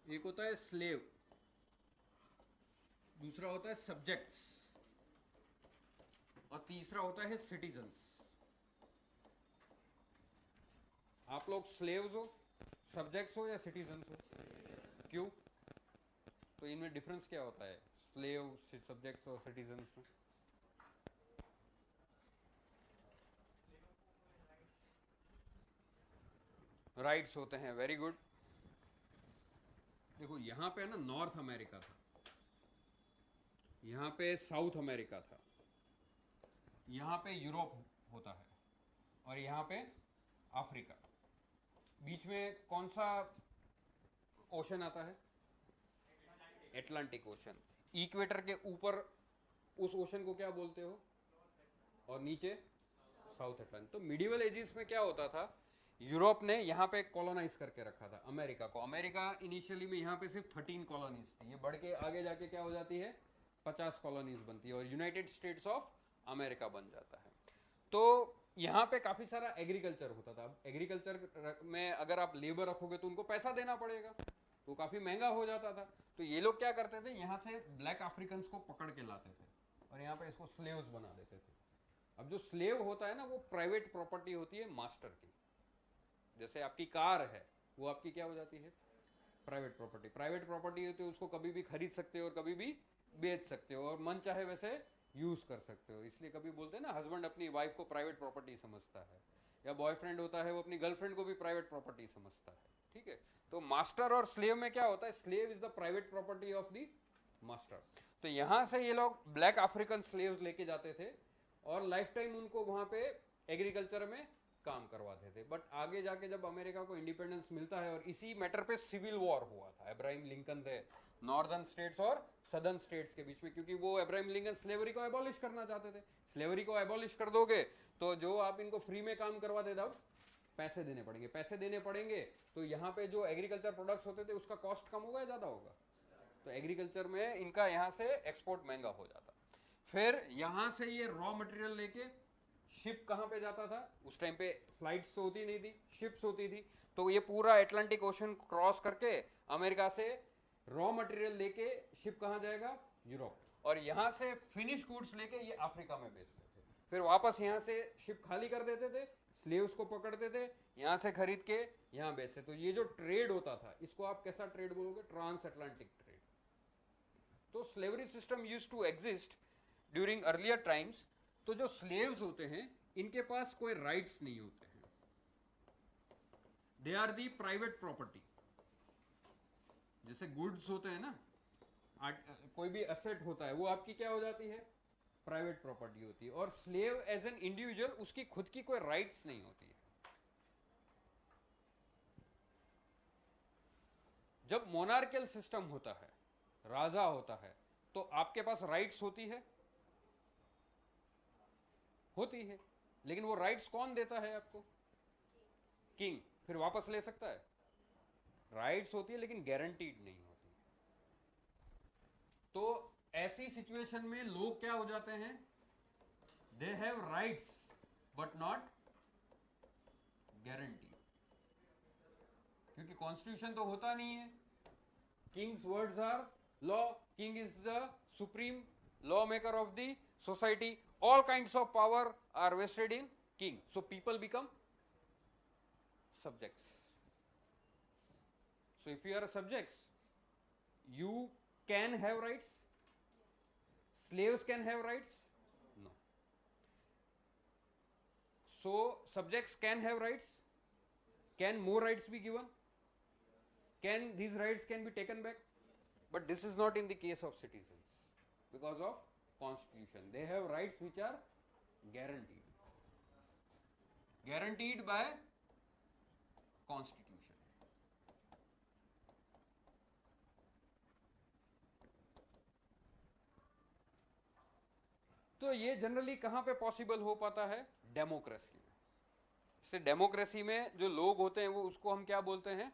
[SPEAKER 1] एक होता है स्लेव, दूसरा होता है सब्जेक्ट्स, और तीसरा होता है सिटीजन्स। आप लोग स्लेव्स हो, सब्जेक्ट्स हो या सिटीजन्स हो? क्यों? तो इनमें डिफरेंस क्या होता है स्लेव, सब्जेक्ट्स और सिटीजन्स में? राइट्स होते हैं, वेरी गुड। देखो यहां पे ना नॉर्थ अमेरिका था, यहां पे साउथ अमेरिका था, यहां पे यूरोप होता है, और यहां पे अफ्रीका। बीच में कौन सा ओशन आता है? Atlantic ocean. इक्वेटर के ऊपर उस ओशन को क्या बोलते हो? और नीचे साउथ अटलांटिक। तो मिडिवल एजेस में क्या होता था, यूरोप ने यहाँ पे कॉलोनाइज करके रखा था अमेरिका को। अमेरिका इनिशियली में यहाँ पे सिर्फ 13 कॉलोनीज थी, ये बढ़ के आगे जाके क्या हो जाती है, 50 कॉलोनीज बनती है, और यूनाइटेड स्टेट्स ऑफ अमेरिका बन जाता है। तो यहाँ पे काफी सारा एग्रीकल्चर होता था। अब एग्रीकल्चर में अगर आप लेबर रखोगे तो उनको पैसा देना पड़ेगा, तो काफी महंगा हो जाता था। तो ये लोग क्या करते थे, यहाँ से ब्लैक अफ्रीकन को पकड़ के लाते थे और यहाँ पे इसको स्लेव्स बना देते थे। अब जो स्लेव होता है ना, वो प्राइवेट प्रॉपर्टी होती है मास्टर की। जैसे आपकी कार है, वो आपकी क्या हो जाती है, प्राइवेट प्रॉपर्टी। प्राइवेट प्रॉपर्टी है तो उसको कभी भी खरीद सकते हो और कभी भी बेच सकते हो, और मन चाहे वैसे यूज कर सकते हो। इसलिए कभी बोलते हैं ना, हस्बैंड अपनी वाइफ को प्राइवेट प्रॉपर्टी समझता है, या बॉयफ्रेंड होता है वो अपनी गर्लफ्रेंड को भी प्राइवेट प्रॉपर्टी समझता है। ठीक है, तो मास्टर और स्लेव में क्या होता है, slave is the private property of the master. तो यहां से ये लोग ब्लैक अफ्रीकन स्लेव्स लेके जाते थे और लाइफ टाइम उनको वहां पे एग्रीकल्चर में काम करवाते थे। बट आगे जाके जब अमेरिका को इंडिपेंडेंस मिलता है, और इसी मैटर पे सिविल वॉर हुआ था, अब्राहम लिंकन थे नॉर्दर्न स्टेट्स और सदर्न स्टेट्स के बीच में, क्योंकि वो अब्राहम लिंकन स्लेवरी को एबॉलिश करना चाहते थे। स्लेवरी को एबॉलिश कर दोगे तो जो आप इनको फ्री में काम करवा देते, अब पैसे देने पड़ेंगे। पैसे देने पड़ेंगे तो यहाँ पे जो एग्रीकल्चर प्रोडक्ट्स होते थे उसका कॉस्ट कम होगा या ज्यादा होगा? तो एग्रीकल्चर में इनका यहाँ से एक्सपोर्ट महंगा हो जाता। फिर यहाँ से ये रॉ मटेरियल लेके शिप कहाँ पे जाता था? उस टाइम पे फ्लाइट्स तो होती नहीं थी, शिप्स होती थी। तो ये पूरा एटलांटिक ओशन क्रॉस करके अमेरिका से रॉ मटेरियल लेके शिप कहाँ जाएगा? यूरोप। और यहाँ से फिनिश गुड्स लेके ये अफ्रीका में बेचते थे। फिर वापस यहाँ से शिप खाली कर देते थे, स्लेव्स को पकड़ते थे, यहाँ से खरीद के यहाँ बेचते। तो ये जो ट्रेड होता था, इसको आप कैसा ट्रेड बोलोगे? Trans Atlantic trade. तो slavery system used to exist during earlier times. तो जो स्लेव्स होते हैं इनके पास कोई राइट्स नहीं होते हैं, they are the private property. जैसे गुड्स होते हैं ना, कोई भी एसेट होता है, वो आपकी क्या हो जाती है? प्राइवेट प्रॉपर्टी होती है। और स्लेव एज एन इंडिविजुअल, उसकी खुद की कोई राइट्स नहीं होती है। जब मोनार्कियल सिस्टम होता है, राजा होता है, तो आपके पास राइट्स होती है, होती है। लेकिन वो राइट्स कौन देता है आपको? किंग। फिर वापस ले सकता है? राइट्स होती है लेकिन गारंटीड नहीं होती। तो ऐसी सिचुएशन में लोग क्या हो जाते हैं? They have rights but not guarantee, क्योंकि कॉन्स्टिट्यूशन तो होता नहीं है। King's words are law, king is the supreme law maker of the society, all kinds of power are vested in king, so people become subjects. So if you are subjects, you can have rights. Slaves can have rights? No. So subjects can have rights. Can more rights be given? Can these rights can be taken back? But this is not in the case of citizens because of constitution. They have rights which are guaranteed by constitution. तो ये जनरली कहां पे पॉसिबल हो पाता है? डेमोक्रेसी में। इससे डेमोक्रेसी में जो लोग होते हैं वो, उसको हम क्या बोलते हैं?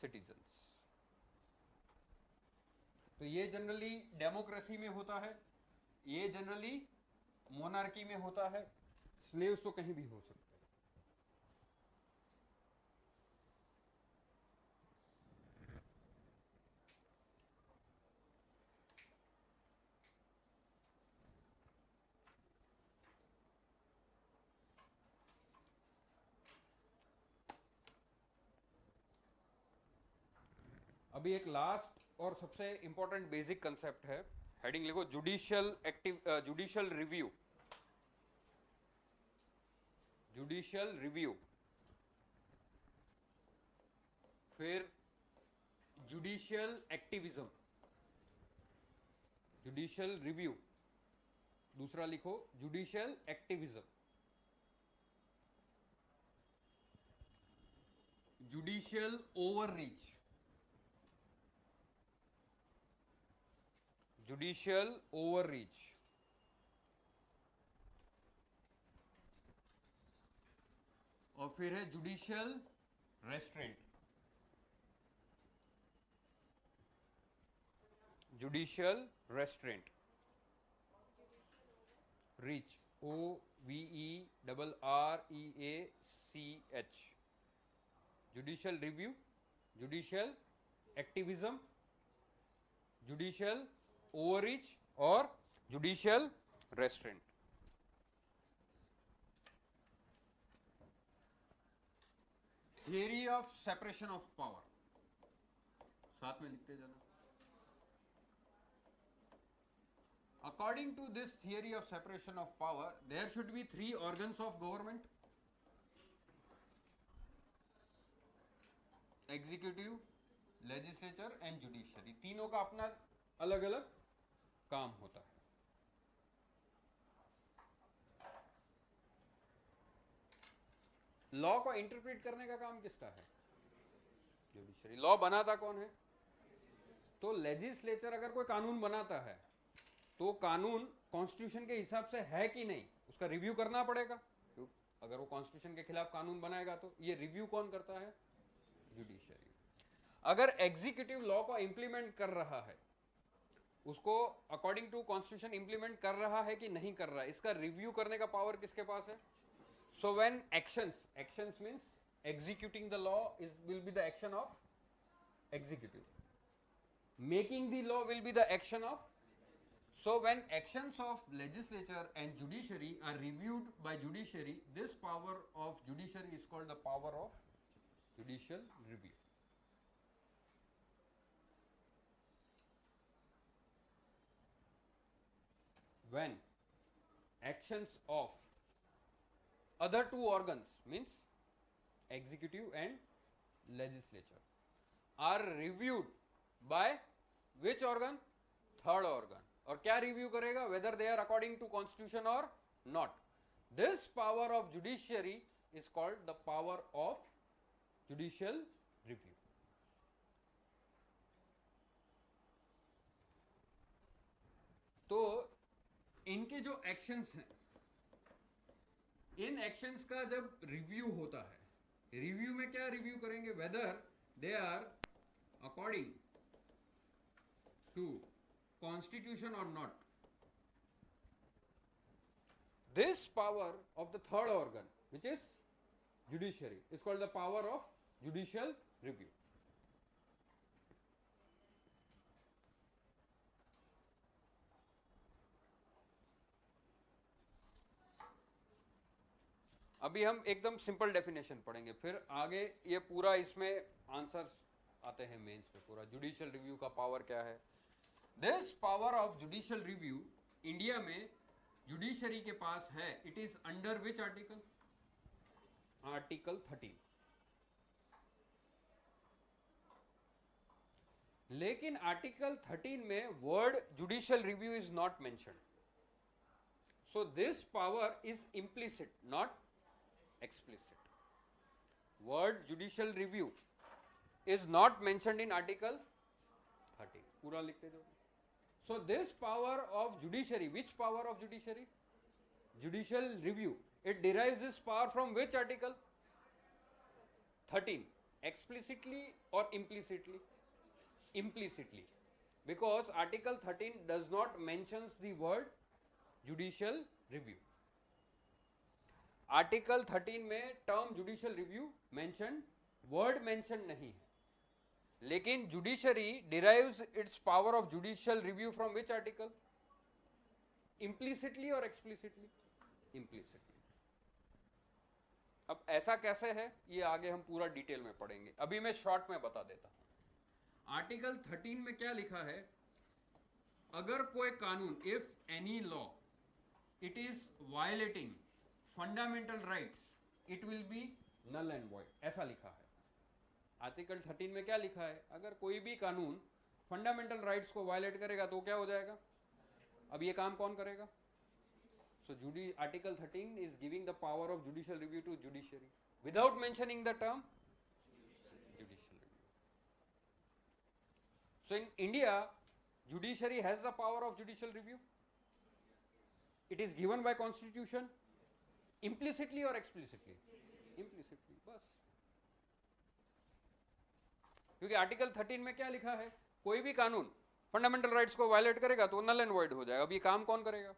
[SPEAKER 1] सिटीजन्स। तो ये जनरली डेमोक्रेसी में होता है, ये जनरली मोनार्की में होता है। स्लेव्स तो कहीं भी हो सकते हैं। अभी एक लास्ट और सबसे इंपॉर्टेंट बेसिक कंसेप्ट है, हेडिंग लिखो जुडिशियल रिव्यू। जुडिशियल रिव्यू, फिर जुडिशियल एक्टिविज्म। जुडिशियल रिव्यू, दूसरा लिखो judicial activism. Judicial overreach, judicial overreach, और फिर है judicial restraint. Judicial restraint, reach, OVERREACH। Judicial review, judicial activism, judicial overreach और judicial restraint. Theory of separation of power, साथ में लिखते जाना। According to this theory of separation of power, there should be 3 organs of government: executive, legislature and judiciary। तीनों का अपना अलग अलग काम होता है। लॉ को इंटरप्रेट करने का काम किसका है? जुडिशरी। लॉ बनाता कौन है? तो लेजिस्लेचर अगर कोई कानून बनाता है तो कानून कॉन्स्टिट्यूशन के हिसाब से है कि नहीं, उसका रिव्यू करना पड़ेगा। अगर वो कॉन्स्टिट्यूशन के खिलाफ कानून बनाएगा तो ये रिव्यू कौन करता है? जुडिशरी। अगर एग्जीक्यूटिव लॉ को इंप्लीमेंट कर रहा है, उसको अकॉर्डिंग टू कॉन्स्टिट्यूशन इंप्लीमेंट कर रहा है कि नहीं कर रहा है, इसका रिव्यू करने का पावर किसके पास है? So when actions means executing the law will be the action of executive, making the law will be the action of, so when actions of legislature and judiciary are reviewed by judiciary, this power of judiciary is called the power of judicial review। when actions of other 2 organs means executive and legislature are reviewed by which organ? Third organ। और क्या रिव्यू करेगा? whether they are according to constitution or not। this power of judiciary is called the power of judicial review। तो इनके जो एक्शंस हैं, इन एक्शंस का जब रिव्यू होता है, रिव्यू में क्या रिव्यू करेंगे? Whether they are according to constitution और not. This power of the third organ which is judiciary is called the power of judicial review. अभी हम एकदम सिंपल डेफिनेशन पढ़ेंगे, फिर आगे ये पूरा इसमें आंसर्स आते हैं मेंस पे। पूरा जुडिशियल रिव्यू का पावर क्या है? This power of judicial review India में जुडिशरी के पास है। It is under which article? Article 13। लेकिन आर्टिकल 13 में word judicial review is not mentioned, so this power is implicit not explicit। word judicial review is not mentioned in article 13। पूरा लिखते जाओ। so this power of judiciary, which power of judiciary? judicial review, it derives this power from which article? 13। explicitly or implicitly? implicitly, because article 13 does not mentions the word judicial review। Article 13 में term judicial review mention, word mention नहीं है। लेकिन judiciary derives it's power of judicial review from which article? Implicitly और एक्सप्लिसिटली? इम्प्लिसिटली। अब ऐसा कैसे है ये आगे हम पूरा डिटेल में पढ़ेंगे, अभी मैं शॉर्ट में बता देता हूं। आर्टिकल 13 में क्या लिखा है? अगर कोई कानून, if any law it is violating fundamental rights, it will be null and void, ऐसा लिखा है। आर्टिकल 13 में क्या लिखा है? अगर कोई भी कानून फंडामेंटल राइट्स को वायलेट करेगा तो क्या हो जाएगा? अब ये काम कौन करेगा? So Article 13 is giving the power of judicial review to judiciary without mentioning the term judicial review. So in India, judiciary has the power of judicial review. It is given by constitution, implicitly or explicitly? Implicitly, बस। क्योंकि आर्टिकल 13 में क्या लिखा है? कोई भी कानून फंडामेंटल राइट्स को वायलेट करेगा तो नल एंड वॉइड हो जाएगा। अब ये काम कौन करेगा?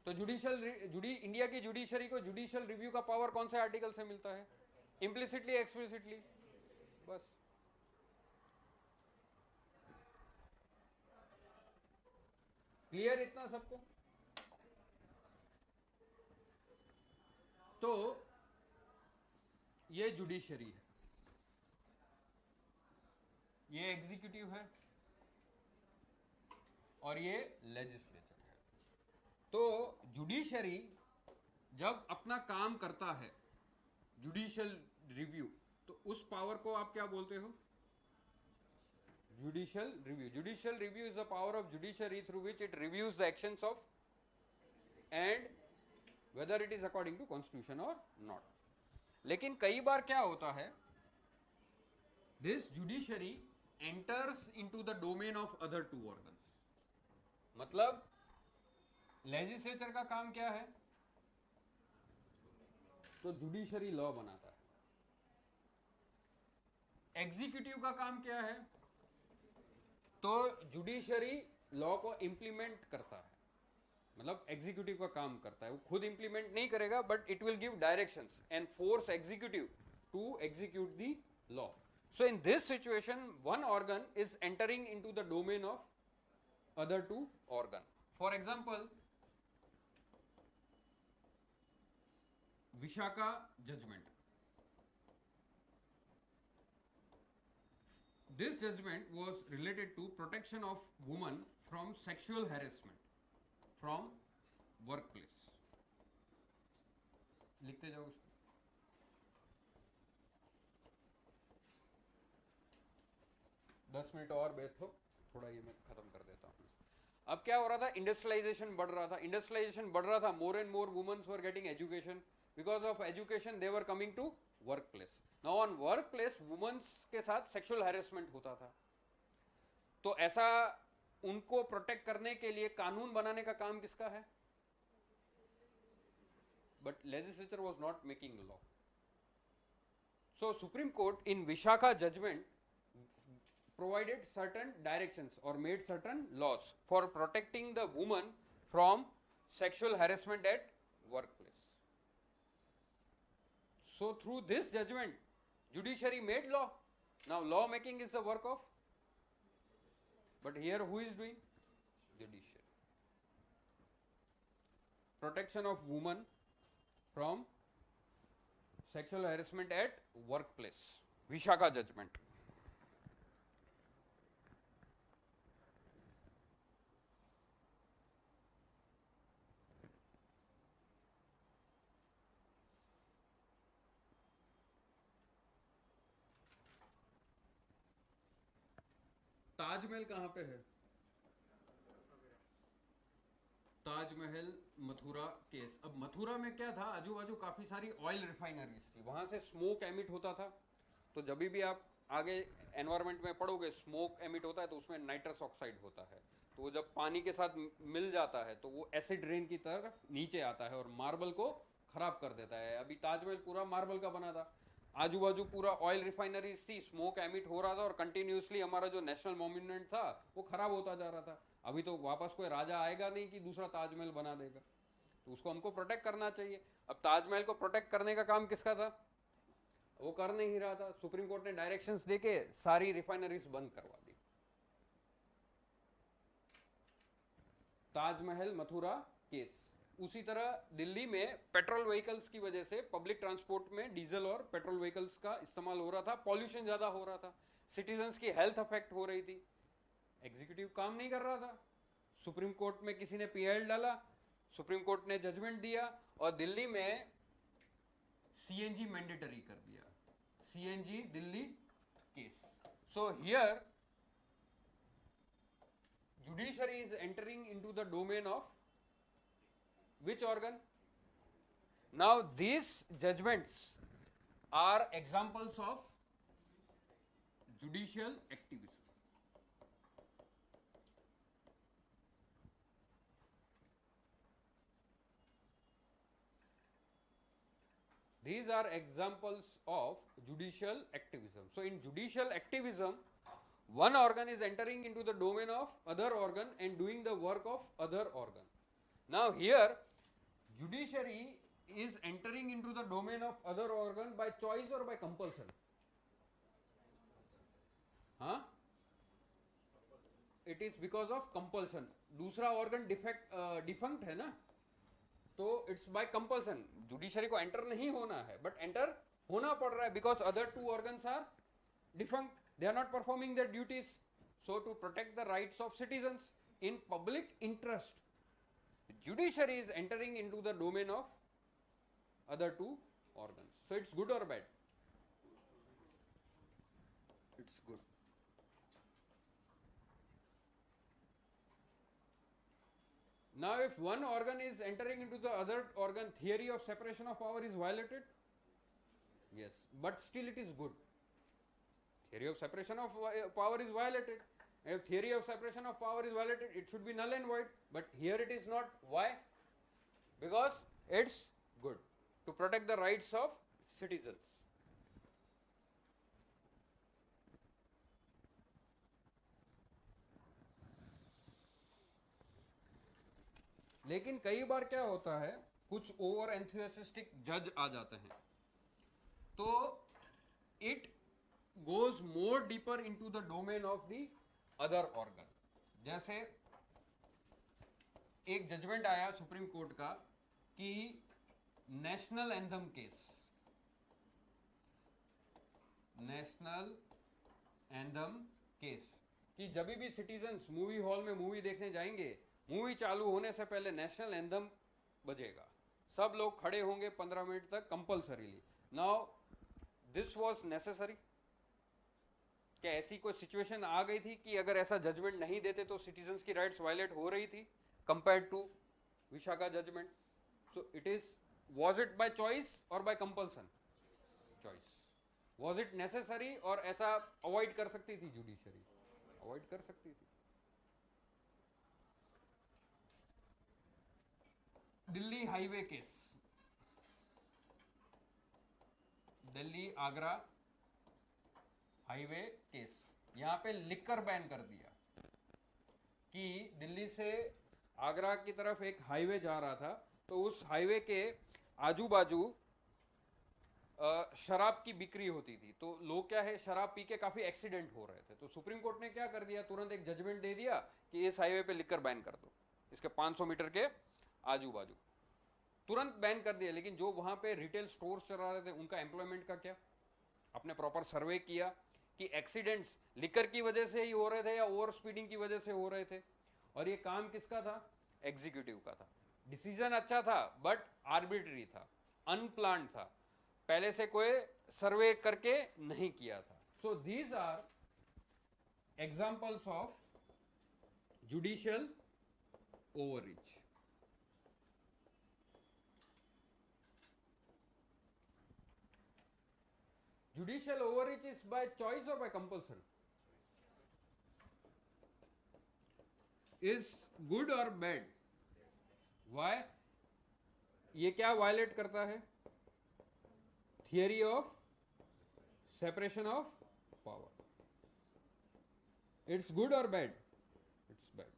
[SPEAKER 1] तो इंडिया की जुडिशरी को जुडिशियल रिव्यू का पावर कौन से आर्टिकल से मिलता है? इम्प्लिसिटली, एक्सप्लिसिटली, बस। क्लियर इतना सबको? तो ये जुडिशरी है, ये एग्जीक्यूटिव है और ये लेजिस्लेचर है। तो जुडिशरी जब अपना काम करता है, जुडिशियल रिव्यू, तो उस पावर को आप क्या बोलते हो? Judicial review. Judicial review is the power of judiciary through which it reviews the actions of and whether it is according to constitution और नॉट। लेकिन कई बार क्या होता है, this judiciary enters into the domain of other two organs. मतलब लेजिस्लेचर का काम क्या है? तो जुडिशरी लॉ बनाता है। एग्जीक्यूटिव का काम क्या है? तो जुडिशरी लॉ को इंप्लीमेंट करता है। मतलब एग्जीक्यूटिव का काम करता है, वो खुद इंप्लीमेंट नहीं करेगा, but it will give directions and force executive to execute the law. So in this situation, one organ is entering into the domain of other two organ. For example, Vishaka judgment. This judgment was related to protection of women from sexual harassment from workplace. लिखते जाओ उसको। दस मिनट और बैठो, थोड़ा ये मैं खत्म कर देता हूँ। अब क्या हो रहा था? इंडस्ट्रियलाइजेशन बढ़ रहा था। इंडस्ट्रियलाइजेशन बढ़ रहा था, more and more womens were getting education, because of education they were coming to work place. Now on work place womens के साथ सेक्सुअल हैरेसमेंट होता था, तो ऐसा उनको प्रोटेक्ट करने के लिए कानून बनाने का काम किसका है? But legislature was not making law. So supreme court in Vishaka judgment provided certain directions or made certain laws for protecting the woman from sexual harassment at workplace. So through this judgment, judiciary made law. Now law making is the work of, but here who is doing? Judiciary. Protection of woman from sexual harassment at workplace. Vishaka judgment. Taj Mahal कहां पे है? ताजमहल मथुरा केस। अब मथुरा में क्या था? आजू बाजू काफी सारी ऑयल रिफाइनरीज थी, वहां से स्मोक एमिट होता था। तो जब भी आप आगे एनवायरमेंट में पढ़ोगे, स्मोक एमिट होता है तो उसमें नाइट्रस ऑक्साइड होता है, तो वो जब पानी के साथ मिल जाता है तो वो एसिड रेन की तरफ नीचे आता है और मार्बल को खराब कर देता है। अभी ताजमहल पूरा मार्बल का बना था, आजू बाजू पूरा ऑयल रिफाइनरीज थी, स्मोक एमिट हो रहा था और कंटिन्यूसली हमारा जो नेशनल मॉन्यूमेंट था वो खराब होता जा रहा था। अभी तो वापस कोई राजा आएगा नहीं कि दूसरा ताजमहल बना देगा, तो उसको हमको प्रोटेक्ट करना चाहिए। अब ताजमहल को प्रोटेक्ट करने का काम किसका था? वो कर नहीं रहा था। सुप्रीम कोर्ट ने डायरेक्शंस देके सारी रिफाइनरीज बंद करवा दी। ताजमहल मथुरा केस। उसी तरह दिल्ली में पेट्रोल व्हीकल्स की वजह से पब्लिक ट्रांसपोर्ट में डीजल और पेट्रोल व्हीकल्स का इस्तेमाल हो रहा था, पॉल्यूशन ज्यादा हो रहा था। सिटीजन्स की हेल्थ अफेक्ट हो रही थी, एग्जीक्यूटिव काम नहीं कर रहा था, सुप्रीम कोर्ट में किसी ने पीएल डाला, सुप्रीम कोर्ट ने जजमेंट दिया और दिल्ली में सीएनजी मैंडेटरी कर दिया, CNG Delhi case. So here judiciary is entering into the domain of which organ? Now these judgments are examples of judicial activism. These are examples of judicial activism. So in judicial activism, one organ is entering into the domain of other organ and doing the work of other organ. Now here judiciary is entering into the domain of other organ by choice or by compulsion? हाँ, it is because of compulsion. दूसरा organ defunct है ना, तो it's by compulsion. Judiciary को enter नहीं होना है, but enter होना पड़ रहा है because other two organs are defunct. They are not performing their duties. So to protect the rights of citizens in public interest, judiciary is entering into the domain of other two organs. So it's good or bad? It's good. Now if one organ is entering into the other organ, theory of separation of power is violated? Yes, but still it is good. Theory of separation of power is violated. If theory of separation of power is violated, it should be null and void. But here it is not. Why? Because it's good to protect the rights of citizens. लेकिन कई बार क्या होता है, कुछ ओवर एंथुसियास्टिक जज आ जाते हैं, तो it goes more deeper into the domain of the other organ. जैसे एक जजमेंट आया सुप्रीम कोर्ट का कि national anthem case, national anthem case कि जब भी सिटीजन्स मूवी हॉल में मूवी देखने जाएंगे, मूवी चालू होने से पहले नेशनल एंथम बजेगा, सब लोग खड़े होंगे 15 मिनट तक compulsorily. Now this was necessary? क्या ऐसी कोई सिचुएशन आ गई थी कि अगर ऐसा जजमेंट नहीं देते तो सिटीजन्स की राइट्स वायलेट हो रही थी compare to Vishakha judgment? So it is, was it by choice और by compulsion? Choice. Was it necessary और ऐसा अवॉइड कर सकती थी जुडिशरी? अवॉइड कर सकती थी. Delhi highway case, Delhi Agra highway case, यहां पे लिकर बैन कर दिया कि दिल्ली से आगरा की तरफ एक हाईवे जा रहा था, तो उस हाईवे के आजू बाजू शराब की बिक्री होती थी, तो लोग क्या है शराब पी के काफी एक्सीडेंट हो रहे थे. तो सुप्रीम कोर्ट ने क्या कर दिया, तुरंत एक जजमेंट दे दिया कि इस हाईवे पे लिकर बैन कर दो, इसके 500 मीटर के आजू बाजू तुरंत बैन कर दिया. लेकिन जो वहां पे रिटेल स्टोर्स चला रहे थे उनका एम्प्लॉयमेंट का क्या? आपने प्रॉपर सर्वे किया कि एक्सीडेंट्स लिकर की वजह से ही हो रहे थे या ओवर स्पीडिंग की वजह से हो रहे थे? और ये काम किसका था? एग्जीक्यूटिव का था. डिसीजन अच्छा था बट आर्बिट्री था, अनप्लान्ड था, पहले से कोई सर्वे करके नहीं किया था. So these are examples of judicial overreach. Judicial overreach is by choice or by compulsion? Is good or bad? Why? ये क्या वायलेट करता है? Theory of separation of power. It's good और बैड? It's bad.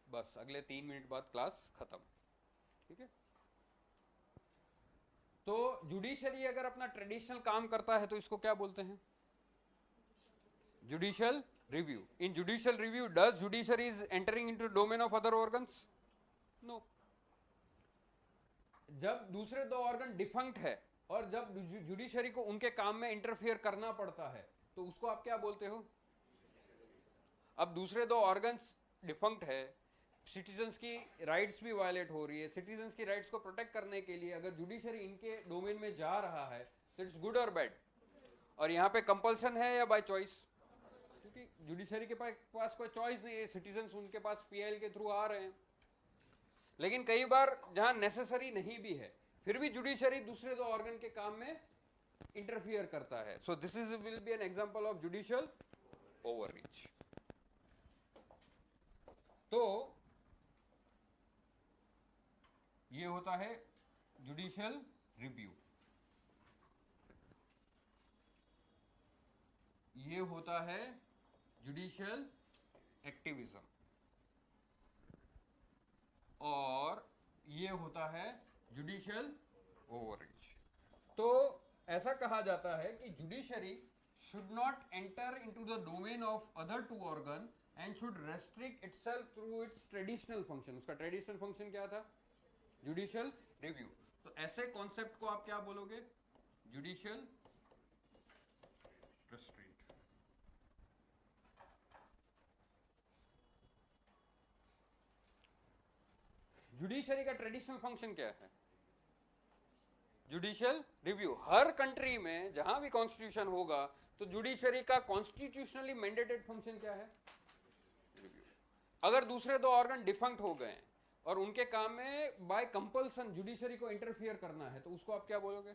[SPEAKER 1] बस अगले 3 मिनट बाद क्लास खत्म. ठीक है. तो जुडिशरी अगर अपना ट्रेडिशनल काम करता है तो इसको क्या बोलते हैं? Judicial review. In judicial review does judiciary is entering into domain of other organs? No. जब दूसरे दो ऑर्गन डिफंक्ट है और जब जुडिशरी को उनके काम में इंटरफियर करना पड़ता है तो उसको आप क्या बोलते हो? अब दूसरे दो ऑर्गन्स डिफंक्ट है, सिटीजन्स की राइट्स भी वायलेट हो रही है, सिटीजन्स की राइट्स को प्रोटेक्ट करने के लिए अगर जुडिशरी इनके डोमेन में जा रहा है तो इट्स गुड और बैड? और यहाँ पे कंपल्सन है या बाय चॉइस? क्योंकि जुडिशरी के पास कोई चॉइस नहीं है, सिटीजन्स उनके पास पीएल के थ्रू आ रहे हैं। लेकिन कई बार जहां नेसेसरी नहीं भी है फिर भी जुडिशरी दूसरे दो ऑर्गन के काम में इंटरफियर करता है। So this is will be an example of judicial overreach. तो ये होता है जुडिशियल रिव्यू, ये होता है जुडिशियल एक्टिविज्म, और ये होता है जुडिशियल ओवररीच। तो ऐसा कहा जाता है कि judiciary should not enter into the domain of other two organ and should restrict itself through its traditional function. उसका ट्रेडिशनल फंक्शन क्या था? Judicial review. तो ऐसे कॉन्सेप्ट को आप क्या बोलोगे? Judicial restraint. जुडिशरी का ट्रेडिशनल फंक्शन क्या है? Judicial review. हर कंट्री में जहां भी कॉन्स्टिट्यूशन होगा तो जुडिशरी का कॉन्स्टिट्यूशनली मैंडेटेड फंक्शन क्या है? रिव्यू। अगर दूसरे दो ऑर्गन डिफंक्ट हो गए और उनके काम में बाय कंपल्सन जुडिशरी को इंटरफियर करना है तो उसको आप क्या बोलोगे?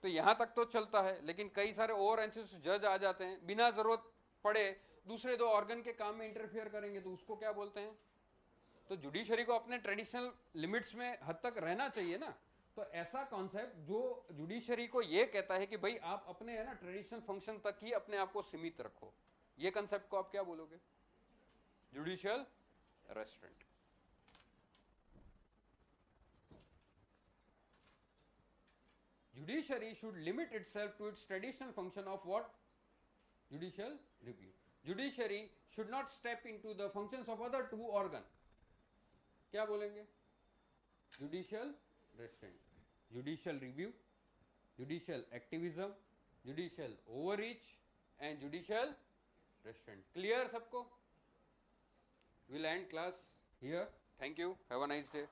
[SPEAKER 1] तो यहां तक तो चलता है, लेकिन कई सारे ओवर एंथुसिस्ट जज आ जाते हैं, बिना जरूरत पड़े दूसरे दो ऑर्गन के काम में इंटरफियर करेंगे तो उसको क्या बोलते हैं? तो जुडिशरी को अपने ट्रेडिशनल लिमिट्स में हद तक रहना चाहिए ना। तो ऐसा कॉन्सेप्ट जो जुडिशरी को ये कहता है कि भाई आप अपने है ना ट्रेडिशनल फंक्शन तक ही अपने आप को सीमित रखो, ये कंसेप्ट को आप क्या बोलोगे? Judicial restaurant. Judiciary should limit itself to its traditional function of what? Judicial review. Judiciary should not step into the functions of other two organ. क्या बोलेंगे? Judicial restraint, judicial review, judicial activism, judicial overreach and judicial restraint. Clear सबको? We'll end class here. Thank you. Have a nice day.